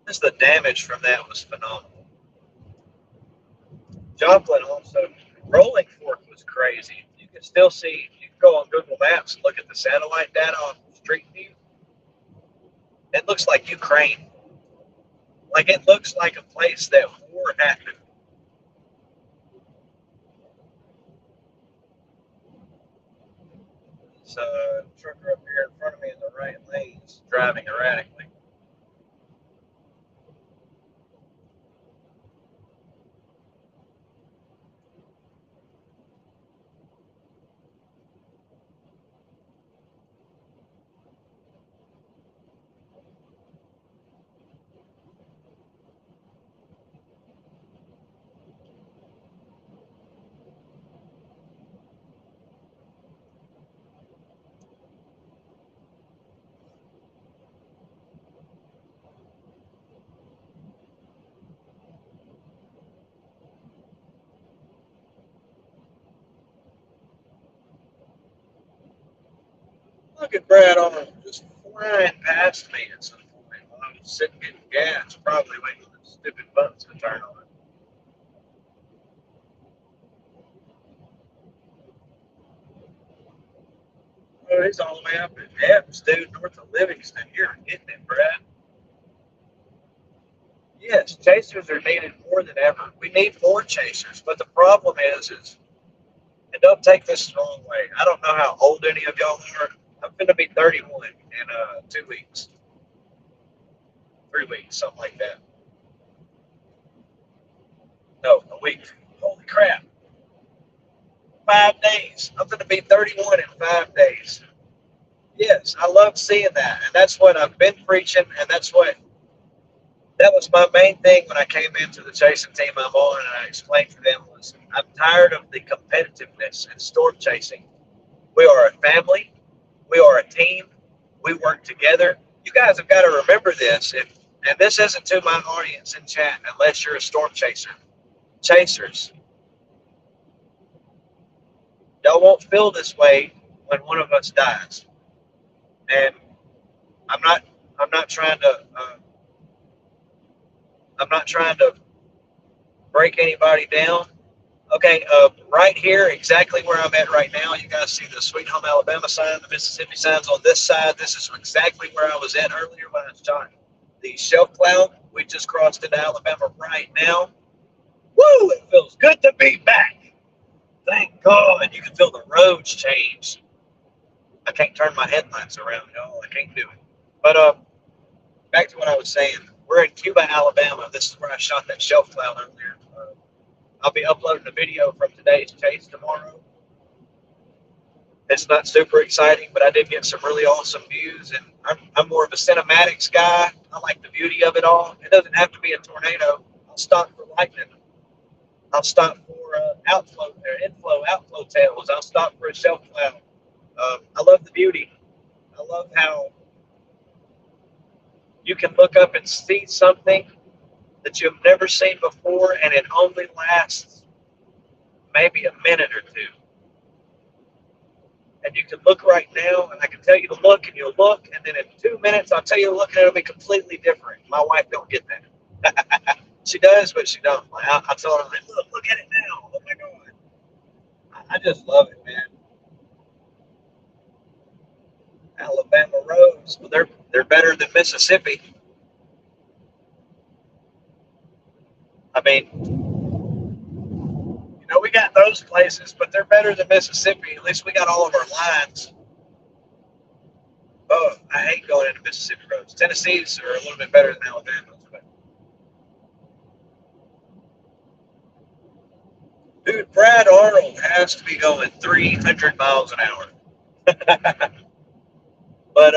Just the damage from that was phenomenal. Joplin also, Rolling Fork was crazy. You can still see, you can go on Google Maps and look at the satellite data on Street View. It looks like Ukraine. Like it looks like a place that war happened. This trucker up here in front of me in the right lane is driving erratically. Look at Brad on just flying past me at some point while I was sitting getting gas, probably waiting for the stupid buttons to turn on. Oh, he's all the way up at Epps, dude, north of Livingston. You're getting it, Brad. Yes, chasers are needed more than ever. We need more chasers, but the problem is, and don't take this the wrong way. I don't know how old any of y'all are. I'm going to be 31 in 2 weeks, 3 weeks, something like that. No, a week. Holy crap. 5 days. I'm going to be 31 in 5 days. Yes, I love seeing that. And that's what I've been preaching. And that was my main thing when I came into the chasing team I'm on. And I explained to them was I'm tired of the competitiveness and storm chasing We are a family. We are a team. We work together. You guys have got to remember this. And this isn't to my audience in chat unless you're a storm chaser. Chasers, y'all won't feel this way when one of us dies. And I'm not trying to break anybody down. Okay, right here, exactly where I'm at right now, you guys see the Sweet Home Alabama sign, the Mississippi sign's on this side. This is exactly where I was at earlier when I shot the shelf cloud. We just crossed into Alabama right now. Woo! It feels good to be back. Thank God. You can feel the roads change. I can't turn my headlights around, y'all. I can't do it. But back to what I was saying. We're in Cuba, Alabama. This is where I shot that shelf cloud earlier. I'll be uploading a video from today's chase tomorrow. It's not super exciting, but I did get some really awesome views, and I'm more of a cinematics guy. I like the beauty of it all. It doesn't have to be a tornado. I'll stop for lightning. I'll stop for inflow, outflow tails. I'll stop for a shelf cloud. I love the beauty. I love how you can look up and see something that you've never seen before, and it only lasts maybe a minute or two. And you can look right now, and I can tell you to look, and you'll look, and then in 2 minutes, I'll tell you to look, and it'll be completely different. My wife don't get that. She does, but she don't. I tell her, look at it now. Oh my God. I just love it, man. Alabama roads, well, they're better than Mississippi. I mean, we got those places, but they're better than Mississippi. At least we got all of our lines. Oh, I hate going into Mississippi roads. Tennessee's are a little bit better than Alabama's. But dude, Brad Arnold has to be going 300 miles an hour. But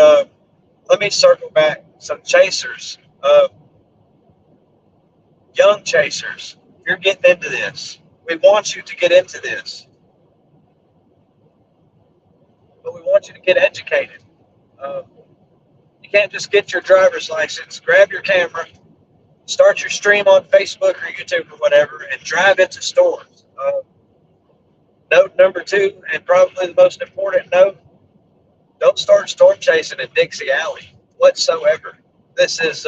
let me circle back. Some chasers, young chasers, if you're getting into this, we want you to get into this. But we want you to get educated. You can't just get your driver's license, grab your camera, start your stream on Facebook or YouTube or whatever, and drive into storms. Note number 2, and probably the most important note, don't start storm chasing in Dixie Alley whatsoever. This is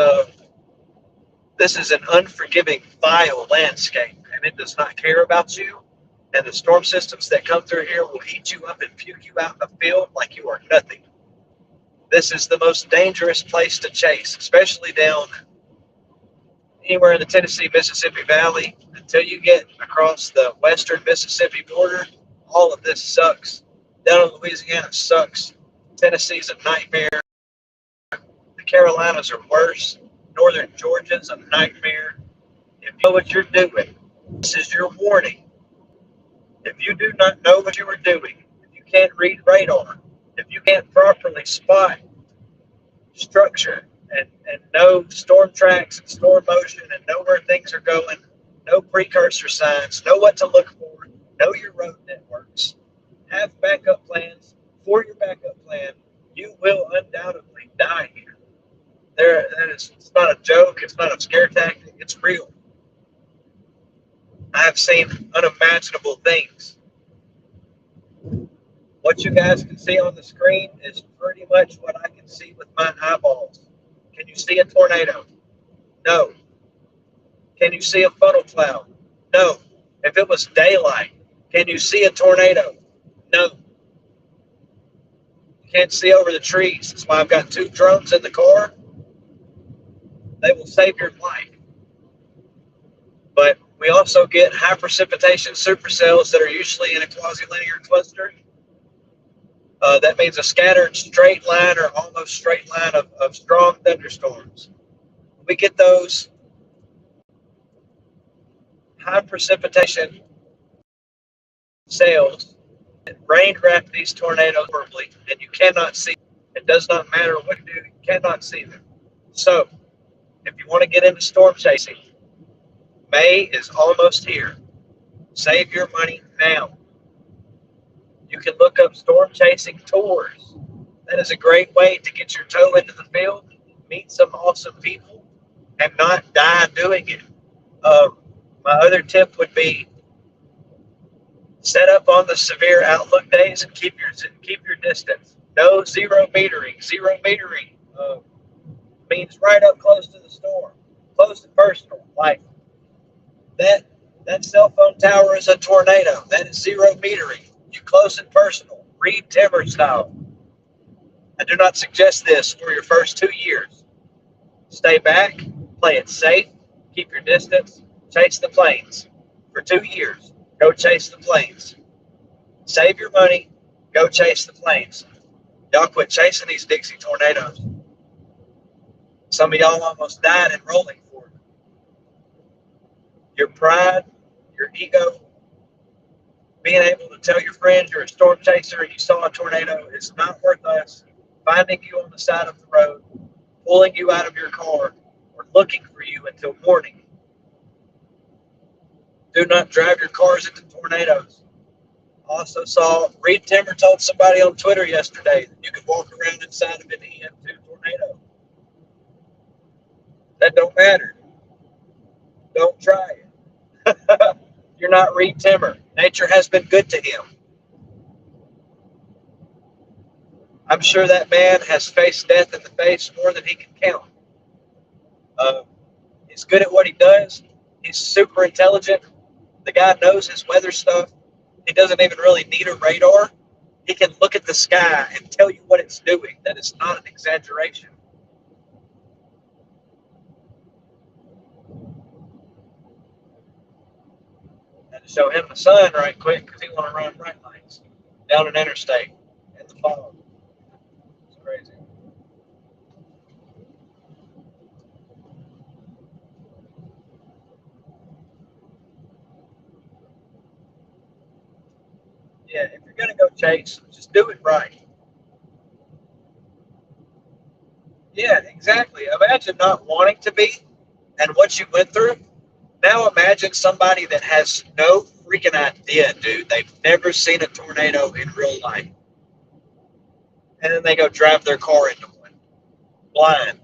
an unforgiving, vile landscape, and it does not care about you. And the storm systems that come through here will eat you up and puke you out in the field like you are nothing. This is the most dangerous place to chase, especially down anywhere in the Tennessee, Mississippi Valley. Until you get across the western Mississippi border, all of this sucks. Down in Louisiana sucks. Tennessee's a nightmare. The Carolinas are worse. Northern Georgia's a nightmare. If you know what you're doing, this is your warning. If you do not know what you are doing, if you can't read radar, if you can't properly spot structure and know storm tracks and storm motion and know where things are going, know precursor signs, know what to look for, know your road networks, have backup plans for your backup plan, you will undoubtedly die here. It's not a joke, it's not a scare tactic, it's real. I have seen unimaginable things. What you guys can see on the screen is pretty much what I can see with my eyeballs. Can you see a tornado? No. Can you see a funnel cloud? No. If it was daylight, can you see a tornado? No. You can't see over the trees. That's why I've got 2 drones in the car. They will save your life. But we also get high precipitation supercells that are usually in a quasi-linear cluster. That means a scattered straight line or almost straight line of strong thunderstorms. We get those high precipitation cells that rain wrap these tornadoes horribly, and you cannot see them. It does not matter what you do, you cannot see them. So, if you want to get into storm chasing, May is almost here. Save your money now. You can look up storm chasing tours. That is a great way to get your toe into the field, meet some awesome people, and not die doing it. My other tip would be set up on the severe outlook days and keep your distance. No zero metering. Zero metering means right up close to the storm, close and personal. Like that cell phone tower is a tornado. That is zero metering. You close and personal. Read Timmer style. I do not suggest this for your first 2 years. Stay back, play it safe, keep your distance, chase the planes. For 2 years, go chase the planes. Save your money, go chase the planes. Y'all quit chasing these Dixie tornadoes. Some of y'all almost died in rolling for it. Your pride, your ego, being able to tell your friends you're a storm chaser and you saw a tornado is not worth us finding you on the side of the road, pulling you out of your car, or looking for you until morning. Do not drive your cars into tornadoes. Also saw Reed Timmer told somebody on Twitter yesterday that you could walk around inside of an EM2 tornado. That don't matter. Don't try it. You're not Reed Timmer. Nature has been good to him. I'm sure that man has faced death in the face more than he can count. He's good at what he does. He's super intelligent. The guy knows his weather stuff. He doesn't even really need a radar. He can look at the sky and tell you what it's doing. That is not an exaggeration. I had to show him the sun right quick because he want to run bright lights down an interstate in the fog. It's crazy. Yeah, if you're going to go chase, just do it right. Yeah, exactly. Imagine not wanting to be and what you went through. Now imagine somebody that has no freaking idea, dude. They've never seen a tornado in real life. And then they go drive their car into one, blind.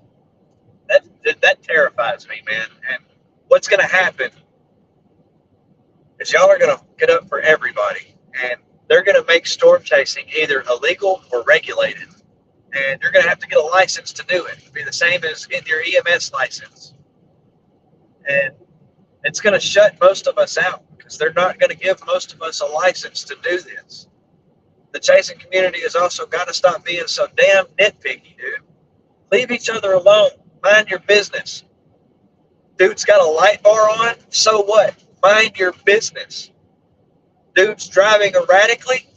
That terrifies me, man. And what's going to happen is y'all are going to get up for everybody. And they're going to make storm chasing either illegal or regulated. And you're going to have to get a license to do it. It'll be the same as getting your EMS license. And it's going to shut most of us out because they're not going to give most of us a license to do this. The chasing community has also got to stop being so damn nitpicky, dude. Leave each other alone. Mind your business. Dude's got a light bar on, so what? Mind your business. Dude's driving erratically,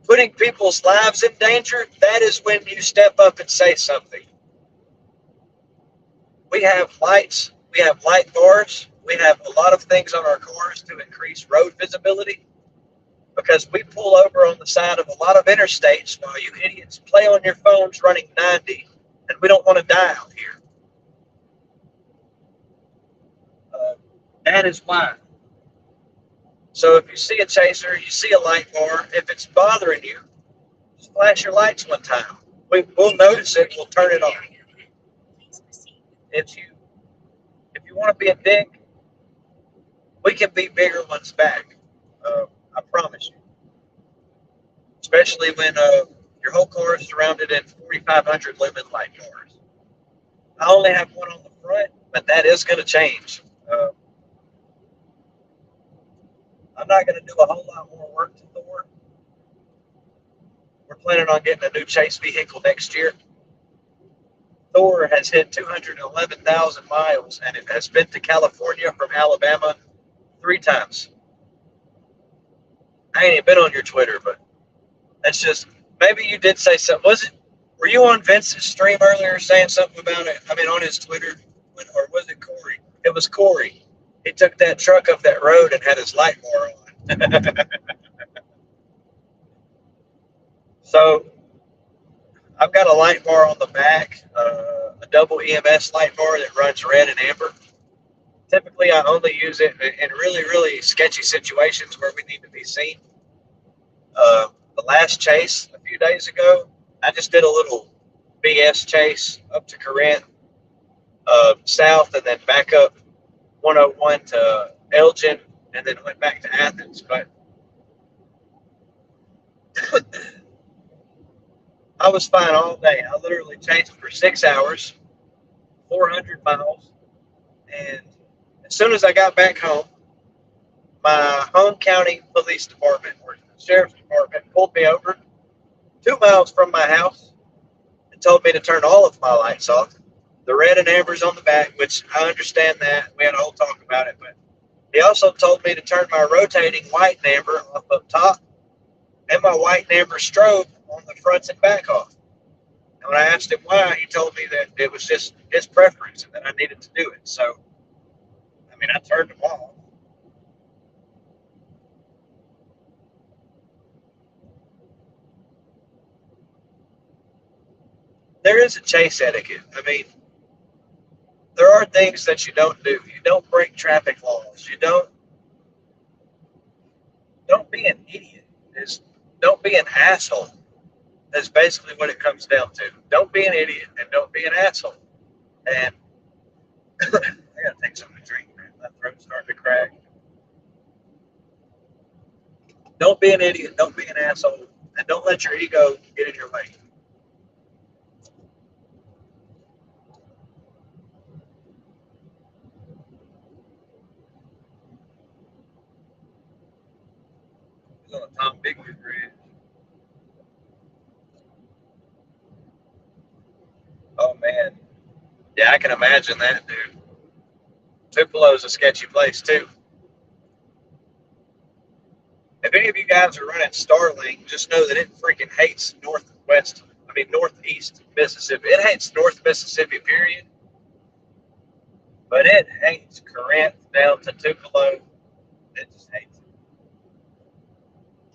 putting people's lives in danger, that is when you step up and say something. We have lights, we have light bars, we have a lot of things on our cars to increase road visibility because we pull over on the side of a lot of interstates while you idiots play on your phones running 90, and we don't want to die out here. That is why. So if you see a chaser, you see a light bar, if it's bothering you, just flash your lights one time. We'll notice it, we'll turn it on. If you want to be a dick, we can be bigger ones back. I promise you. Especially when your whole car is surrounded in 4,500 lumen light bars. I only have one on the front, but that is going to change. I'm not going to do a whole lot more work to Thor. We're planning on getting a new chase vehicle next year. Thor has hit 211,000 miles, and it has been to California from Alabama 3 times. I ain't even been on your Twitter, but that's just, maybe you did say something. Were you on Vince's stream earlier saying something about it? I mean, on his Twitter, or was it Corey? It was Corey. He took that truck up that road and had his light bar on. So I've got a light bar on the back, a double EMS light bar that runs red and amber. Typically, I only use it in really, really sketchy situations where we need to be seen. The last chase a few days ago, I just did a little BS chase up to Corinth, south, and then back up 101 to Elgin, and then went back to Athens. But I was fine all day. I literally chased for 6 hours, 400 miles, and as soon as I got back home, my home county police department or sheriff's department pulled me over 2 miles from my house and told me to turn all of my lights off. The red and amber's on the back, which I understand that. We had a whole talk about it, but he also told me to turn my rotating white and amber off up top and my white and amber strobe on the fronts and back off. And when I asked him why, he told me that it was just his preference and that I needed to do it. So, I mean, I turned them off. There is a chase etiquette. I mean, there are things that you don't do. You don't break traffic laws. You don't be an idiot. Is don't be an asshole. That's basically what it comes down to. Don't be an idiot and don't be an asshole. And I gotta take something to drink, man. My throat's starting to crack. Don't be an idiot. Don't be an asshole, and don't let your ego get in your way. It's on the Tom Bigby Bridge. Oh man, yeah, I can imagine that, dude. Tupelo's a sketchy place too. If any of you guys are running Starlink, just know that it freaking hates northeast Mississippi. It hates North Mississippi, period. But it hates Corinth down to Tupelo. It just hates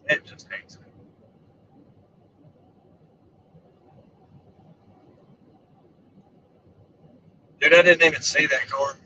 it. It just hates it. Dude, I didn't even see that car.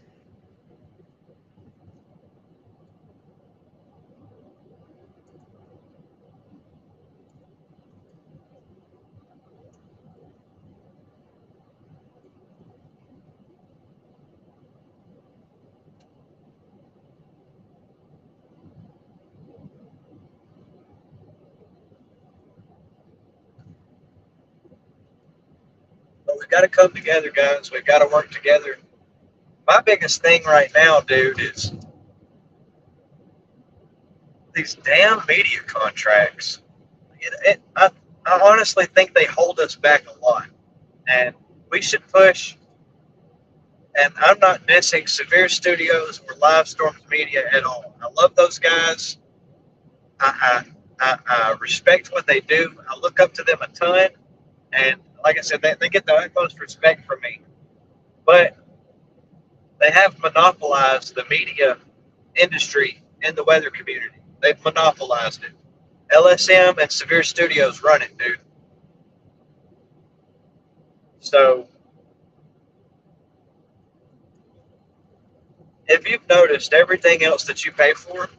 But we've got to come together, guys. We've got to work together. My biggest thing right now, dude, is these damn media contracts. I honestly think they hold us back a lot. And we should push. And I'm not dissing Severe Studios or Live Storms Media at all. I love those guys. I respect what they do. I look up to them a ton. And like I said, they get the utmost respect from me. But they have monopolized the media industry in the weather community. They've monopolized it. LSM and Severe Studios run it, dude. So if you've noticed, everything else that you pay for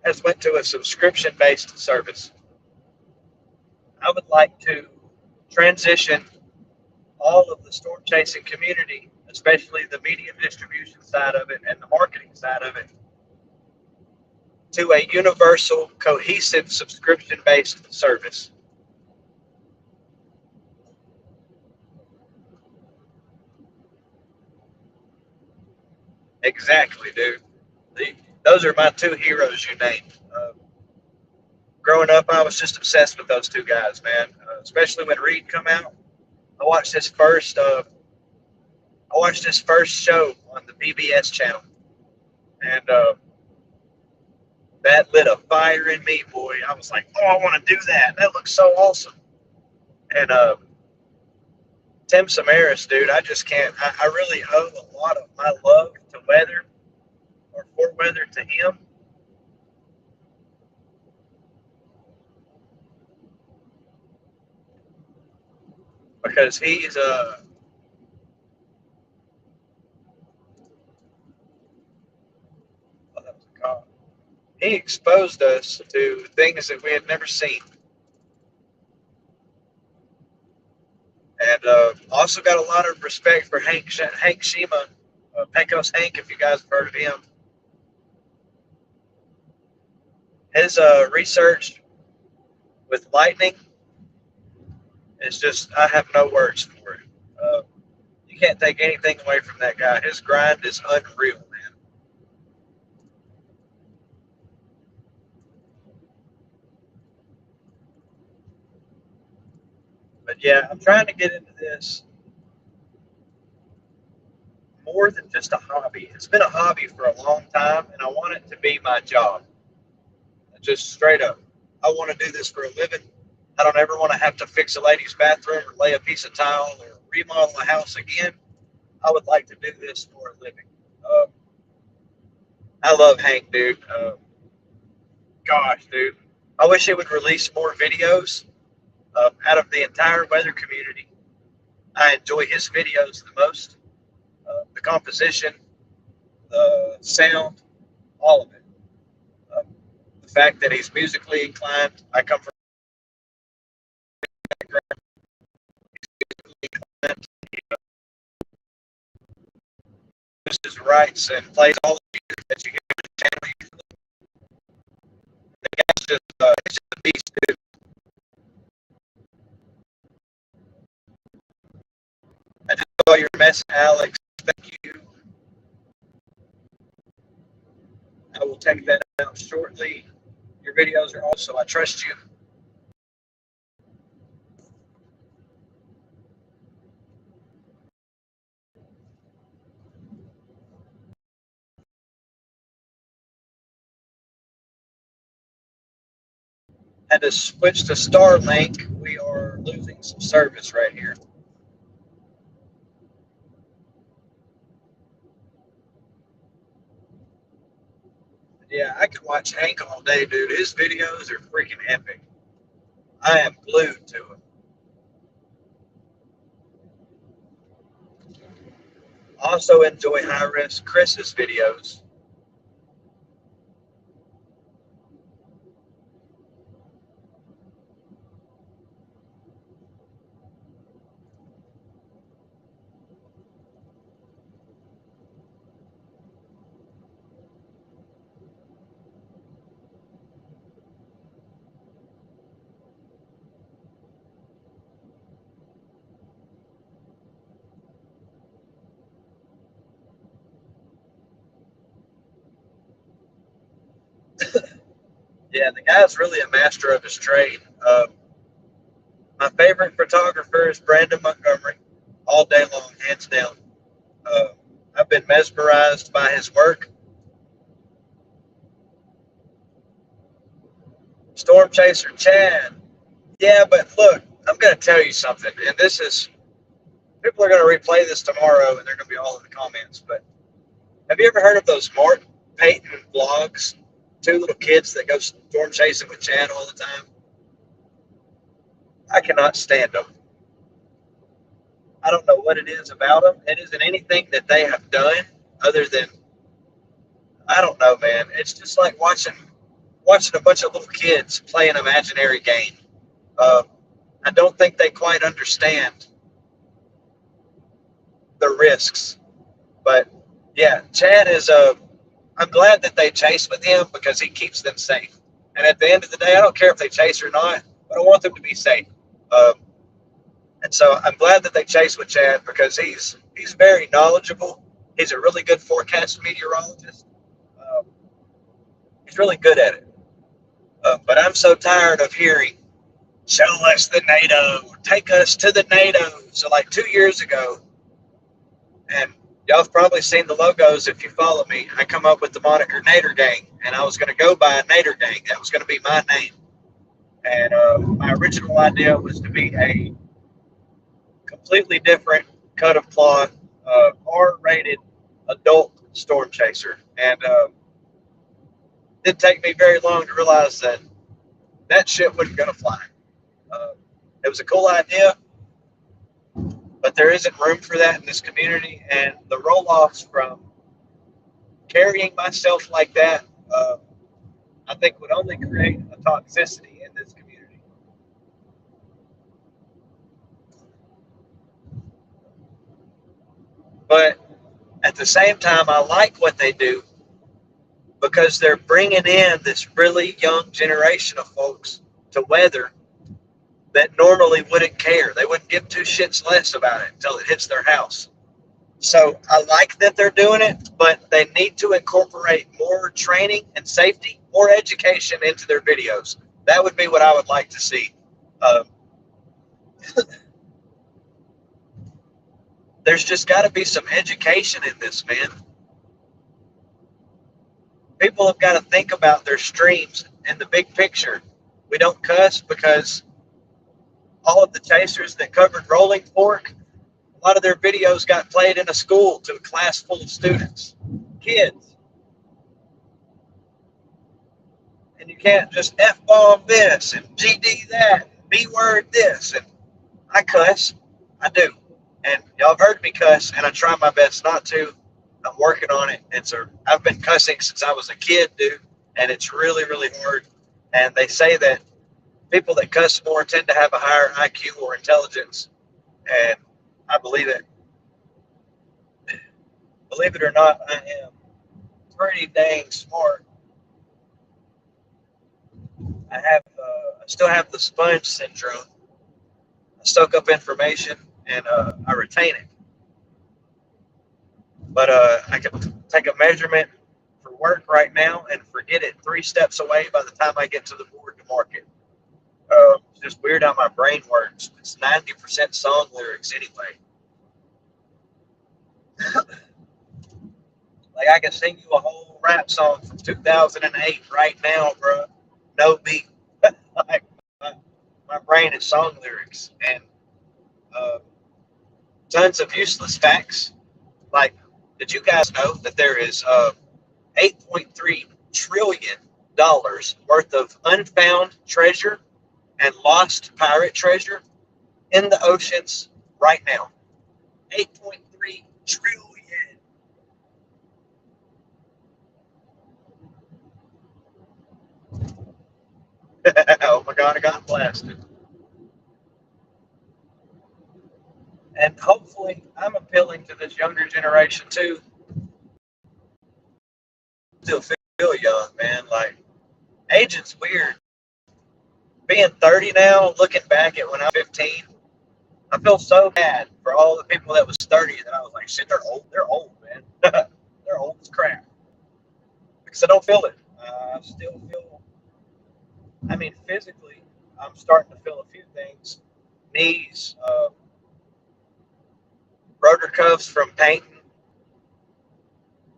has went to a subscription-based service. I would like to transition all of the storm chasing community, especially the media distribution side of it and the marketing side of it, to a universal, cohesive, subscription-based service. Exactly, dude. Those are my two heroes you named. Growing up, I was just obsessed with those two guys, man. Especially when Reed come out. I watched his first. I watched his first show on the PBS channel, and that lit a fire in me, boy. I was like, "Oh, I want to do that. That looks so awesome." And Tim Samaras, dude, I just can't. I really owe a lot of my love to weather or for weather to him. Because he's oh, that was a cop. he exposed us to things that we had never seen. And also got a lot of respect for Hank Shima, Pecos Hank, if you guys have heard of him. His research with lightning is just, I have no words for it. You can't take anything away from that guy. His grind is unreal, man. But yeah, I'm trying to get into this more than just a hobby. It's been a hobby for a long time, and I want it to be my job. Just straight up. I want to do this for a living. I don't ever want to have to fix a lady's bathroom or lay a piece of tile or remodel a house again. I would like to do this for a living. I love Hank, dude. Gosh, dude. I wish he would release more videos. Out of the entire weather community, I enjoy his videos the most. The composition, the sound, all of it. Uh, the fact that he's musically inclined. I come from a background musically inclined. He uses rights and plays all the music that you hear on the channel. The guy's just, he's just a beast, dude. I just saw your message, Alex. Thank you. I will take that out shortly. Your videos are also, I trust you. Had to switch to Starlink. We are losing some service right here. Yeah, I could watch Hank all day, dude. His videos are freaking epic. I am glued to him. Also enjoy High Risk Chris's videos. Yeah, the guy's really a master of his trade. My favorite photographer is Brandon Montgomery, all day long, hands down. Uh, I've been mesmerized by his work. Storm Chaser Chad. Yeah, but look, I'm going to tell you something, and this is, people are going to replay this tomorrow, and they're going to be all in the comments, but have you ever heard of those Mark Payton vlogs? Two little kids that go storm chasing with Chad all the time. I cannot stand them. I don't know what it is about them. It isn't anything that they have done other than, I don't know, man. It's just like watching a bunch of little kids play an imaginary game. I don't think they quite understand the risks. But yeah, Chad is a. I'm glad that they chase with him because he keeps them safe. And at the end of the day, I don't care if they chase or not, but I want them to be safe. Um, and so I'm glad that they chase with Chad because he's very knowledgeable. He's a really good forecast meteorologist. Um, he's really good at it. But I'm so tired of hearing, "Show us the NATO, take us to the NATO." So like 2 years ago, and y'all have probably seen the logos if you follow me. I come up with the moniker Nader Gang, and I was going to go by Nader Gang. That was going to be my name. And my original idea was to be a completely different cut of cloth, R-rated adult storm chaser. And it didn't take me very long to realize that that shit wasn't going to fly. It was a cool idea, but there isn't room for that in this community. And the roll-offs from carrying myself like that, I think would only create a toxicity in this community. But at the same time, I like what they do because they're bringing in this really young generation of folks to weather that normally wouldn't care. They wouldn't give two shits less about it until it hits their house. So I like that they're doing it, but they need to incorporate more training and safety, more education into their videos. That would be what I would like to see. Uh, there's just got to be some education in this, man. People have got to think about their streams and the big picture. We don't cuss because all of the chasers that covered Rolling Fork, a lot of their videos got played in a school to a class full of students, kids. And you can't just F-bomb this and GD that, and B-word this. And I cuss. I do. And y'all have heard me cuss, and I try my best not to. I'm working on it. I've been cussing since I was a kid, dude, and it's really, really hard. And they say that people that cuss more tend to have a higher IQ or intelligence, and I believe it. Believe it or not, I am pretty dang smart. I still have the sponge syndrome. I soak up information and I retain it. But I can take a measurement for work right now and forget it 3 steps away by the time I get to the board to mark it. It's just weird how my brain works. It's 90% song lyrics anyway. Like I can sing you a whole rap song from 2008 right now, bro. No beat. Like my brain is song lyrics and uh, tons of useless facts. Like, did you guys know that there is $8.3 trillion worth of unfound treasure and lost pirate treasure in the oceans right now? 8.3 trillion. Oh my God, I got blasted. And hopefully, I'm appealing to this younger generation too. Still feel young, man. Like, aging's weird. Being 30 now, looking back at when I was 15, I feel so bad for all the people that was 30 that I was like, shit, they're old. They're old, man. They're old as crap. Because I don't feel it. I still feel, I mean, physically, I'm starting to feel a few things. Knees, rotor cuffs from painting,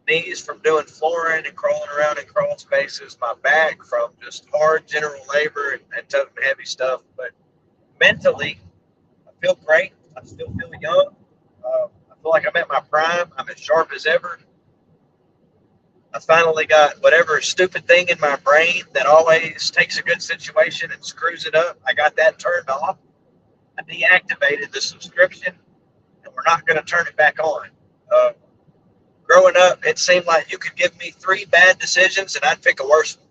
knees from doing flooring and crawling around in crawl spaces, my back from just hard general labor and toting heavy stuff. But mentally, I feel great. I still feel young. I feel like I'm at my prime. I'm as sharp as ever. I finally got whatever stupid thing in my brain that always takes a good situation and screws it up. I got that turned off. I deactivated the subscription, and we're not going to turn it back on. Growing up, it seemed like you could give me 3 bad decisions, and I'd pick a worse one.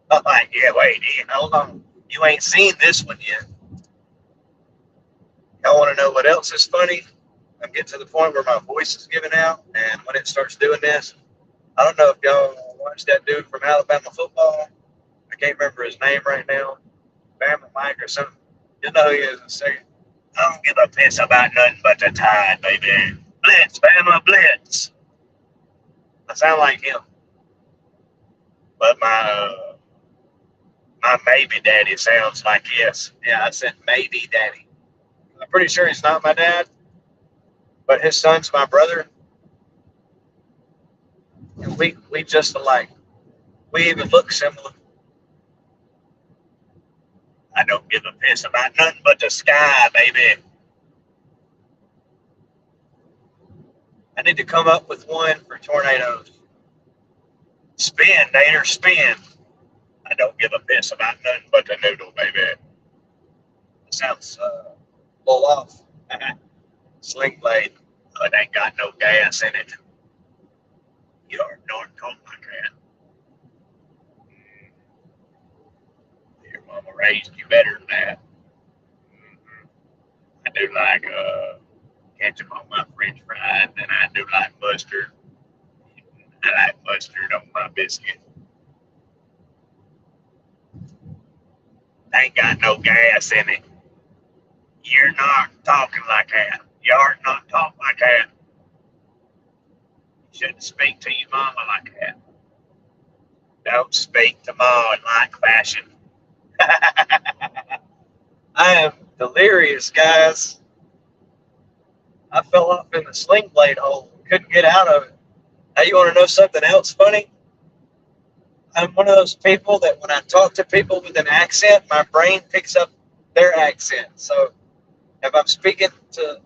I'm like, yeah, wait, hold on. You ain't seen this one yet. Y'all want to know what else is funny? I'm getting to the point where my voice is giving out, and when it starts doing this, I don't know if y'all watched that dude from Alabama football. I can't remember his name right now. Bama Mike or something. You know who he is in a second. I don't give a piss about nothing but the Tide, baby. Blitz, Bama, blitz. I sound like him. But my maybe daddy sounds like yes. Yeah, I said maybe daddy. I'm pretty sure he's not my dad, but his son's my brother. And we just alike. We even look similar. I don't give a piss about nothing but the sky, baby. I need to come up with one for tornadoes. Spin, Nader, spin. I don't give a piss about nothing but the noodle, baby. It sounds a little off. Sling blade. Oh, it ain't got no gas in it. You're North Dakota, my cat. raised you better than that. I do like ketchup on my French fries, and I do like mustard. I like mustard on my biscuit. Ain't got no gas in it. You're not talking like that. You are not talking like that. You shouldn't speak to your mama like that. Don't speak to Ma in like fashion. I am delirious, guys. I fell off in the sling blade hole. Couldn't get out of it. Now, you want to know something else funny? I'm one of those people that when I talk to people with an accent, my brain picks up their accent. So if I'm speaking to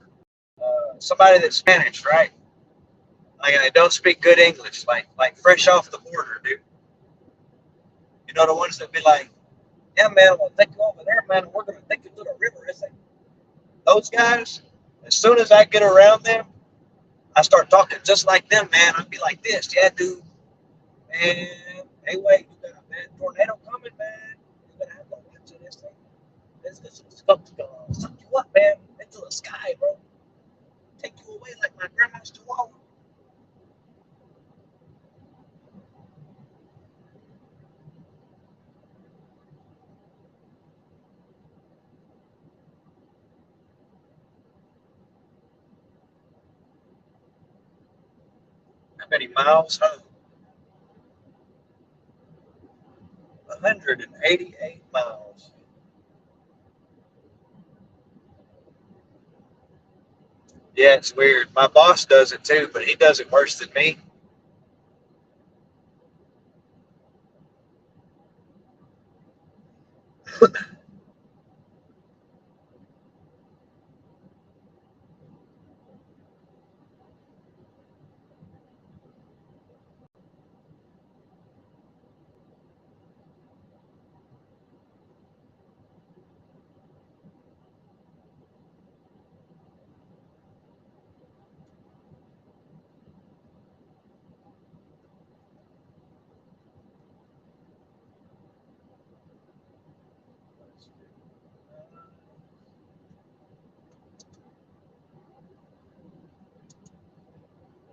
somebody that's Spanish, right? Like I don't speak good English, like fresh off the border, dude. You know the ones that be like, "Yeah, man, I'm gonna take you over there, man. We're gonna take you to the river." It's like those guys. As soon as I get around them, I start talking just like them, man. I'll be like this, "Yeah, dude, man. Hey, wait, you got a bad tornado coming, man. You're gonna have to watch this thing. It's gonna suck you up, man, into the sky, bro. Take you away like my grandma's chihuahua." How many miles home? 188 miles. Yeah, it's weird. My boss does it too, but he does it worse than me.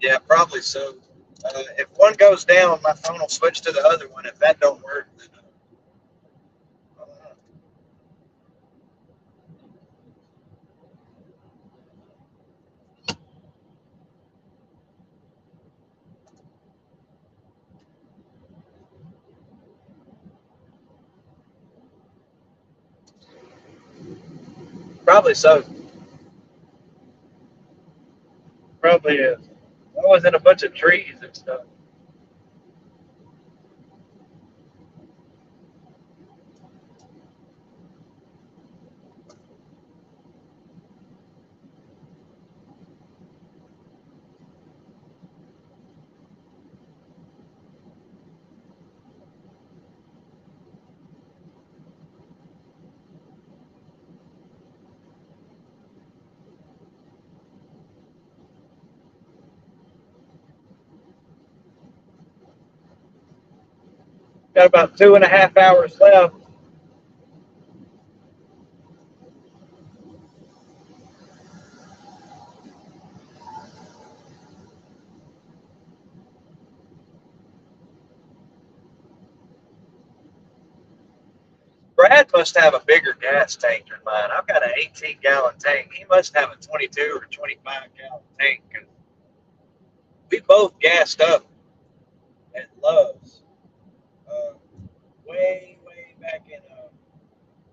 Yeah, probably so. If one goes down, my phone will switch to the other one. If that don't work, then probably so. Probably is. I was in a bunch of trees and stuff. Got about 2.5 hours left. Brad must have a bigger gas tank than mine. I've got an 18-gallon tank. He must have a 22 or 25-gallon tank. We both gassed up at Love's uh, way back in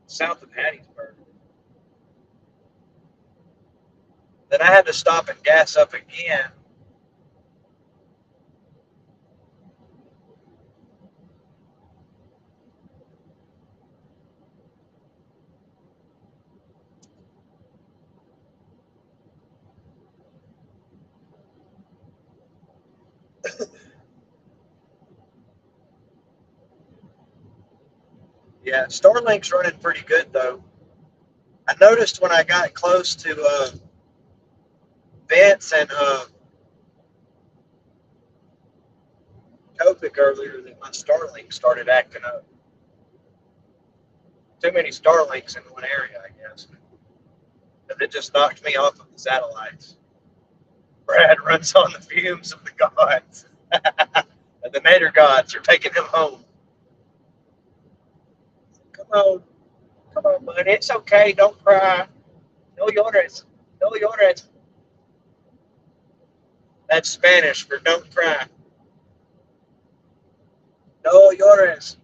south of Hattiesburg. Then I had to stop and gas up again. Yeah, Starlink's running pretty good though. I noticed when I got close to Vance and Copic earlier that my Starlink started acting up. too many Starlinks in one area, I guess. But it just knocked me off of the satellites. Brad runs on the fumes of the gods. And the Nader gods are taking him home. Come on, bud. It's okay. Don't cry. No llores. No llores. That's Spanish for don't cry. No llores.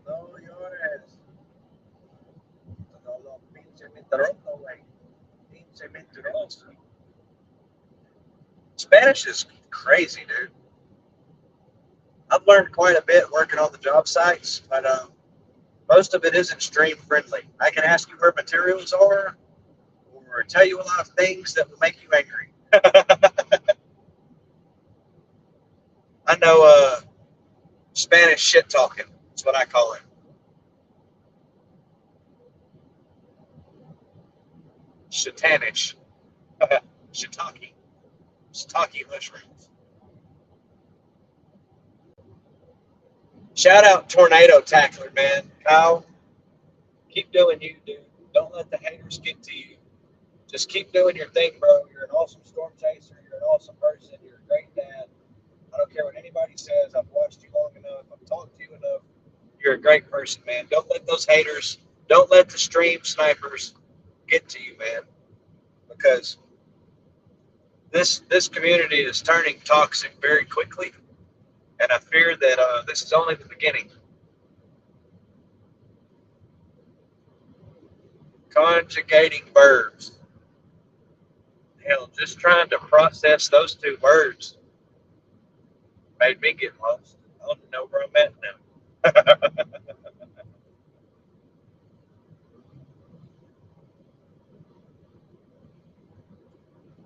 No llores. No lo pinche mentiroso, güey. Pinche mentiroso. Spanish is crazy, dude. I've learned quite a bit working on the job sites, but most of it isn't stream friendly. I can ask you where materials are or tell you a lot of things that will make you angry. I know Spanish shit talking. That's what I call it. Shatanish. Shiitake. Shiitake mushrooms. Shout out Tornado Tackler, man. Kyle, keep doing you, dude. Don't let the haters get to you. Just keep doing your thing, bro. You're an awesome storm chaser. You're an awesome person. You're a great dad. I don't care what anybody says. I've watched you long enough. I've talked to you enough. You're a great person, man. Don't let those haters, don't let the stream snipers get to you, man. Because this community is turning toxic very quickly, and I fear that this is only the beginning. Conjugating verbs. Hell, just trying to process those two words made me get lost. I don't know where I'm at now.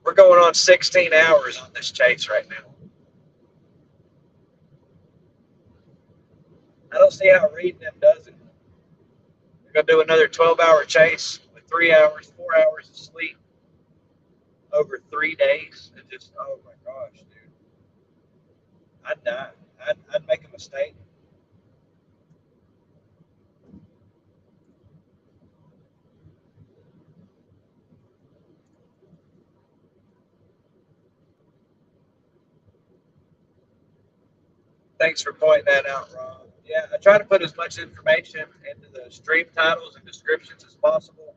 We're going on 16 hours on this chase right now. I don't see how reading them does it. We're going to do another 12-hour chase with 3 hours, 4 hours of sleep over 3 days. It just, oh my gosh, dude. I'd die. I'd make a mistake. Thanks for pointing that out, Ron. Yeah, I try to put as much information into the stream titles and descriptions as possible.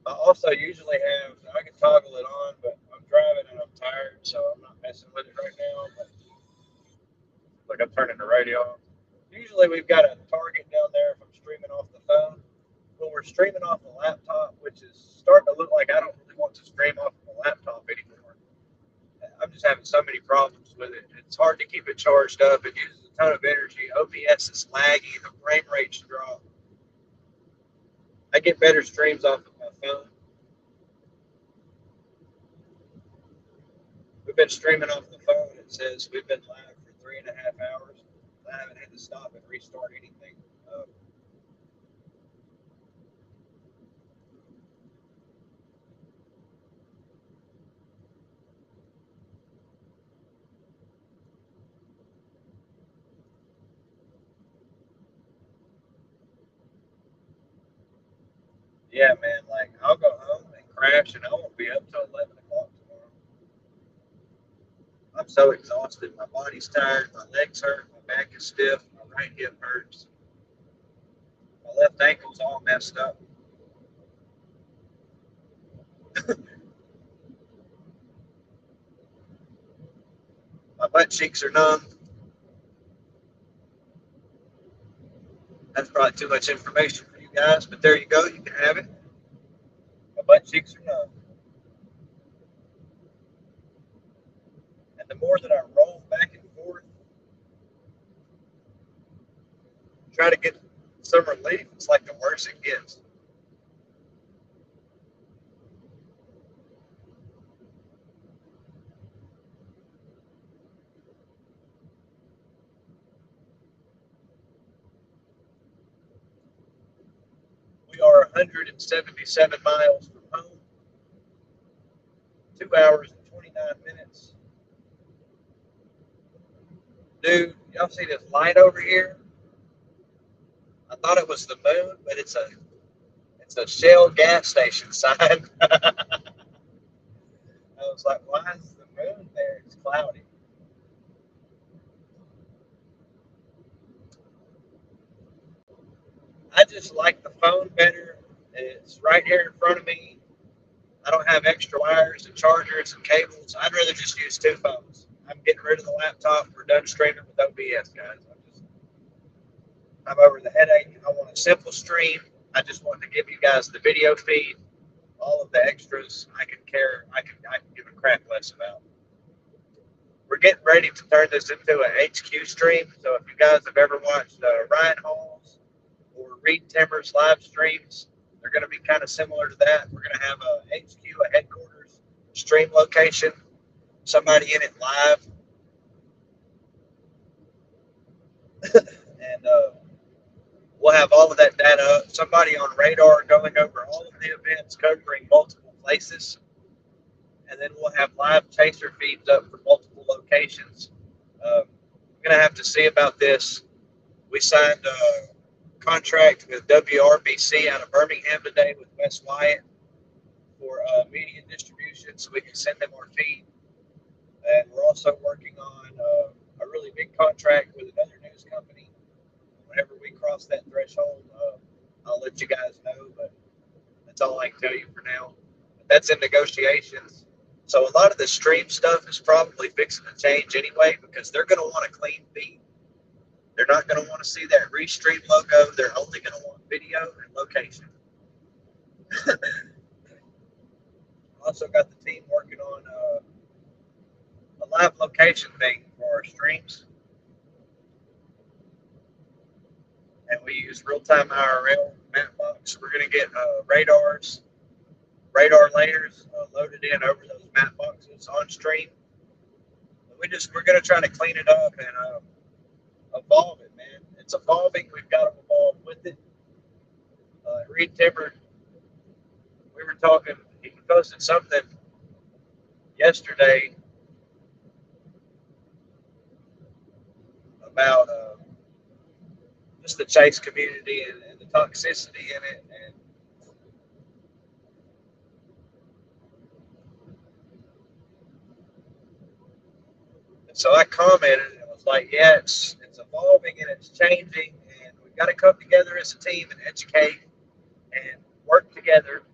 I also usually have, I can toggle it on, but I'm driving and I'm tired, so I'm not messing with it right now. But look, I'm turning the radio off. Usually we've got a target down there if I'm streaming off the phone. When we're streaming off the laptop, which is starting to look like I don't really want to stream off the laptop anymore. I'm just having so many problems with it. It's hard to keep it charged up. It uses a ton of energy. OBS is laggy. The frame rates drop. I get better streams off of my phone. We've been streaming off the phone. It says we've been live for 3.5 hours. I haven't had to stop and restart anything. Yeah, man. Like I'll go home and crash, and I won't be up till 11 o'clock tomorrow. I'm so exhausted. My body's tired. My legs hurt. My back is stiff. My right hip hurts. My left ankle's all messed up. My butt cheeks are numb. That's probably too much information for you guys, but there you go. You can have it. My butt cheeks are numb. And the more that I roll back and forth, try to get some relief, it's like the worse it gets. We are 177 miles from home, 2 hours and 29 minutes. Dude, y'all see this light over here? I thought it was the moon, but it's a Shell gas station sign. I was like, why is the moon there? It's cloudy. I just like the phone better. It's right here in front of me. I don't have extra wires and chargers and cables. I'd rather just use two phones. I'm getting rid of the laptop. We're done streaming with OBS, guys. I'm over the headache. I want a simple stream. I just want to give you guys the video feed. All of the extras I can give a crap less about. We're getting ready to turn this into an HQ stream. So if you guys have ever watched Ryan Hall's or Reed Timmer's live streams, they're going to be kind of similar to that. We're going to have a HQ, a headquarters stream location, somebody in it live, and we'll have all of that data up. Somebody on radar going over all of the events, covering multiple places, and then we'll have live chaser feeds up for multiple locations. I'm going to have to see about this. We signed a contract with WRBC out of Birmingham today with Wes Wyatt for media distribution, so we can send them our feed. And we're also working on a really big contract with another news company. Whenever we cross that threshold, I'll let you guys know, but that's all I can tell you for now. But that's in negotiations. So a lot of the stream stuff is probably fixing to change anyway, because they're going to want a clean feed. They're not going to want to see that Restream logo. They're only going to want video and location. Also got the team working on a live location thing for our streams. And we use real-time IRL map box. We're going to get radar layers loaded in over those map boxes on stream. We're going to try to clean it up and evolve it, man. It's evolving. We've got to evolve with it. Reed Timber, we were talking, he posted something yesterday about just the chase community and the toxicity in it. And so I commented and was like, yeah, it's evolving and it's changing, and we've got to come together as a team and educate and work together.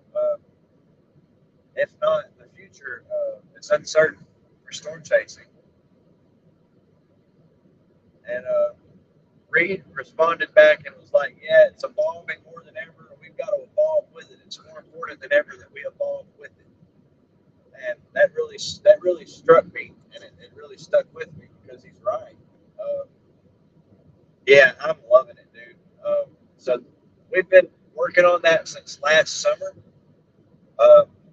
If not, the future is uncertain for storm chasing. And Reed responded back and was like, yeah, it's evolving more than ever, and we've got to evolve with it. It's more important than ever that we evolve with it. And that really struck me, and it really stuck with me because he's right. Yeah, I'm loving it, dude. So we've been working on that since last summer.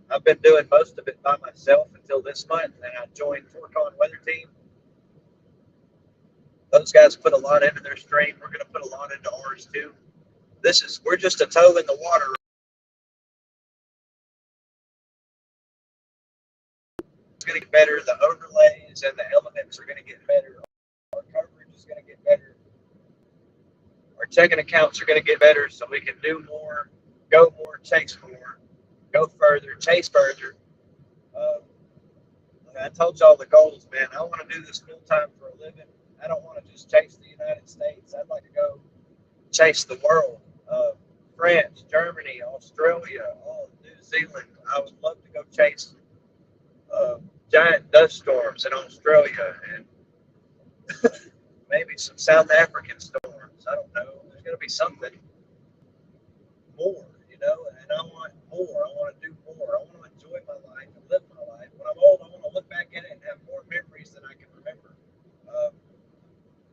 I've been doing most of it by myself until this month, and I joined Torcon Weather Team. Those guys put a lot into their stream. We're going to put a lot into ours too. We're just a toe in the water. It's going to get better. The overlays and the elements are going to get better. Our coverage is going to get better. Our checking accounts are going to get better, so we can do more, go more, chase more, go further, chase further. I told y'all the goals, man. I want to do this full time for a living. I don't want to just chase the United States. I'd like to go chase the world. France, Germany, Australia, New Zealand. I would love to go chase giant dust storms in Australia and maybe some South African storms. I don't know. There's going to be something more, and I want more. I want to do more. I want to enjoy my life and live my life. When I'm old, I want to look back at it and have more memories than I can remember.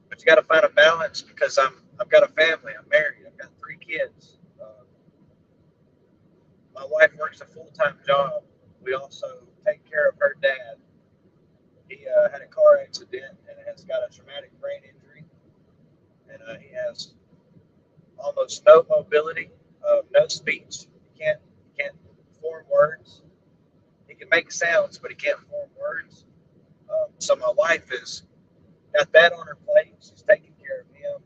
But you got to find a balance because I've got a family. I'm married. I've got 3 kids. My wife works a full-time job. We also take care of her dad. He had a car accident and has got a traumatic brain injury, and he has almost no mobility, no speech. He can't form words. He can make sounds, but he can't form words. So my wife is got that on her plate. She's taking care of him.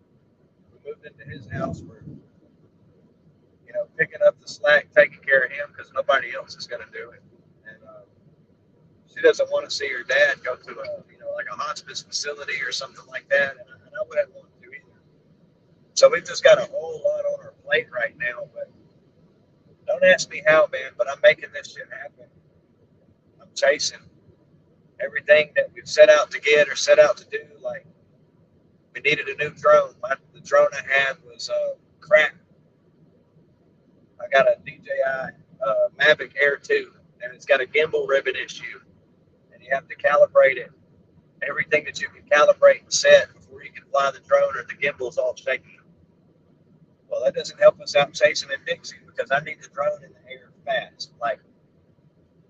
We moved into his house. We're, picking up the slack, taking care of him because nobody else is going to do it. And she doesn't want to see her dad go to like a hospice facility or something like that. And I wouldn't want to either. So we've just got a whole lot on our plate right now. But don't ask me how, man. But I'm making this shit happen. I'm chasing everything that we've set out to get or set out to do. Like, we needed a new drone. The drone I had was crap. I got a DJI Mavic Air 2, and it's got a gimbal ribbon issue, and you have to calibrate it. Everything that you can calibrate and set before you can fly the drone, or the gimbal's all shaky. Well, that doesn't help us out chasing in Dixie because I need the drone in the air fast. Like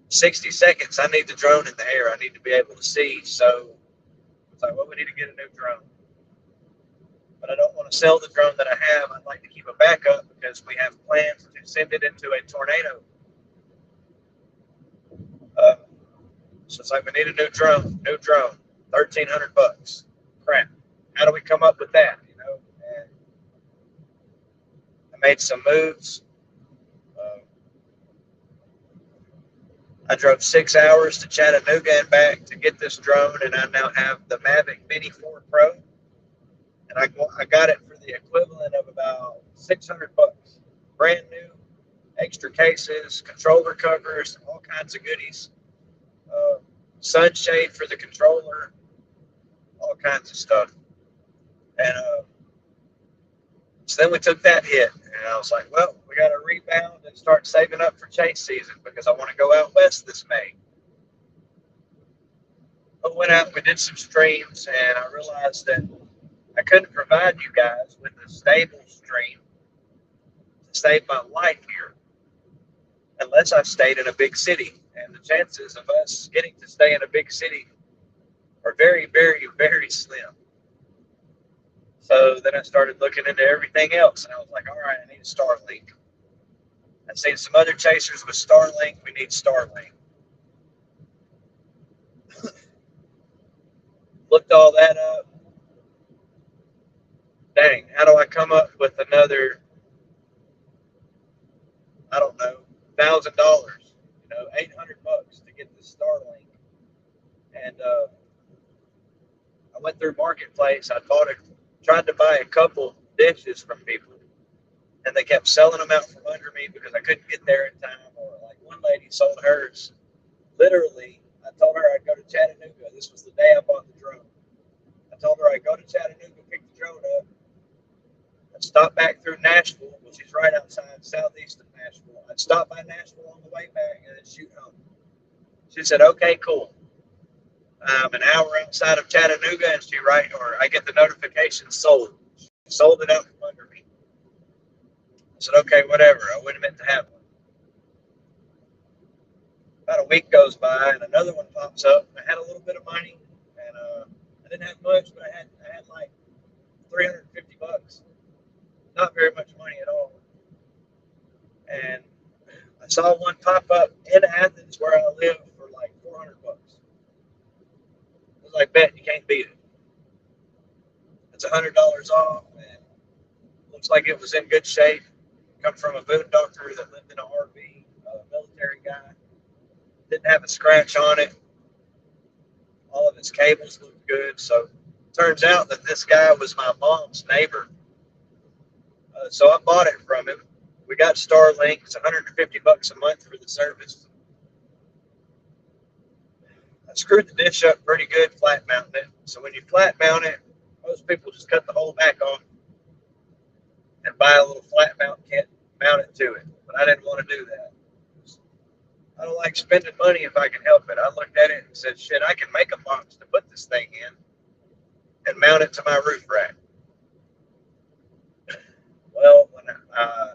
60 seconds, I need the drone in the air. I need to be able to see. So it's like, well, we need to get a new drone. But I don't want to sell the drone that I have. I'd like to keep a backup because we have plans to send it into a tornado. So it's like, we need a new drone, $1,300. Crap. How do we come up with that? And I made some moves. I drove 6 hours to Chattanooga and back to get this drone, and I now have the Mavic Mini 4 Pro. And I got it for the equivalent of about $600. Brand new, extra cases, controller covers, all kinds of goodies. Sunshade for the controller, all kinds of stuff. And so then we took that hit, and I was like, well, we got to rebound and start saving up for chase season because I want to go out west this May. I went out and we did some streams, and I realized that I couldn't provide you guys with a stable stream to save my life here unless I stayed in a big city. And the chances of us getting to stay in a big city are very, very, very slim. So then I started looking into everything else, and I was like, all right, I need a Starlink. I've seen some other chasers with Starlink. We need Starlink. Looked all that up. Dang, how do I come up with another, I don't know, $1,000, $800 to get this Starlink? And I went through Marketplace. I tried to buy a couple dishes from people, and they kept selling them out from under me because I couldn't get there in time. Or like one lady sold hers. Literally, I told her I'd go to Chattanooga. This was the day I bought the drone. I told her I'd go to Chattanooga, pick the drone up, I'd stop back through Nashville, which is right outside southeast of Nashville. I'd stop by Nashville on the way back and then shoot home. She said, okay, cool. I'm an hour outside of Chattanooga, and I get the notification sold. She sold it out from under me. I said, okay, whatever. I wouldn't meant to have one. About a week goes by, and another one pops up. I had a little bit of money, and I didn't have much, but I had like $350. Not very much money at all. And I saw one pop up in Athens where I live for like $400. I was like, bet you can't beat it. It's $100 off, and looks like it was in good shape. Come from a boondocker that lived in an RV, a military guy. Didn't have a scratch on it. All of its cables looked good. So it turns out that this guy was my mom's neighbor. So I bought it from him. We got Starlink. It's $150 a month for the service. I screwed the dish up pretty good, flat mounting it. So when you flat mount it, most people just cut the whole back off and buy a little flat mount kit, mount it to it. But I didn't want to do that. I don't like spending money if I can help it. I looked at it and said, shit, I can make a box to put this thing in and mount it to my roof rack. Well, when I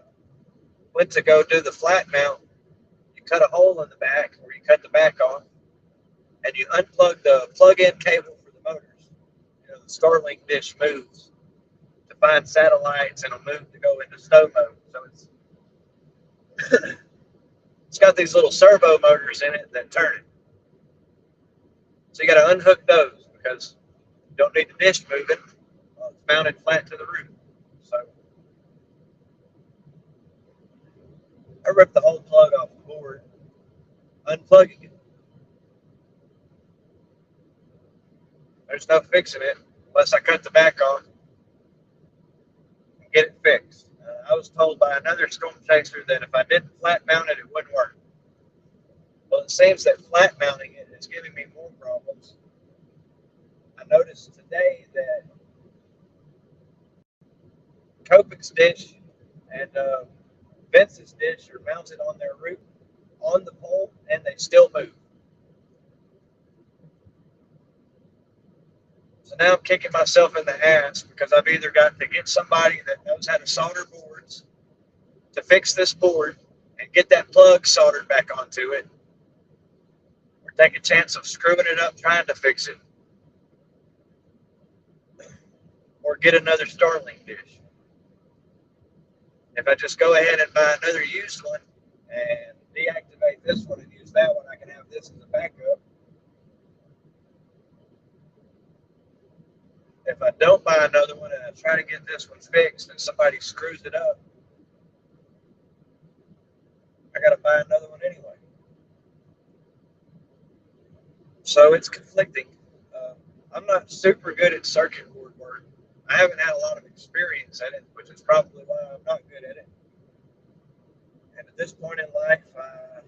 went to go do the flat mount, you cut a hole in the back, or you cut the back off, and you unplug the plug-in cable for the motors. The Starlink dish moves to find satellites, and it'll move to go into snow mode. So it's got these little servo motors in it that turn it. So you got to unhook those because You don't need the dish moving. It's mounted flat to the roof. So I ripped the whole plug off the board, unplugging it. There's no fixing it unless I cut the back off and get it fixed. I was told by another storm chaser that if I didn't flat mount it, it wouldn't work. Well, it seems that flat mounting it is giving me more problems. I noticed today that Kopic's dish and Vince's dish are mounted on their roof on the pole, and they still move. So now I'm kicking myself in the ass because I've either got to get somebody that knows how to solder boards to fix this board and get that plug soldered back onto it, or take a chance of screwing it up trying to fix it, or get another Starlink dish. If I just go ahead and buy another used one and deactivate this one and use that one, I can have this as a backup. If I don't buy another one and I try to get this one fixed and somebody screws it up, I got to buy another one anyway. So it's conflicting. I'm not super good at circuit board work. I haven't had a lot of experience at it, which is probably why I'm not good at it. And at this point in life, I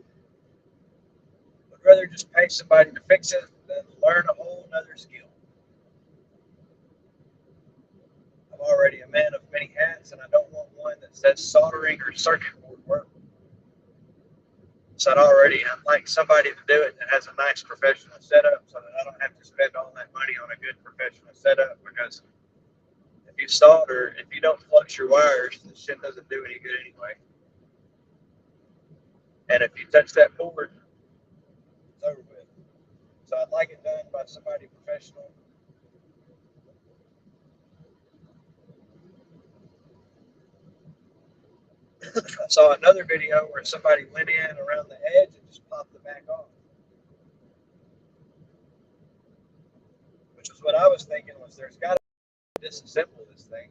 would rather just pay somebody to fix it than learn a whole other skill. I'm already a man of many hats, and I don't want one that says soldering or circuit board work. So I'd like somebody to do it that has a nice professional setup so that I don't have to spend all that money on a good professional setup, because if you solder, if you don't flux your wires, the shit doesn't do any good anyway. And if you touch that board, it's over with. So I'd like it done by somebody professional. I saw another video where somebody went in around the edge and just popped the back off. Which was what I was thinking, was there's got to be disassemble this thing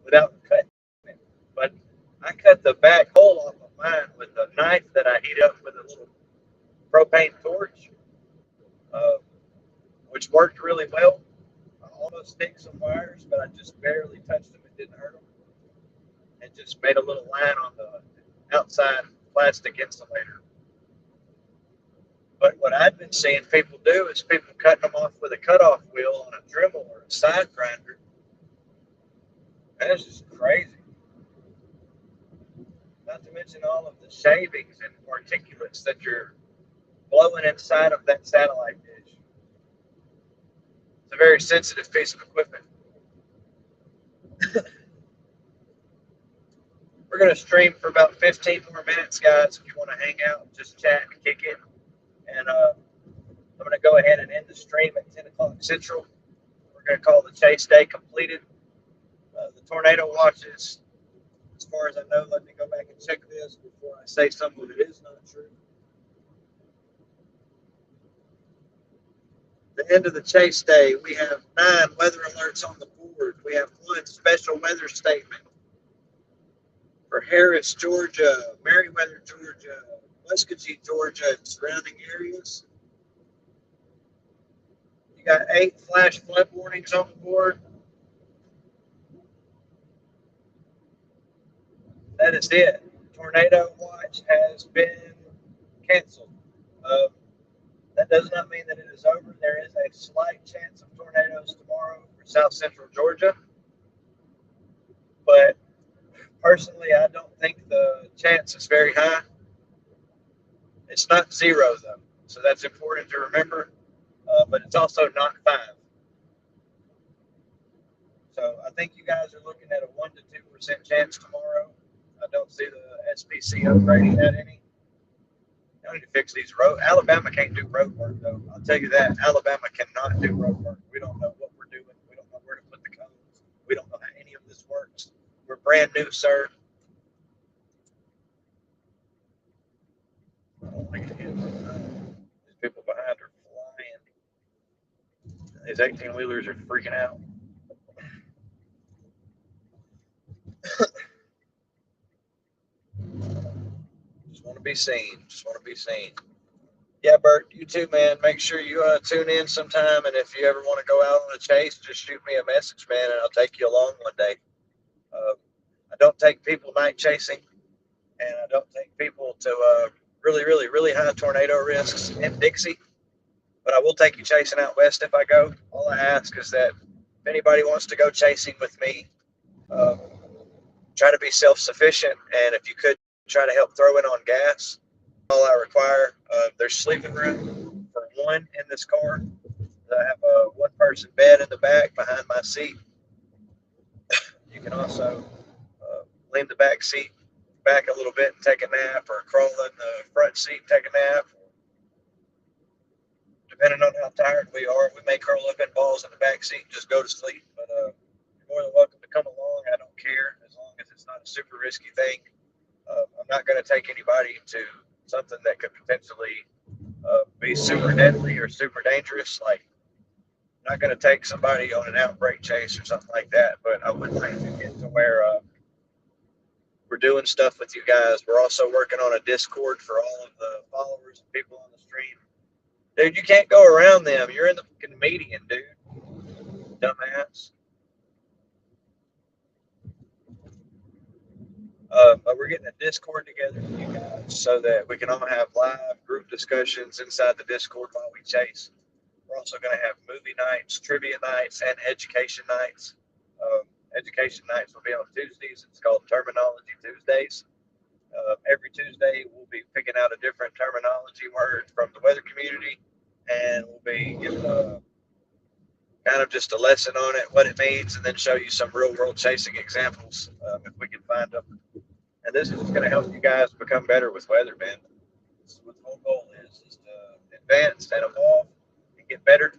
without cutting it. But I cut the back hole off of mine with a knife that I heat up with a little propane torch, which worked really well. I almost stick some wires, but I just barely touched them. It didn't hurt them. And just made a little line on the outside plastic insulator. But what I've been seeing people do is people cutting them off with a cutoff wheel on a Dremel or a side grinder. That's just crazy. Not to mention all of the shavings and particulates that you're blowing inside of that satellite dish. It's a very sensitive piece of equipment. We're going to stream for about 15 more minutes, guys, if you want to hang out, just chat and kick it. And I'm going to go ahead and end the stream at 10 o'clock Central. We're going to call the chase day completed. The tornado watches, as far as I know, let me go back and check this before I say something that is not true. The end of the chase day, we have 9 weather alerts on the board. We have 1 special weather statement for Harris, Georgia, Meriwether, Georgia, Muskogee, Georgia, and surrounding areas. You got 8 flash flood warnings on the board. That is it. Tornado watch has been canceled. That does not mean that it is over. There is a slight chance of tornadoes tomorrow for south central Georgia. But personally, I don't think the chance is very high. It's not 0, though. So that's important to remember. But it's also not 5. So I think you guys are looking at a 1 to 2% chance tomorrow. I don't see the SPCO rating at any. I need to fix these roads. Alabama can't do road work, though. I'll tell you that. Alabama cannot do road work. We don't know what we're doing. We don't know where to put the cones. We don't know how any of this works. We're brand new, sir. I don't think it is. These people behind are flying. These 18-wheelers are freaking out. Just want to be seen. Just want to be seen. Yeah, Bert, you too, man. Make sure you tune in sometime. And if you ever want to go out on a chase, just shoot me a message, man, and I'll take you along one day. I don't take people night chasing, and I don't take people to really, really, really high tornado risks in Dixie. But I will take you chasing out west if I go. All I ask is that if anybody wants to go chasing with me, try to be self-sufficient, and if you could, try to help throw in on gas. All I require. There's sleeping room for one in this car. I have a one-person bed in the back behind my seat. You can also lean the back seat back a little bit and take a nap, or crawl in the front seat and take a nap. Depending on how tired we are, we may curl up in balls in the back seat and just go to sleep. But you're more than welcome to come along. I don't care, as long as it's not a super risky thing. I'm not going to take anybody to something that could potentially be super deadly or super dangerous. Like, I'm not going to take somebody on an outbreak chase or something like that. But I would like to get to where we're doing stuff with you guys. We're also working on a Discord for all of the followers and people on the stream. Dude, you can't go around them. You're in the fucking median, dude. Dumbass. But we're getting a Discord together with you guys so that we can all have live group discussions inside the Discord while we chase. We're also going to have movie nights, trivia nights, and education nights. Education nights will be on Tuesdays. It's called Terminology Tuesdays. Every Tuesday, we'll be picking out a different terminology word from the weather community, and we'll be giving kind of just a lesson on it, what it means, and then show you some real world chasing examples if we can find them. And this is going to help you guys become better with weather, man. That's what the whole goal is to advance and evolve and get better.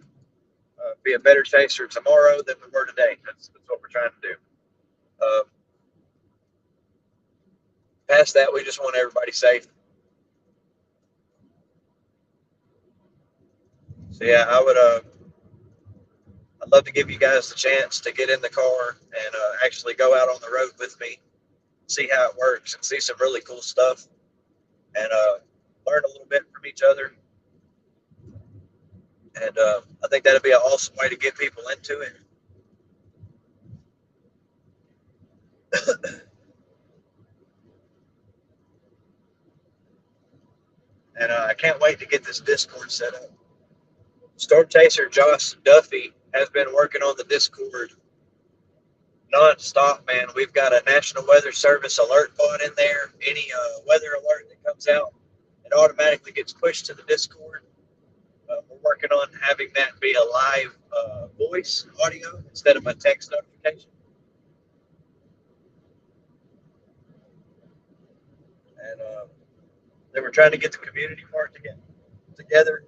Be a better chaser tomorrow than we were today. That's what we're trying to do. Past that, we just want everybody safe. So yeah, I'd love to give you guys the chance to get in the car and actually go out on the road with me, see how it works, and see some really cool stuff, and learn a little bit from each other. And I think that'd be an awesome way to get people into it. And I can't wait to get this Discord set up. Storm Chaser Josh Duffy has been working on the Discord non-stop, man. We've got a National Weather Service alert bot in there. Any weather alert that comes out, it automatically gets pushed to the Discord. We're working on having that be a live voice audio instead of a text notification. And then we're trying to get the community part together.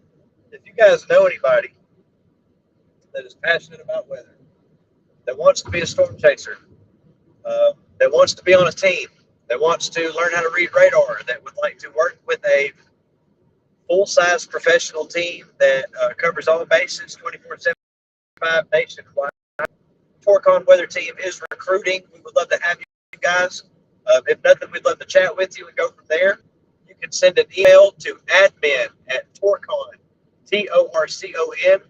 If you guys know anybody that is passionate about weather, that wants to be a storm chaser, that wants to be on a team, that wants to learn how to read radar, that would like to work with a full-size professional team that covers all bases 24/7 nationwide. TorcOn Weather Team is recruiting. We would love to have you guys. If nothing, we'd love to chat with you and go from there. You can send an email to admin@TorcOn, TorcOn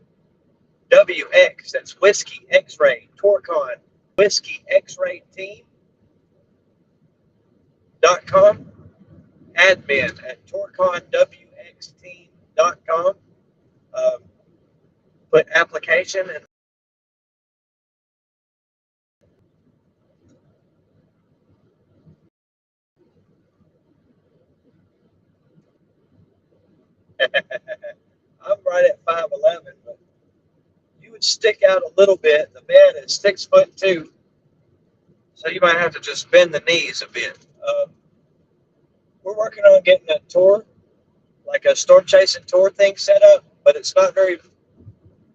WX. That's Whiskey X-Ray, TorcOn Whiskey X-Ray Team.com. admin@TorconWXTeam.com. Put application and I'm right at 5'11", but you would stick out a little bit. The man is 6'2", so you might have to just bend the knees a bit. We're working on getting a tour, like a storm chasing tour thing set up, but it's not going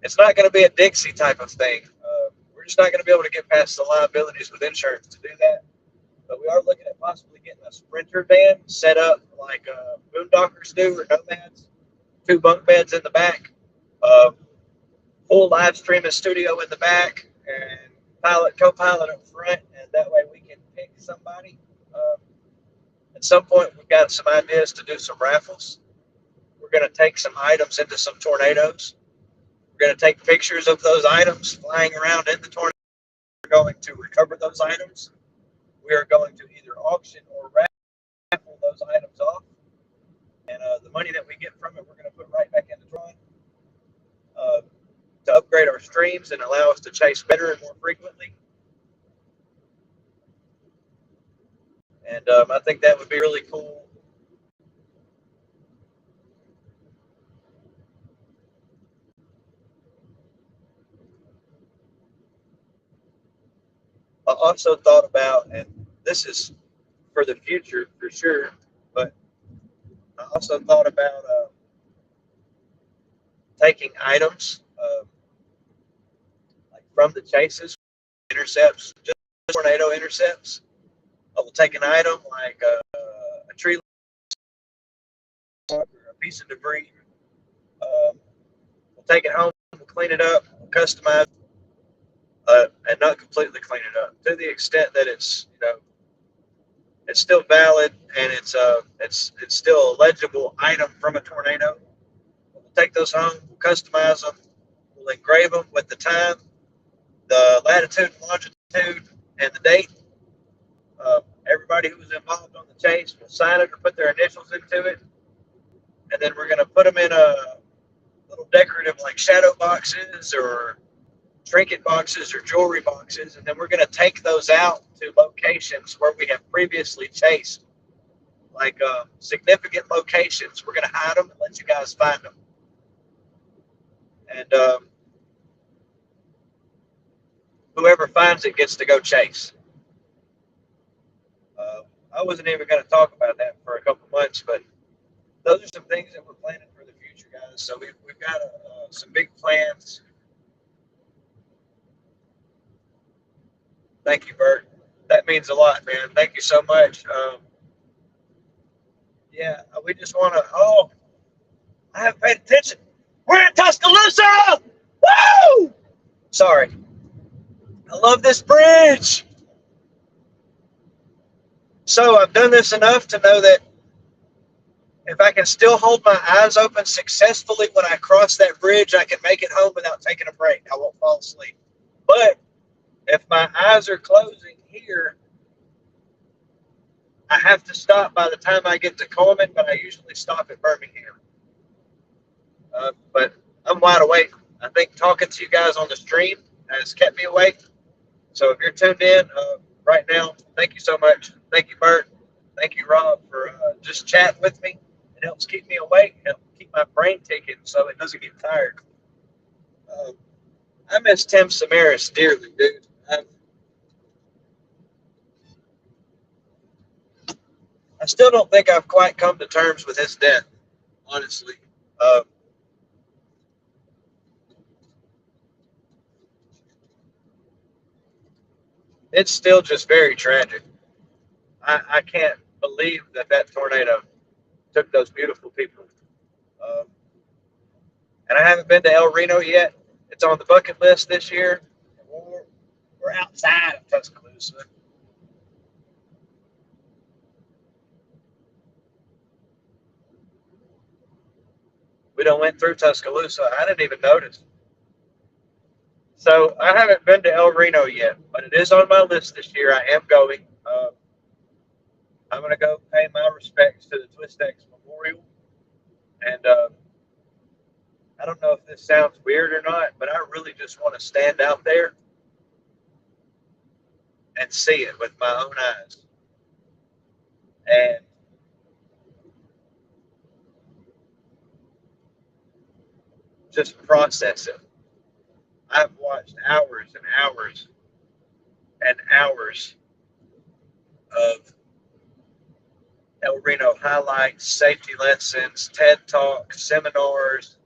to be a Dixie type of thing. We're just not going to be able to get past the liabilities with insurance to do that. But we are looking at possibly getting a Sprinter van set up like Boondockers do or Nomads, 2 bunk beds in the back. full live streaming studio in the back and pilot, co-pilot up front, and that way we can pick somebody. At some point, we've got some ideas to do some raffles. We're going to take some items into some tornadoes. We're going to take pictures of those items flying around in the tornado. We're going to recover those items. We are going to either auction or raffle those items off. And the money that we get from it, we're going to put right back into drawing to upgrade our streams and allow us to chase better and more frequently. And I think that would be really cool. I also thought about, and this is for the future for sure, but I also thought about taking items like from the chases, intercepts, just tornado intercepts. I will take an item like a tree or a piece of debris. We'll take it home, we'll clean it up, we'll customize, and not completely clean it up to the extent that it's it's still valid and it's still a legible item from a tornado. We'll take those home, we'll customize them, we'll engrave them with the time, the latitude and longitude, and the date. Everybody who was involved on the chase will sign it or put their initials into it, and then we're going to put them in a little decorative like shadow boxes or trinket boxes or jewelry boxes, and then we're going to take those out to locations where we have previously chased, like significant locations. We're going to hide them and let you guys find them. And whoever finds it gets to go chase. I wasn't even going to talk about that for a couple months, but those are some things that we're planning for the future, guys. So we've got some big plans. Thank you, Bert. That means a lot, man. Thank you so much. Yeah, we just want to. Oh, I haven't paid attention. We're in Tuscaloosa! Woo! Sorry. I love this bridge. So I've done this enough to know that if I can still hold my eyes open successfully when I cross that bridge, I can make it home without taking a break. I won't fall asleep. But if my eyes are closing here, I have to stop by the time I get to Coleman, but I usually stop at Birmingham. But I'm wide awake. I think talking to you guys on the stream has kept me awake. So if you're tuned in right now, thank you so much. Thank you, Bert. Thank you, Rob, for just chatting with me. It helps keep me awake, helps keep my brain ticking so it doesn't get tired. I miss Tim Samaras dearly, dude. I still don't think I've quite come to terms with his death, honestly. It's still just very tragic. I can't believe that tornado took those beautiful people. And I haven't been to El Reno yet. It's on the bucket list this year. We're outside of Tuscaloosa. We done went through Tuscaloosa. I didn't even notice. So I haven't been to El Reno yet, but it is on my list this year. I am going. I'm going to go pay my respects to the Twist-X Memorial. And I don't know if this sounds weird or not, but I really just want to stand out there and see it with my own eyes. And just process it. I've watched hours and hours and hours of El Reno highlights, safety lessons, TED Talks, seminars,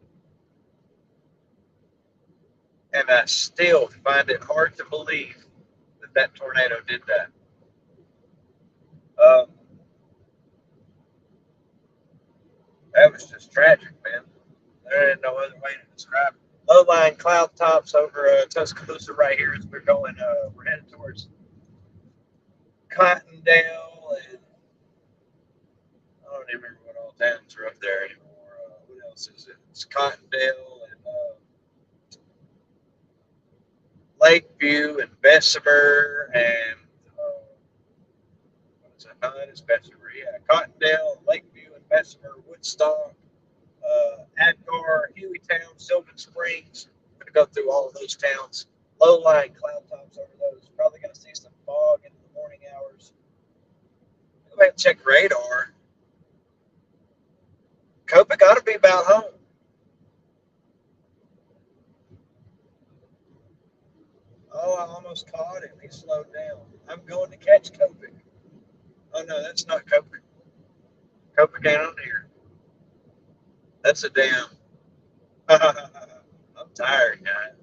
and I still find it hard to believe that tornado did that. That was just tragic, man. There ain't no other way to describe it. low-lying cloud tops over Tuscaloosa right here as we're going. We're headed towards Cottondale, and I don't even remember what all towns are up there anymore. What else is it? It's Cottondale and Lakeview and Bessemer and what is it? No, that is Bessemer. Yeah, Cottondale, Lakeview, and Bessemer, Woodstock, Adgar, Hueytown, Sylvan Springs. I'm going to go through all of those towns. Low-lying cloud tops over those. Probably going to see some fog in the morning hours. Go ahead and check radar. Copa got to be about home. Oh, I almost caught him. He slowed down. I'm going to catch Copic. Oh, no, that's not Copic. Copic ain't on here. That's a damn. I'm tired, guys.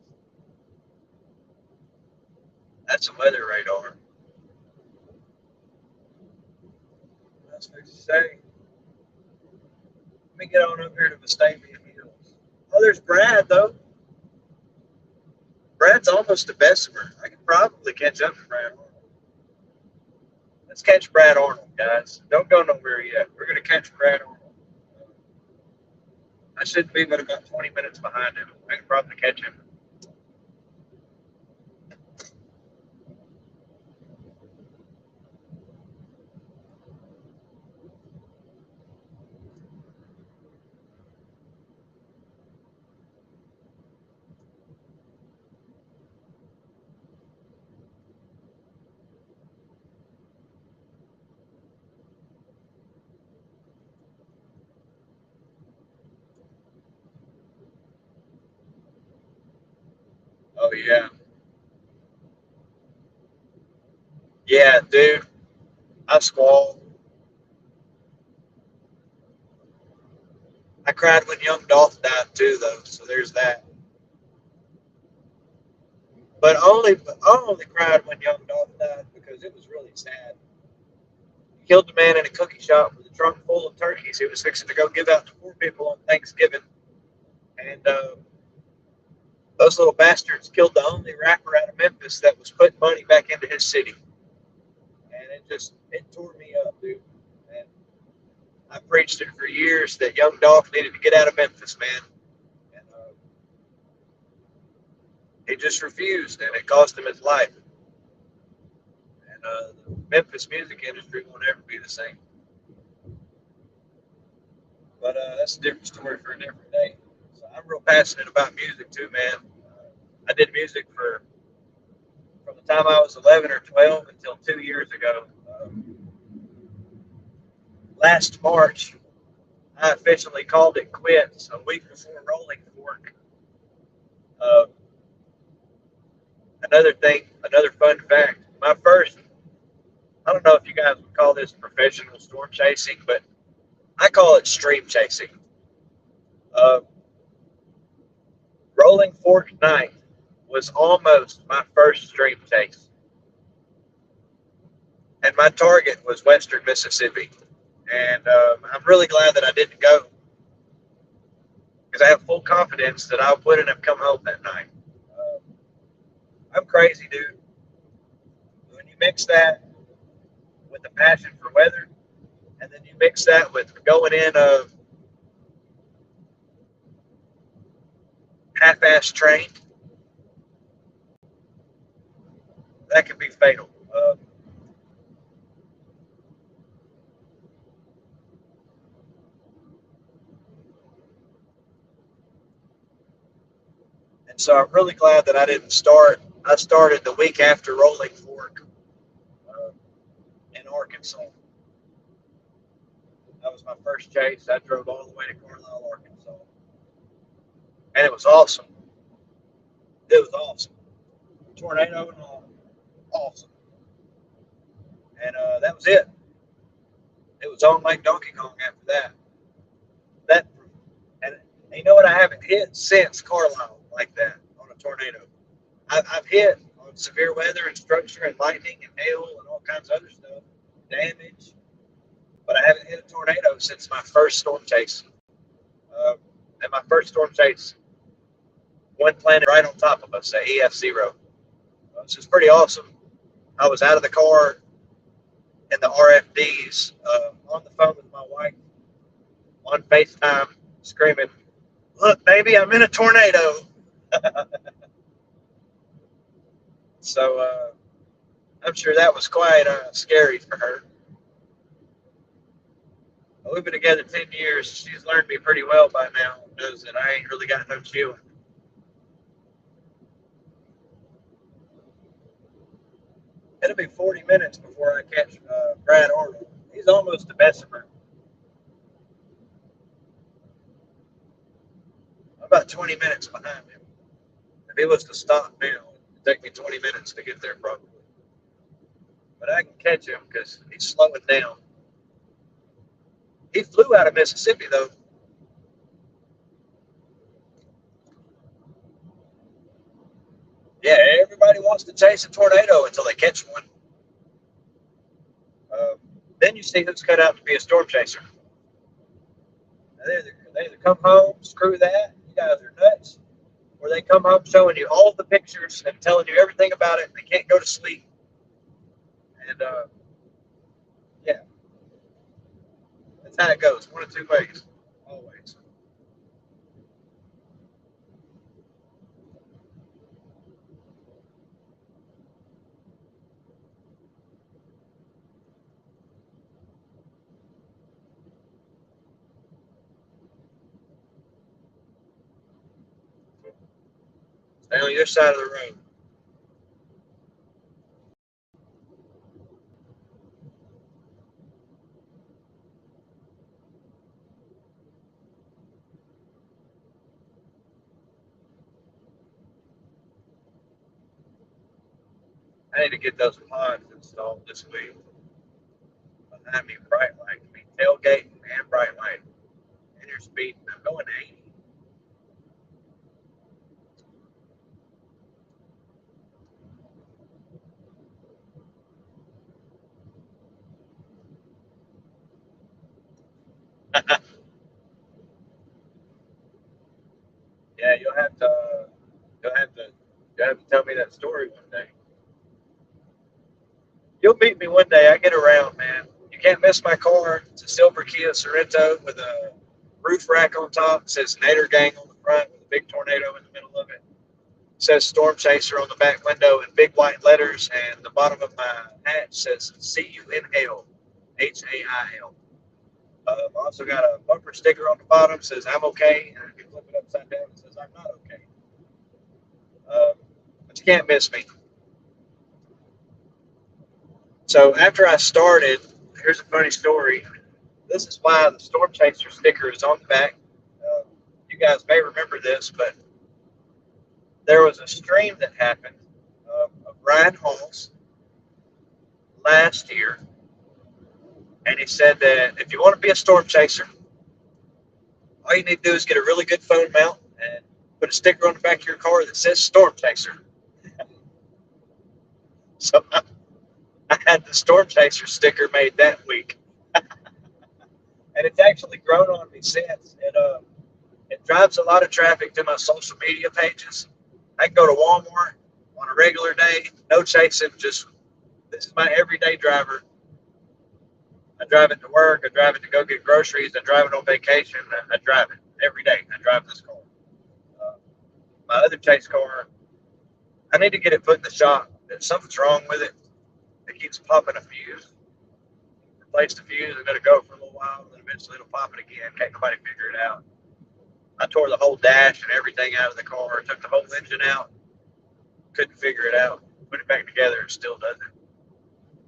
That's a weather radar. That's what you say. Let me get on up here to Vestavia Hills. Oh, there's Brad, though. Brad's almost to Bessemer. I could probably catch up to Brad Arnold. Let's catch Brad Arnold, guys. Don't go nowhere yet. We're going to catch Brad Arnold. I should be but about 20 minutes behind him. I could probably catch him. Oh, yeah. Yeah, dude. I squalled. I cried when young Dolph died, too, though, so there's that. But I only cried when young Dolph died because it was really sad. He killed the man in a cookie shop with a trunk full of turkeys he was fixing to go give out to poor people on Thanksgiving. And those little bastards killed the only rapper out of Memphis that was putting money back into his city. And it tore me up, dude. And I preached it for years that young Dolph needed to get out of Memphis, man. And he just refused, and it cost him his life. And the Memphis music industry won't ever be the same. But that's a different story for a different day. So I'm real passionate about music too, man. I did music from the time I was 11 or 12 until 2 years ago. Last March, I officially called it quits a week before Rolling Fork. Uh, another fun fact. I don't know if you guys would call this professional storm chasing, but I call it stream chasing. Uh, Rolling Fork night was almost my first stream chase. And my target was Western Mississippi. And I'm really glad that I didn't go because I have full confidence that I wouldn't have come home that night. Uh, I'm crazy, dude. When you mix that with the passion for weather, and then you mix that with going in a half-ass train, that can be fatal. And so I'm really glad that I didn't start. I started the week after Rolling Fork uh, in Arkansas. That was my first chase. I drove all the way to Carlisle, Arkansas. And it was awesome. It was awesome. Tornado and all. Awesome. And that was it. It was on like Donkey Kong after that. That and you know what? I haven't hit since Carlisle like that on a tornado. I've hit on severe weather and structure and lightning and hail and all kinds of other stuff, damage, but I haven't hit a tornado since my first storm chase. And my first storm chase one planted right on top of us at EF0. This is pretty awesome. I was out of the car in the RFDs on the phone with my wife on FaceTime screaming, "Look, baby, I'm in a tornado." So I'm sure that was quite scary for her. We've been together 10 years. She's learned me pretty well by now. Knows that I ain't really got no chewing. It'll be 40 minutes before I catch Brad Arnold. He's almost to Bessemer. I'm about 20 minutes behind him. If he was to stop now, it'd take me 20 minutes to get there probably. But I can catch him because he's slowing down. He flew out of Mississippi, though. Yeah, everybody wants to chase a tornado until they catch one. Then you see who's cut out to be a storm chaser. They either come home, screw that, you guys are nuts, or they come home showing you all the pictures and telling you everything about it, and they can't go to sleep. And yeah, that's how it goes. One of two ways, always. Stay on your side of the road. I need to get those pods installed this week. Behind me, bright light. I mean, tailgating and bright light. And your speed. I'm going 80. Yeah, you'll have to tell me that story one day. You'll meet me one day. I get around, man. You can't miss my car. It's a silver Kia Sorento with a roof rack on top. It says Nader Gang on the front with a big tornado in the middle of it. It says Storm Chaser on the back window in big white letters, and the bottom of my hatch says "See you in hell," HAIL. I also got a bumper sticker on the bottom says "I'm okay," and if you flip it upside down, it says "I'm not okay." But you can't miss me. So after I started, here's a funny story. This is why the Storm Chaser sticker is on the back. Uh, you guys may remember this, but there was a stream that happened of Ryan Halls last year, and he said that if you want to be a storm chaser, all you need to do is get a really good phone mount and put a sticker on the back of your car that says Storm Chaser. So I had the Storm Chaser sticker made that week, and it's actually grown on me since. It drives a lot of traffic to my social media pages. I can go to Walmart on a regular day, no chasing, just this is my everyday driver. I drive it to work. I drive it to go get groceries. I drive it on vacation. I drive it every day. I drive this car. Uh, my other chase car, I need to get it put in the shop. Something's wrong with it. It keeps popping a fuse. Replace the fuse and let it go for a little while, and then eventually it'll pop it again. Can't nobody figure it out. I tore the whole dash and everything out of the car. Took the whole engine out. Couldn't figure it out. Put it back together. It still doesn't.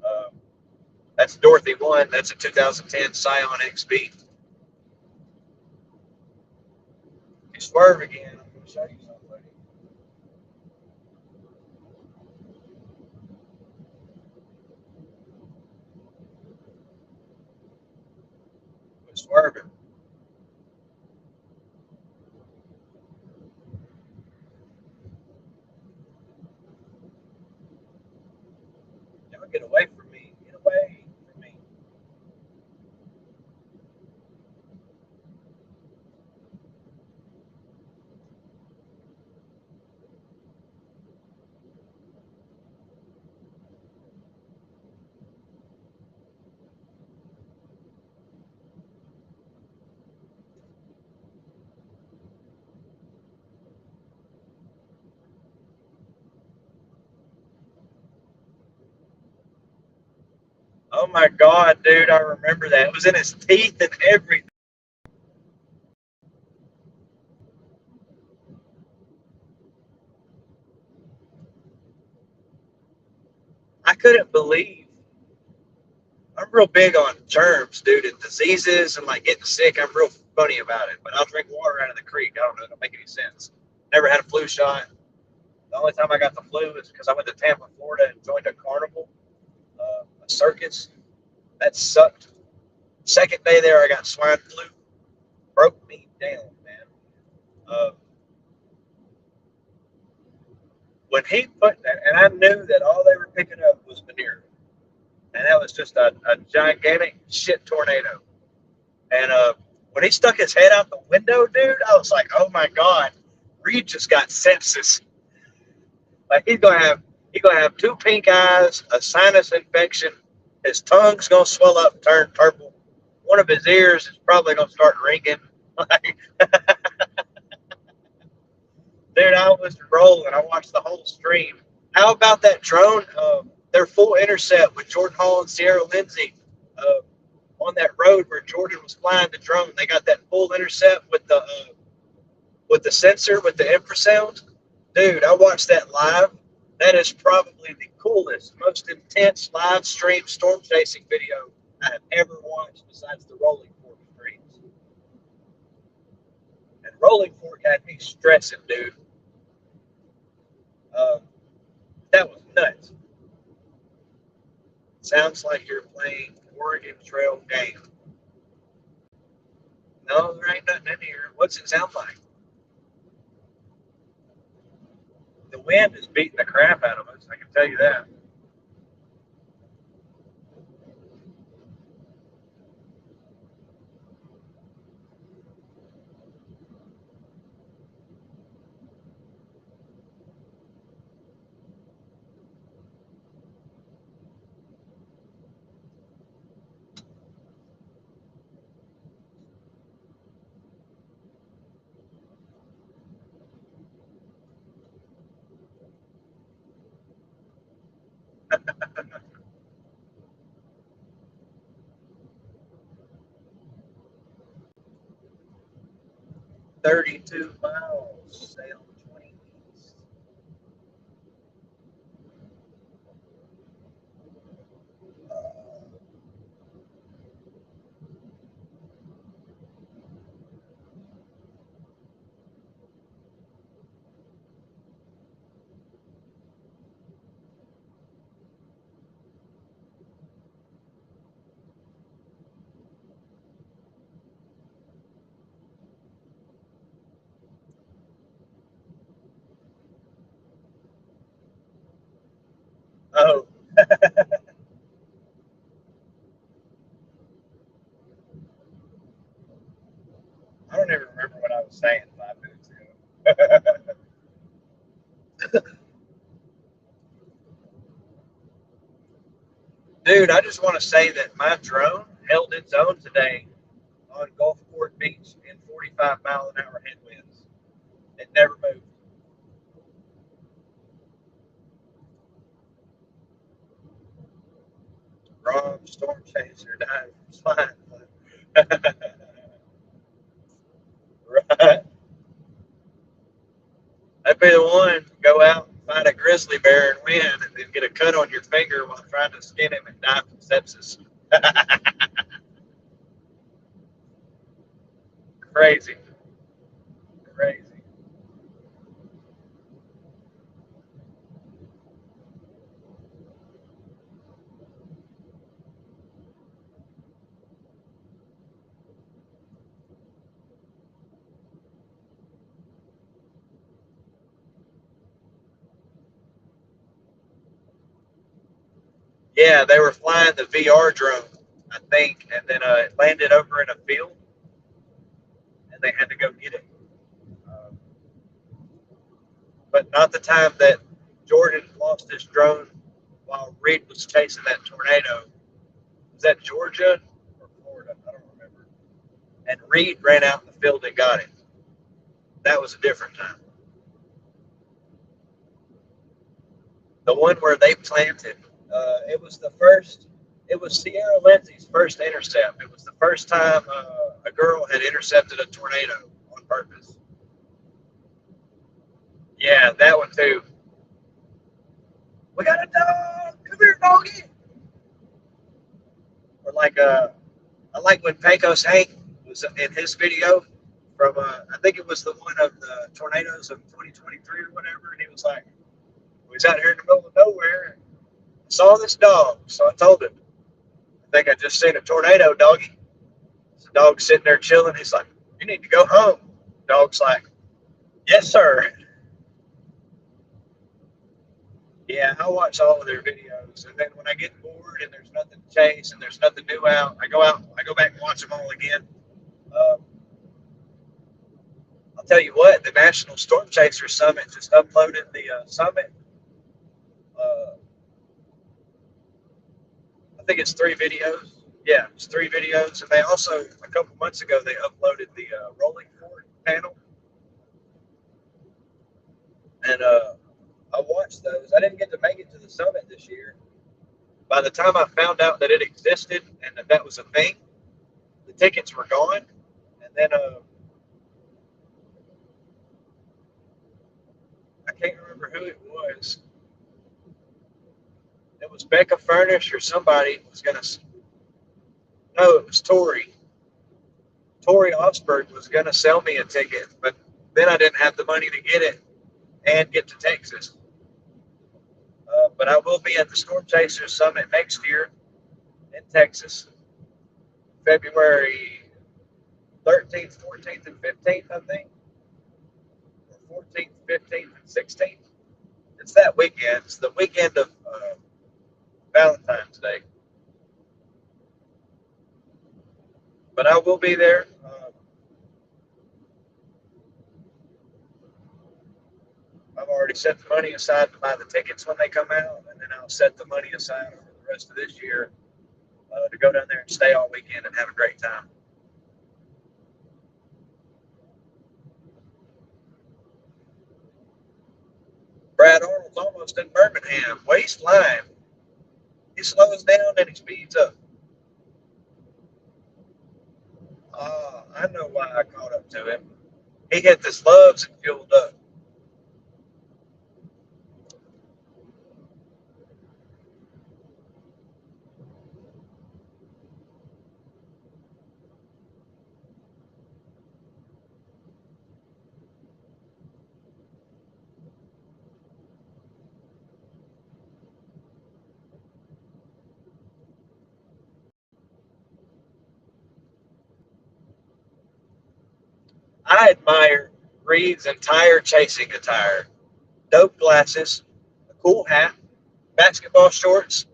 Uh, that's Dorothy 1. That's a 2010 Scion XB. You swerve again, I'm going to show you something. We're swerving. Y'all get away from me. Get away from me. Oh my God, dude, I remember that. It was in his teeth and everything. I couldn't believe. I'm real big on germs, dude, and diseases and like getting sick. I'm real funny about it. But I'll drink water out of the creek. I don't know. It don't make any sense. Never had a flu shot. The only time I got the flu is because I went to Tampa, Florida, and joined a carnival, a circus. That sucked. Second day there, I got swine flu. Broke me down, man. Uh, when he put that, and I knew that all they were picking up was veneer, and that was just a gigantic shit tornado. And when he stuck his head out the window, dude, I was like, oh my God, Reed just got sepsis. Like he's gonna have two pink eyes, a sinus infection. His tongue's gonna swell up, turn purple. One of his ears is probably gonna start ringing. Like, dude, I was rolling. I watched the whole stream. How about that drone? Their full intercept with Jordan Hall and Sierra Lindsay on that road where Jordan was flying the drone. They got that full intercept with the sensor with the infrasound. Dude, I watched that live. That is probably the coolest, most intense live stream storm chasing video I have ever watched besides the Rolling Fork streams. And Rolling Fork had me stressing, dude. Um, that was nuts. Sounds like you're playing Oregon Trail game. No, there ain't nothing in here. What's it sound like? The wind is beating the crap out of us, I can tell you that. "32 miles, sail 20 east." Oh, I don't even remember what I was saying 5 minutes ago. Dude, I just want to say that my drone held its own today on Gulfport Beach in 45-mile-an-hour headwinds. It never moved. Wrong storm chaser died from flying. Right. That'd be the one. Go out and find a grizzly bear and win, and then get a cut on your finger while trying to skin him and die from sepsis. Crazy. Crazy. Yeah, they were flying the VR drone, I think, and then it landed over in a field, and they had to go get it. Uh, but not the time that Jordan lost his drone while Reed was chasing that tornado. Was that Georgia or Florida? I don't remember. And Reed ran out in the field and got it. That was a different time. The one where they planted, it was the first It was Sierra Lindsay's first intercept. It was the first time a girl had intercepted a tornado on purpose. Yeah, that one too. We got a dog. Come here, doggy. Or like I like when Pecos Hank was in his video from I think it was the one of the tornadoes of 2023 or whatever, and he was like, we was out here in the middle of nowhere and saw this dog. So I told him, I think I just seen a tornado, doggy. The dog's sitting there chilling. He's like, you need to go home. Dog's like, yes, sir. Yeah, I watch all of their videos, and then when I get bored and there's nothing to chase and there's nothing new out, I go back and watch them all again. Um, I'll tell you what, the National Storm Chaser Summit just uploaded the summit. I think it's 3 videos. Yeah, it's 3 videos, and they also a couple months ago they uploaded the rolling forward panel, and I watched those. I didn't get to make it to the summit this year. By the time I found out that it existed and that was a thing, the tickets were gone. And then I can't remember who it was. It was Becca Furnish or somebody was gonna. No, it was Tori. Tori Osberg was gonna sell me a ticket, but then I didn't have the money to get it and get to Texas. But I will be at the Storm Chasers Summit next year in Texas, February 13th, 14th, and 15th, I think. Or 14th, 15th, and 16th. It's that weekend. It's the weekend of Valentine's Day. But I will be there. I've already set the money aside to buy the tickets when they come out, and then I'll set the money aside for the rest of this year to go down there and stay all weekend and have a great time. Brad Arnold's almost in Birmingham. Waste line. He slows down and he speeds up. I know why I caught up to him. He hit the slugs and fueled up. I admire Reed's entire chasing attire. Dope glasses, a cool hat, basketball shorts,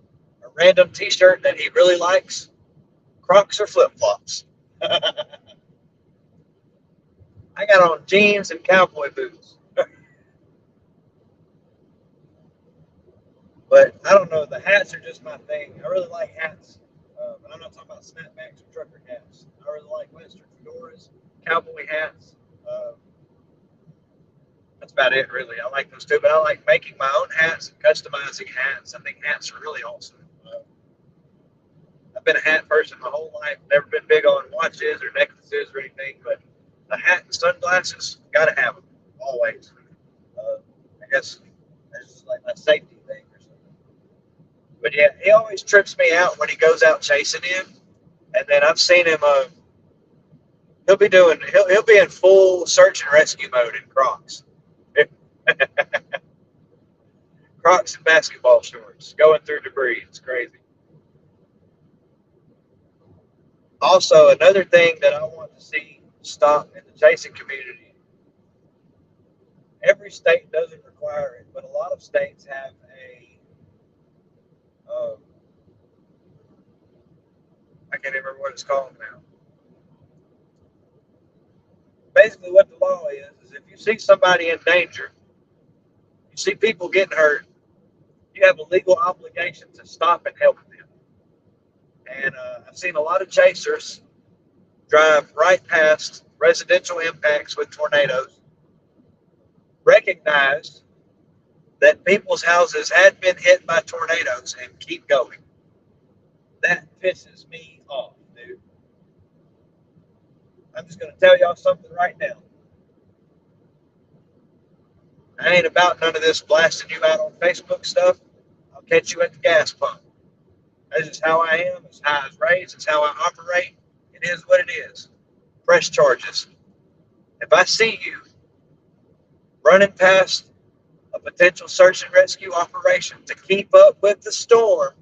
a random t-shirt that he really likes, Crocs or flip-flops. I got on jeans and cowboy boots. But I don't know, the hats are just my thing. I really like hats. But I'm not talking about snapbacks or trucker hats. I really like Western fedoras, cowboy hats. That's about it, really. I like those too. But I like making my own hats and customizing hats. I think hats are really awesome. I've been a hat person my whole life. Never been big on watches or necklaces or anything. But a hat and sunglasses, got to have them, always. I guess it's like my safety thing or something. But yeah, he always trips me out when he goes out chasing him. And then I've seen him. He'll be in full search and rescue mode in Crocs. Crocs and basketball shorts, going through debris. It's crazy. Also, another thing that I want to see stop in the chasing community. Every state doesn't require it, but a lot of states have I can't even remember what it's called now. Basically, what the law is if you see somebody in danger, you see people getting hurt, you have a legal obligation to stop and help them. And I've seen a lot of chasers drive right past residential impacts with tornadoes, recognize that people's houses had been hit by tornadoes and keep going. That pisses me off, dude. I'm just going to tell y'all something right now. I ain't about none of this blasting you out on Facebook stuff. I'll catch you at the gas pump. This is how I am. It's how I was raised. It's how I operate. It is what it is. Press charges. If I see you running past a potential search and rescue operation to keep up with the storm,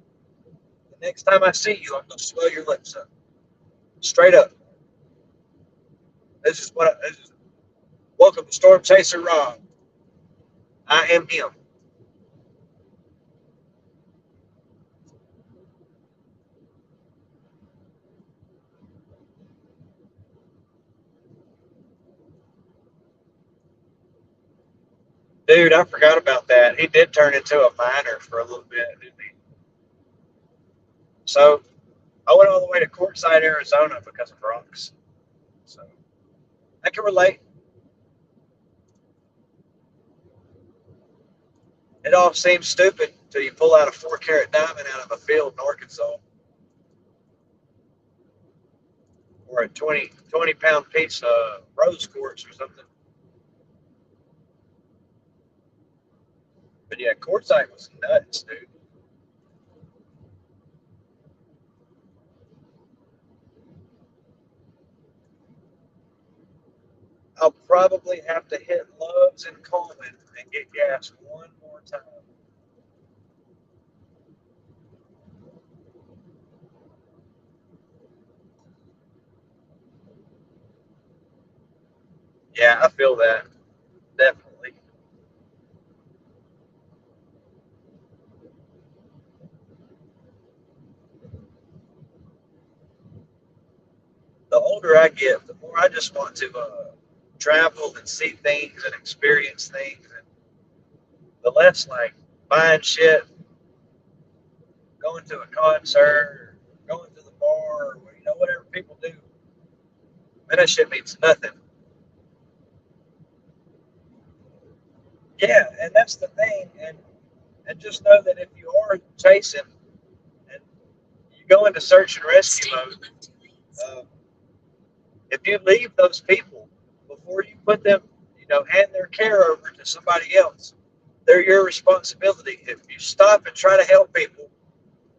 the next time I see you, I'm going to swell your lips up. Straight up. Welcome to Storm Chaser Rob. I am him. Dude, I forgot about that. He did turn into a miner for a little bit, didn't he? So I went all the way to Quartzsite, Arizona because of rocks. So I can relate. It all seems stupid until you pull out a 4-carat diamond out of a field in Arkansas. Or a 20-pound piece of rose quartz or something. But yeah, Quartzsite was nuts, dude. I'll probably have to hit Love's and Coleman and get gas one more time. Yeah, I feel that. Definitely. The older I get, the more I just want to travel and see things and experience things. And the less like buying shit, going to a concert, or going to the bar, or whatever people do. Man, that shit means nothing. Yeah, and that's the thing. And just know that if you are chasing and you go into search and rescue mode, if you leave those people before you put them, hand their care over to somebody else, they're your responsibility. If you stop and try to help people,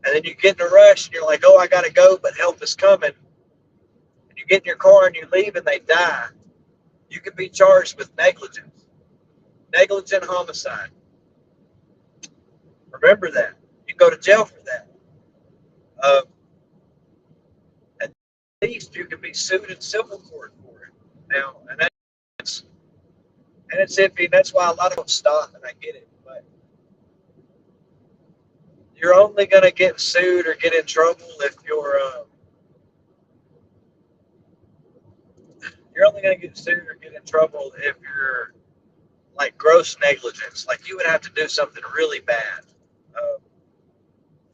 and then you get in a rush and you're like, oh, I got to go, but help is coming, and you get in your car and you leave and they die, you can be charged with negligent homicide. Remember that. You go to jail for that. At least you can be sued in civil court for it now, and it's iffy. That's why a lot of them stop, and I get it. But you're only going to get sued or get in trouble if you're only going to get sued or get in trouble if you're like gross negligence. Like you would have to do something really bad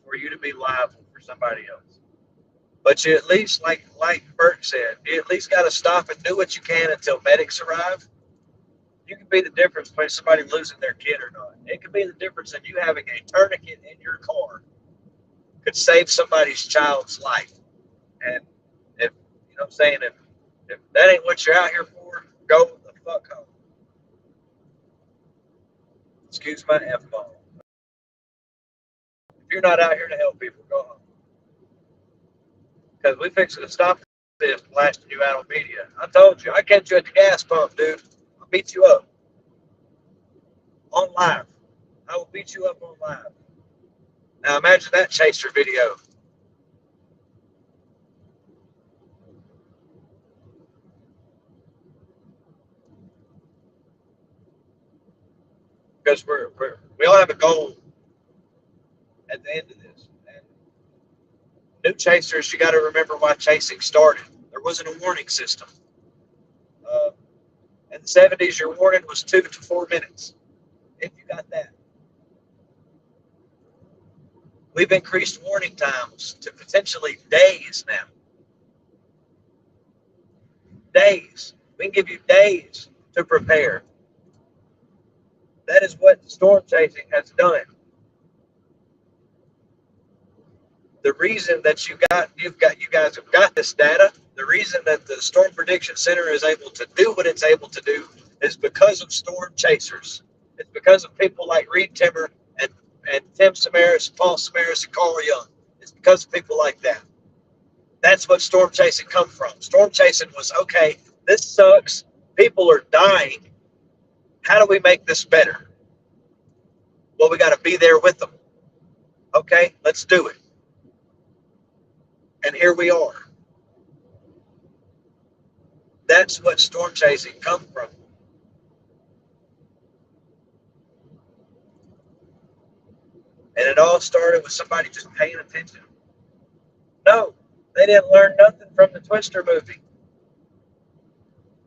for you to be liable for somebody else. But you at least, like Bert said, you at least got to stop and do what you can until medics arrive. You can be the difference between somebody losing their kid or not. It could be the difference in you having a tourniquet in your car could save somebody's child's life. And if what I'm saying, if that ain't what you're out here for, go the fuck home. Excuse my F bomb. If you're not out here to help people, go home. Because we fixing to stop this blasting you out on media. I told you, I catch you at the gas pump, dude. I'll beat you up on live. I will beat you up on live. Now imagine that chaser video. Because we all have a goal at the end of this. And new chasers, you got to remember why chasing started. There wasn't a warning system. In the 70s, your warning was 2 to 4 minutes, if you got that. We've increased warning times to potentially days now. Days. We can give you days to prepare. That is what storm chasing has done. The reason that you guys have got this data, the reason that the Storm Prediction Center is able to do what it's able to do is because of storm chasers. It's because of people like Reed Timmer and, Tim Samaras, Paul Samaras, and Carl Young. It's because of people like that. That's what storm chasing come from. Storm chasing was, okay, this sucks. People are dying. How do we make this better? Well, we got to be there with them. Okay, let's do it. And here we are. That's what storm chasing come from. And it all started with somebody just paying attention. No, they didn't learn nothing from the Twister movie.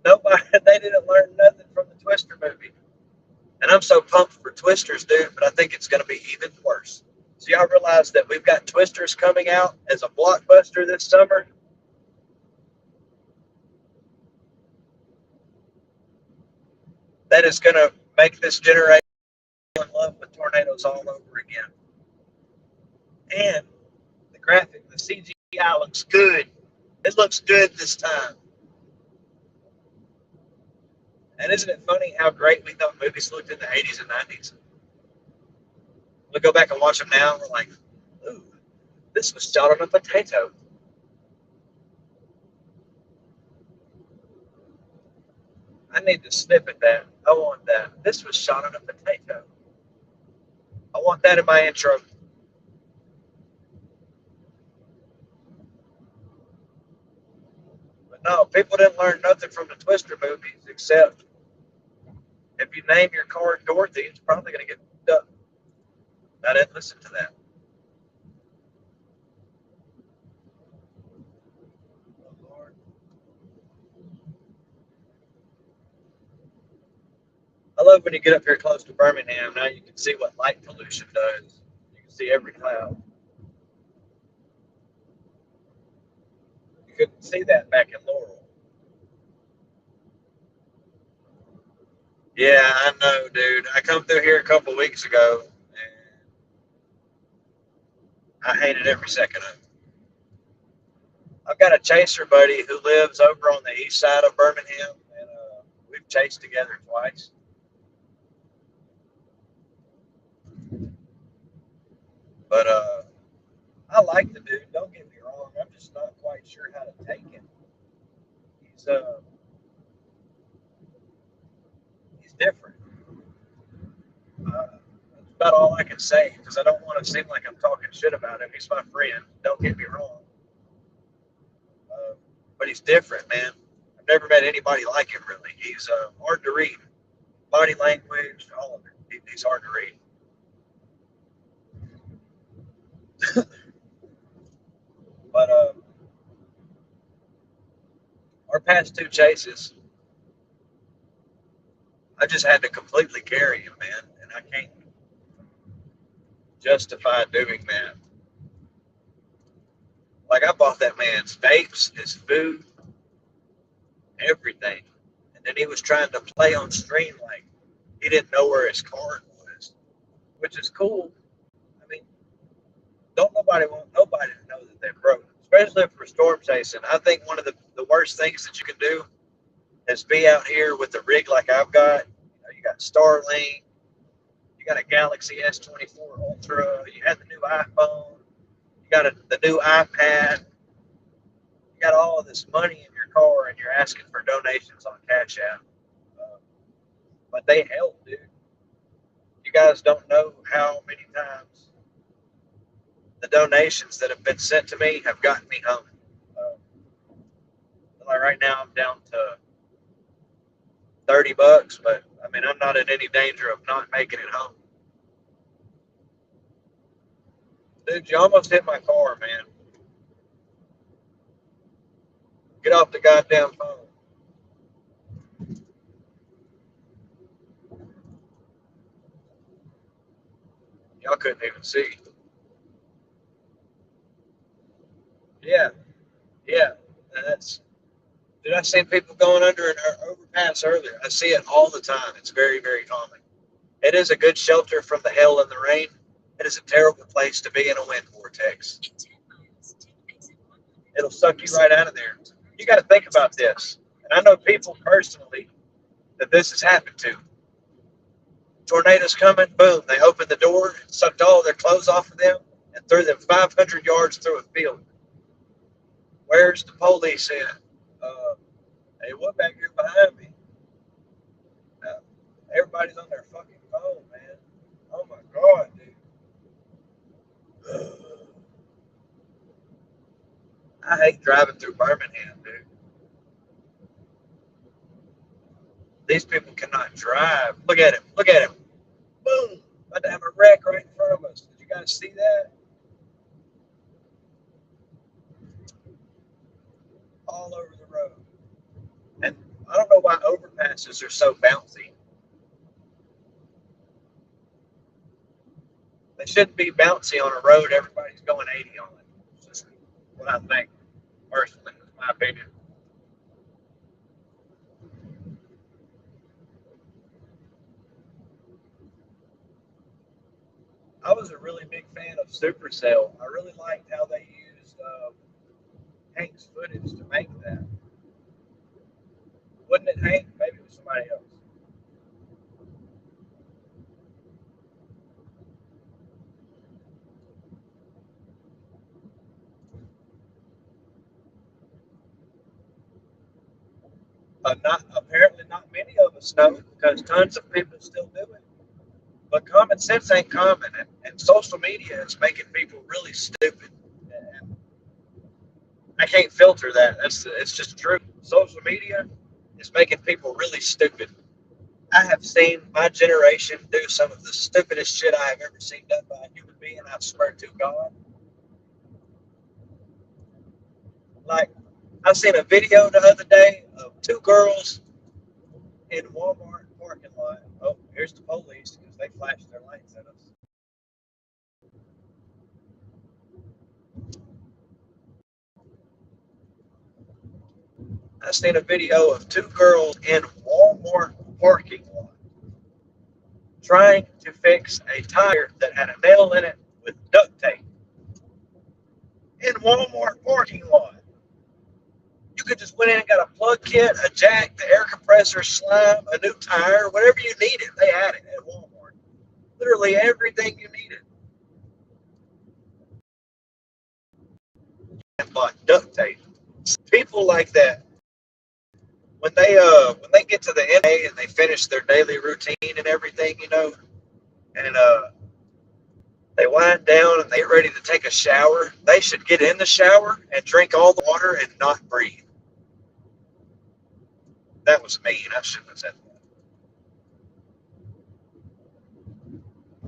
They didn't learn nothing from the Twister movie. And I'm so pumped for Twisters, dude, but I think it's going to be even worse. So y'all realize that we've got Twisters coming out as a blockbuster this summer? That is going to make this generation fall in love with tornadoes all over again. And the graphic, the CGI looks good. It looks good this time. And isn't it funny how great we thought movies looked in the 80s and 90s? We go back and watch them now, and we're like, ooh, this was shot on a potato. I need to snippet that. I want that. This was shot on a potato. I want that in my intro. But no, people didn't learn nothing from the Twister movies except if you name your car Dorothy, it's probably going to get up. I didn't listen to that. Oh, Lord. I love when you get up here close to Birmingham. Now you can see what light pollution does. You can see every cloud. You couldn't see that back in Laurel. Yeah, I know, dude. I come through here a couple weeks ago, and I hated every second of it. I've got a chaser buddy who lives over on the east side of Birmingham, and we've chased together twice. But I like the dude. Don't get me wrong. I'm just not quite sure how to take him. He's different. That's about all I can say because I don't want to seem like I'm talking shit about him. He's my friend. Don't get me wrong. But he's different, man. I've never met anybody like him, really. He's hard to read. Body language, all of it. He's hard to read. But our past two chases, I just had to completely carry him, man. And I can't justify doing that. Like, I bought that man's vapes, his food, everything. And then he was trying to play on stream like he didn't know where his card was, which is cool. I mean, don't nobody want nobody to know that they're broke, especially for storm chasing. I think one of the worst things that you can do is be out here with a rig like I've got. You got Starlink, you got a Galaxy S24 Ultra, you had the new iPhone, you got the new iPad, you got all of this money in your car, and you're asking for donations on Cash App. But they help, dude. You guys don't know how many times the donations that have been sent to me have gotten me home. Like right now, I'm down to $30, but I mean, I'm not in any danger of not making it home. Dude, you almost hit my car, man. Get off the goddamn phone. Y'all couldn't even see. Yeah, yeah. Dude, I've seen people going under an overpass earlier. I see it all the time. It's very, very common. It is a good shelter from the hail and the rain. It is a terrible place to be in a wind vortex. In 10 It'll suck you right out of there. You got to think about this. And I know people personally that this has happened to. Tornadoes coming, boom, they opened the door, sucked all their clothes off of them, and threw them 500 yards through a field. Where's the police at? Hey, what back here behind me? Everybody's on their fucking phone, man. Oh my God, dude. I hate driving through Birmingham, dude. These people cannot drive. Look at him. Look at him. Boom. About to have a wreck right in front of us. Did you guys see that? All over the road. And I don't know why overpasses are so bouncy. They shouldn't be bouncy on a road everybody's going 80 on it. It's just what I think, personally. That's my opinion. I was a really big fan of Supercell. I really liked how they used Hank's footage to make that. Wasn't it Hank? Maybe it was somebody else. Not apparently not many of us know because tons of people still do it. But common sense ain't common, and social media is making people really stupid. And I can't filter that. It's just true. Social media is making people really stupid. I have seen my generation do some of the stupidest shit I have ever seen done by a human being. I swear to God. Like I seen a video the other day of two girls in Walmart parking lot. Oh, here's the police because they flashed their lights at us. I seen a video of two girls in Walmart parking lot trying to fix a tire that had a nail in it with duct tape. In Walmart parking lot. You could just went in and got a plug kit, a jack, the air compressor, slime, a new tire, whatever you needed. They had it at Walmart. Literally everything you needed. And bought duct tape. People like that, when they get to the end and they finish their daily routine and everything, and they wind down and they're ready to take a shower, they should get in the shower and drink all the water and not breathe. That was mean. I shouldn't have said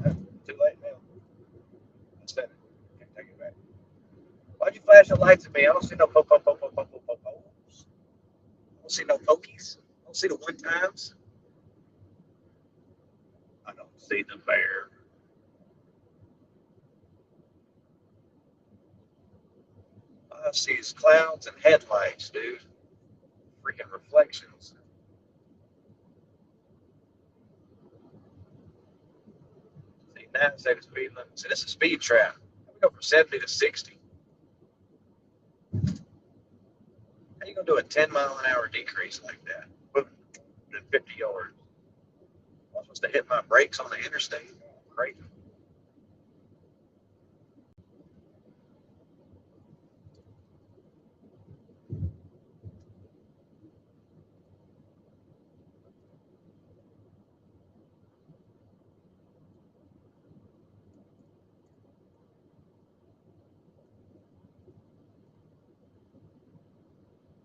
that. Too late now. I said it. Can't take it back. Why'd you flash the lights at me? I don't see no po-po. I don't see no pokies. I don't see the one times. I don't see the bear. All I see is clouds and headlights, dude. Freaking reflections. See, now say the speed limit. See, this is a speed trap. We go from 70 to 60. How you gonna do a 10-mile-an-hour decrease like that? Within 50 yards. I'm supposed to hit my brakes on the interstate. Crazy.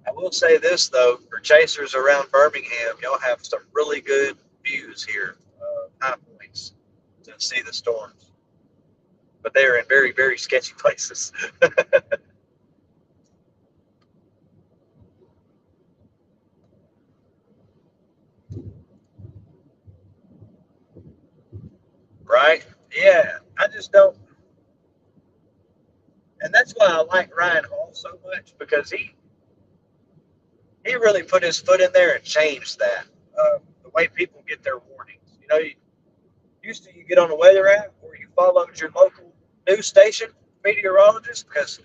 I will say this though, for chasers around Birmingham, y'all have some really good views here, high points to see the storms. But they are in very, very sketchy places. Right? Yeah, I just don't. And that's why I like Ryan Hall so much because he really put his foot in there and changed that. The way people get their warnings. Used to you get on the weather app or you followed your local news station meteorologist because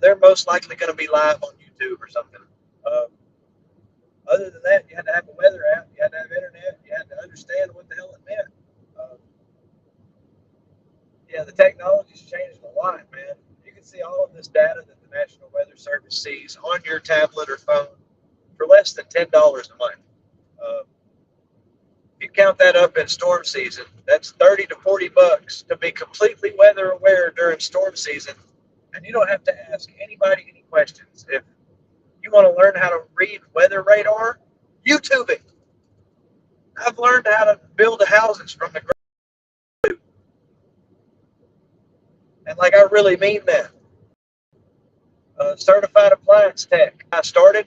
they're most likely going to be live on YouTube or something. Other than that, you had to have a weather app, you had to have internet, you had to understand what the hell it meant. Yeah, the technology's changed a lot, man. You can see all of this data that the National Weather Service sees on your tablet or phone for less than $10 a month. You count that up in storm season, that's 30 to 40 bucks to be completely weather aware during storm season. And you don't have to ask anybody any questions. If you want to learn how to read weather radar, YouTube it. I've learned how to build houses from the ground. And like, I really mean that. Certified appliance tech. I started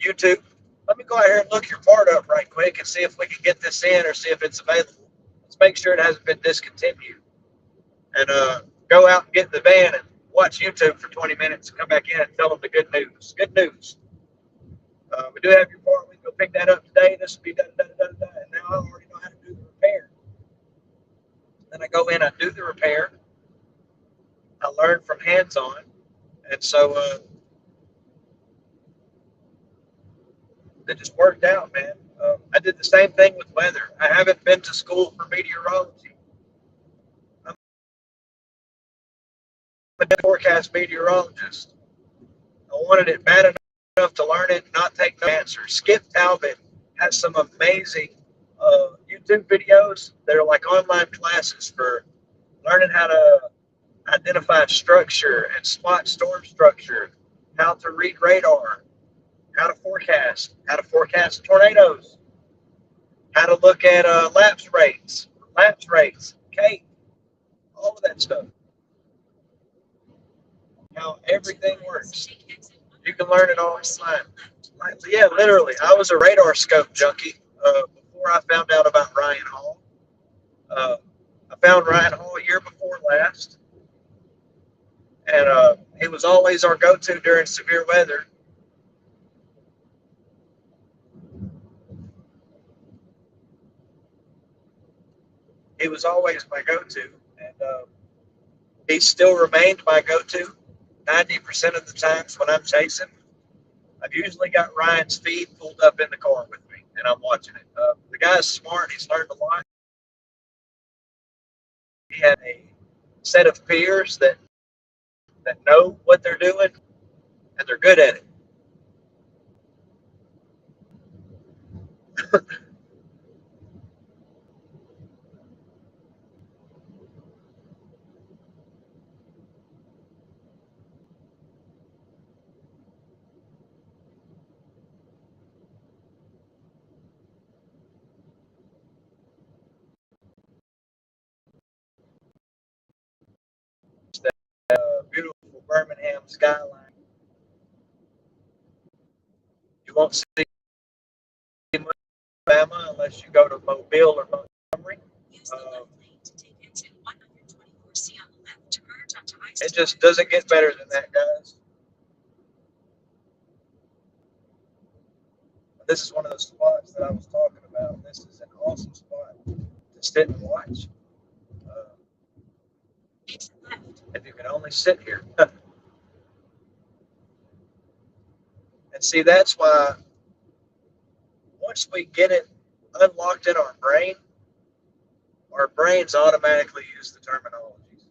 YouTube. Let me go out here and look your part up right quick and see if we can get this in or see if it's available. Let's make sure it hasn't been discontinued. And go out and get in the van and watch YouTube for 20 minutes and come back in and tell them the good news. Good news. We do have your part. We can go pick that up today. This will be done. And now I already know how to do the repair. Then I go in, I do the repair. I learn from hands-on. And so it just worked out, man. I did the same thing with weather. I haven't been to school for meteorology. I'm a forecast meteorologist. I wanted it bad enough to learn it and not take no answers. Skip Talbot has some amazing YouTube videos. They're like online classes for learning how to identify structure and spot storm structure, how to read radar, how to forecast tornadoes, how to look at lapse rates, Kate, all of that stuff. How everything works. You can learn it all online. Yeah, literally. I was a radar scope junkie before I found out about Ryan Hall. I found Ryan Hall a year before last, and he was always our go-to during severe weather. He was always my go-to, and he still remained my go-to 90% of the times when I'm chasing. I've usually got Ryan's feed pulled up in the car with me, and I'm watching it. The guy's smart. He's learned a lot. He had a set of peers that know what they're doing, and they're good at it. Beautiful Birmingham skyline. You won't see Alabama unless you go to Mobile or Montgomery. It just doesn't get better than that, guys. This is one of those spots that I was talking about. This is an awesome spot to sit and watch. If you can only sit here. And see, that's why once we get it unlocked in our brains automatically use the terminologies.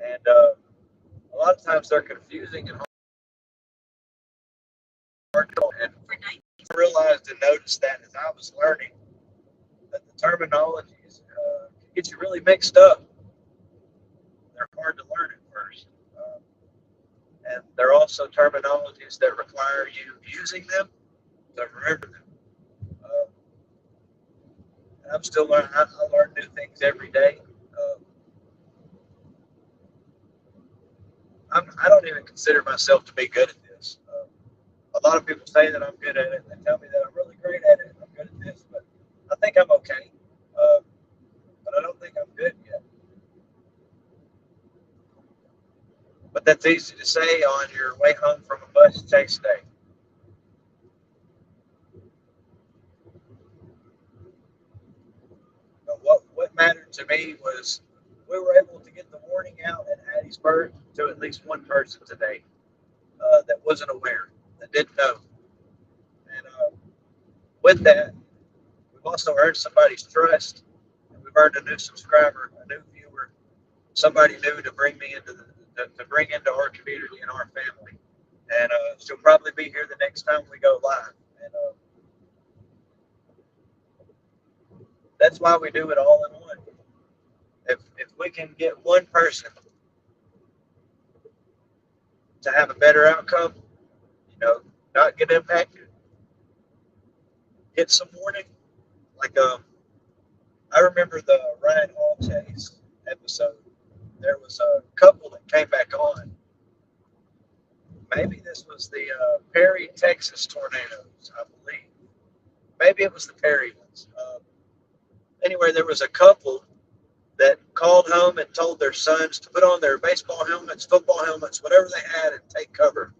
And a lot of times they're confusing and hard to and I realized and noticed that as I was learning that the terminologies can get you really mixed up. They're hard to learn at first. And they're also terminologies that require you using them to remember them. I'm still learning. I learn new things every day. I don't even consider myself to be good at this. A lot of people say that I'm good at it. They tell me that I'm really great at it. I'm good at this, but I think I'm okay. But I don't think I'm good yet. But that's easy to say on your way home from a bus chase day. But what mattered to me was we were able to get the warning out at Hattiesburg to at least one person today that wasn't aware, that didn't know. And with that, we've also earned somebody's trust, and we've earned a new subscriber, a new viewer, somebody new to bring me into to bring into our community and our family. And she'll probably be here the next time we go live. And that's why we do it all in one. If we can get one person to have a better outcome, not get impacted, get some warning. Like I remember the Ryan Hall chase episode. There was a couple that came back on. Maybe this was the Perry, Texas tornadoes, I believe. Maybe it was the Perry ones. Anyway, there was a couple that called home and told their sons to put on their baseball helmets, football helmets, whatever they had, and take cover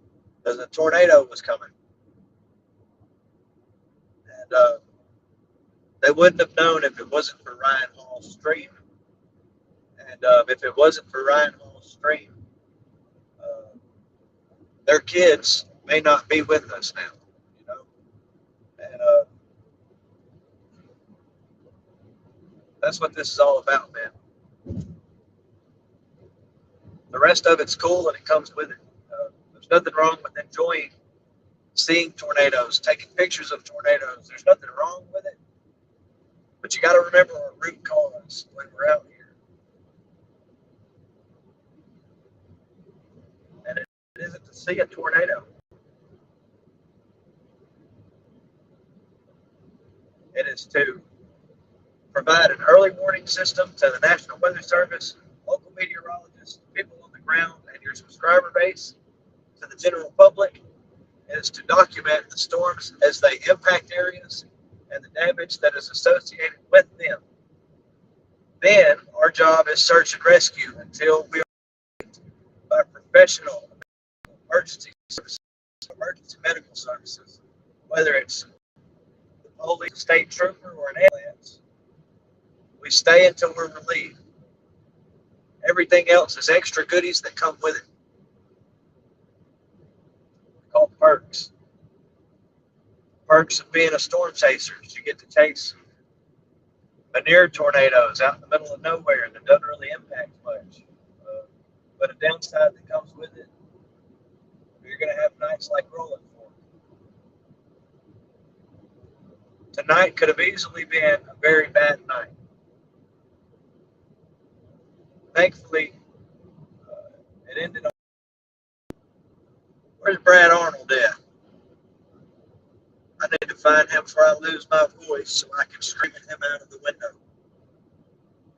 because a tornado was coming. And they wouldn't have known if it wasn't for Ryan Hall's stream. And if it wasn't for Ryan Hall's stream, their kids may not be with us now, you know. And that's what this is all about, man. The rest of it's cool and it comes with it. There's nothing wrong with enjoying seeing tornadoes, taking pictures of tornadoes. There's nothing wrong with it. But you got to remember our root cause when we're out here. And it isn't to see a tornado. It is to provide an early warning system to the National Weather Service, local meteorologists, people on the ground, and your subscriber base, to the general public. Is to document the storms as they impact areas and the damage that is associated with them. Then our job is search and rescue until we are by professional emergency services, emergency medical services, whether it's the police, a state trooper, or an ambulance. We stay until we're relieved. Everything else is extra goodies that come with it. They're called perks. Perks of being a storm chaser is you get to chase near tornadoes out in the middle of nowhere that doesn't really impact much. But a downside that comes with it, you're going to have nights like Rolling Fork. Tonight could have easily been a very bad night. Thankfully, it ended on. Where's Brad Arnold at? I need to find him before I lose my voice so I can scream at him out of the window.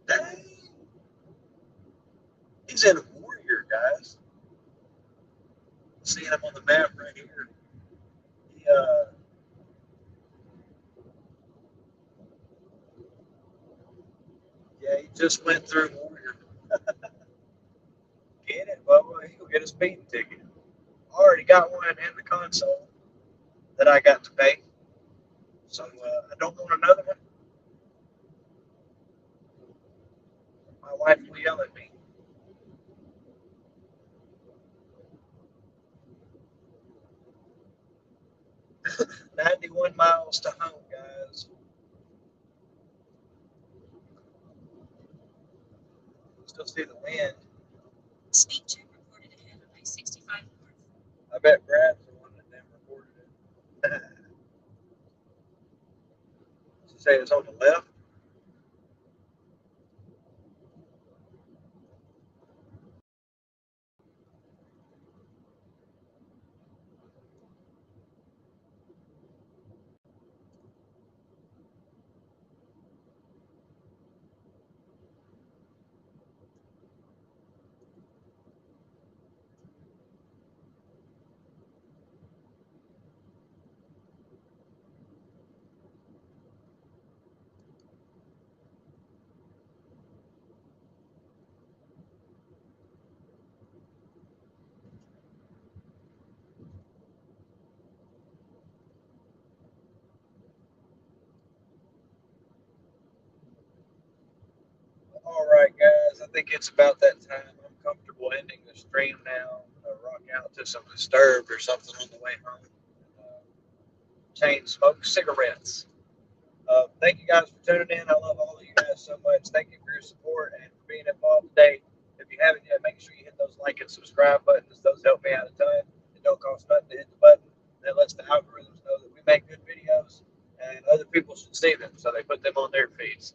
Dang. He's in Warrior, guys. Seeing him on the map right here. He, yeah, he just went through Warrior. Get it, Bubba? He'll get a speeding ticket. Already got one in the console that I got to pay. So I don't want another one. My wife will yell at me. "91 miles to home, guys." Still see the wind. Speed check reported ahead of I-65 north. I bet Brad's the one that then reported it. Did you say it's on the left? think it's about that time. I'm comfortable ending the stream now. Rock out to some Disturbed or something on the way home. Chain smoke cigarettes. Thank you guys for tuning in. I love all of you guys so much. Thank you for your support and for being involved today. If you haven't yet, make sure you hit those like and subscribe buttons. Those help me out a ton. It don't cost nothing to hit the button. That lets the algorithms know that we make good videos and other people should see them, so they put them on their feeds.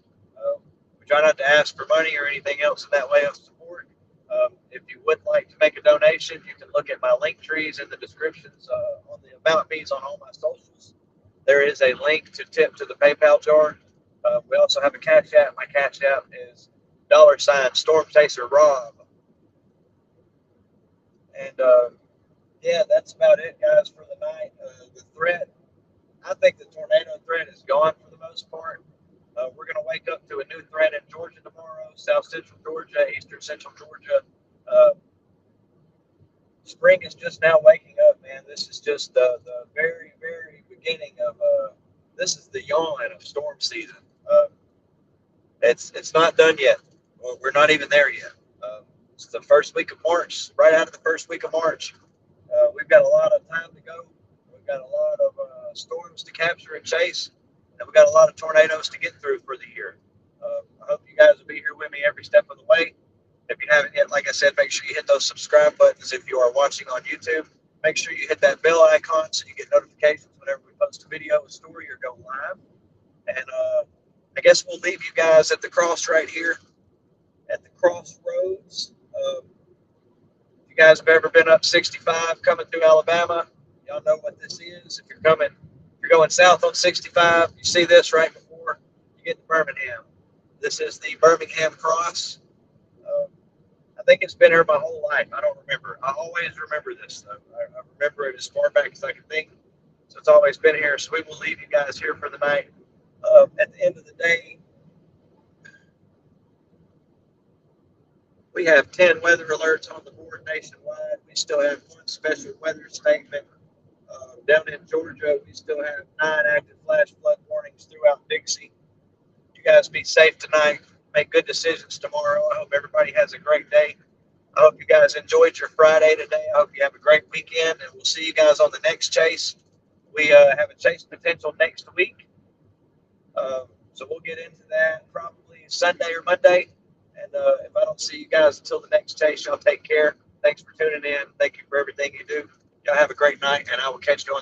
We try not to ask for money or anything else in that way of support. If you would like to make a donation, you can look at my link trees in the descriptions on the About Me's on all my socials. There is a link to tip to the PayPal jar. We also have a Cash App. My Cash App is $Storm Chaser Rob. And yeah, that's about it, guys, for the night. The threat, I think the tornado threat is gone for the most part. We're going to wake up to a new threat in Georgia tomorrow, South Central Georgia, Eastern Central Georgia. Spring is just now waking up, man. This is just the very, very beginning of this is the yawn of storm season. It's not done yet. Well, we're not even there yet. It's the first week of March, right out of the first week of March. We've got a lot of time to go. We've got a lot of storms to capture and chase, and we've got a lot of tornadoes to get through for the year. I hope you guys will be here with me every step of the way. If you haven't yet, like I said, make sure you hit those subscribe buttons. If you are watching on YouTube, make sure you hit that bell icon so you get notifications whenever we post a video, a story, or go live. And I guess we'll leave you guys at the cross right here, at the crossroads. If you guys have ever been up 65 coming through Alabama, y'all know what this is. If you're going south on 65, you see this right before you get to Birmingham. This is the Birmingham Cross. I think it's been here my whole life. I don't remember. I always remember this, though. I remember it as far back as I can think. So it's always been here. So we will leave you guys here for the night. At the end of the day, we have 10 weather alerts on the board nationwide. We still have one special weather statement. Down in Georgia, we still have 9 active flash flood warnings throughout Dixie. You guys be safe tonight. Make good decisions tomorrow. I hope everybody has a great day. I hope you guys enjoyed your Friday today. I hope you have a great weekend, and we'll see you guys on the next chase. We have a chase potential next week. So we'll get into that probably Sunday or Monday. And if I don't see you guys until the next chase, y'all take care. Thanks for tuning in. Thank you for everything you do. Y'all have a great night, and I will catch you on the next.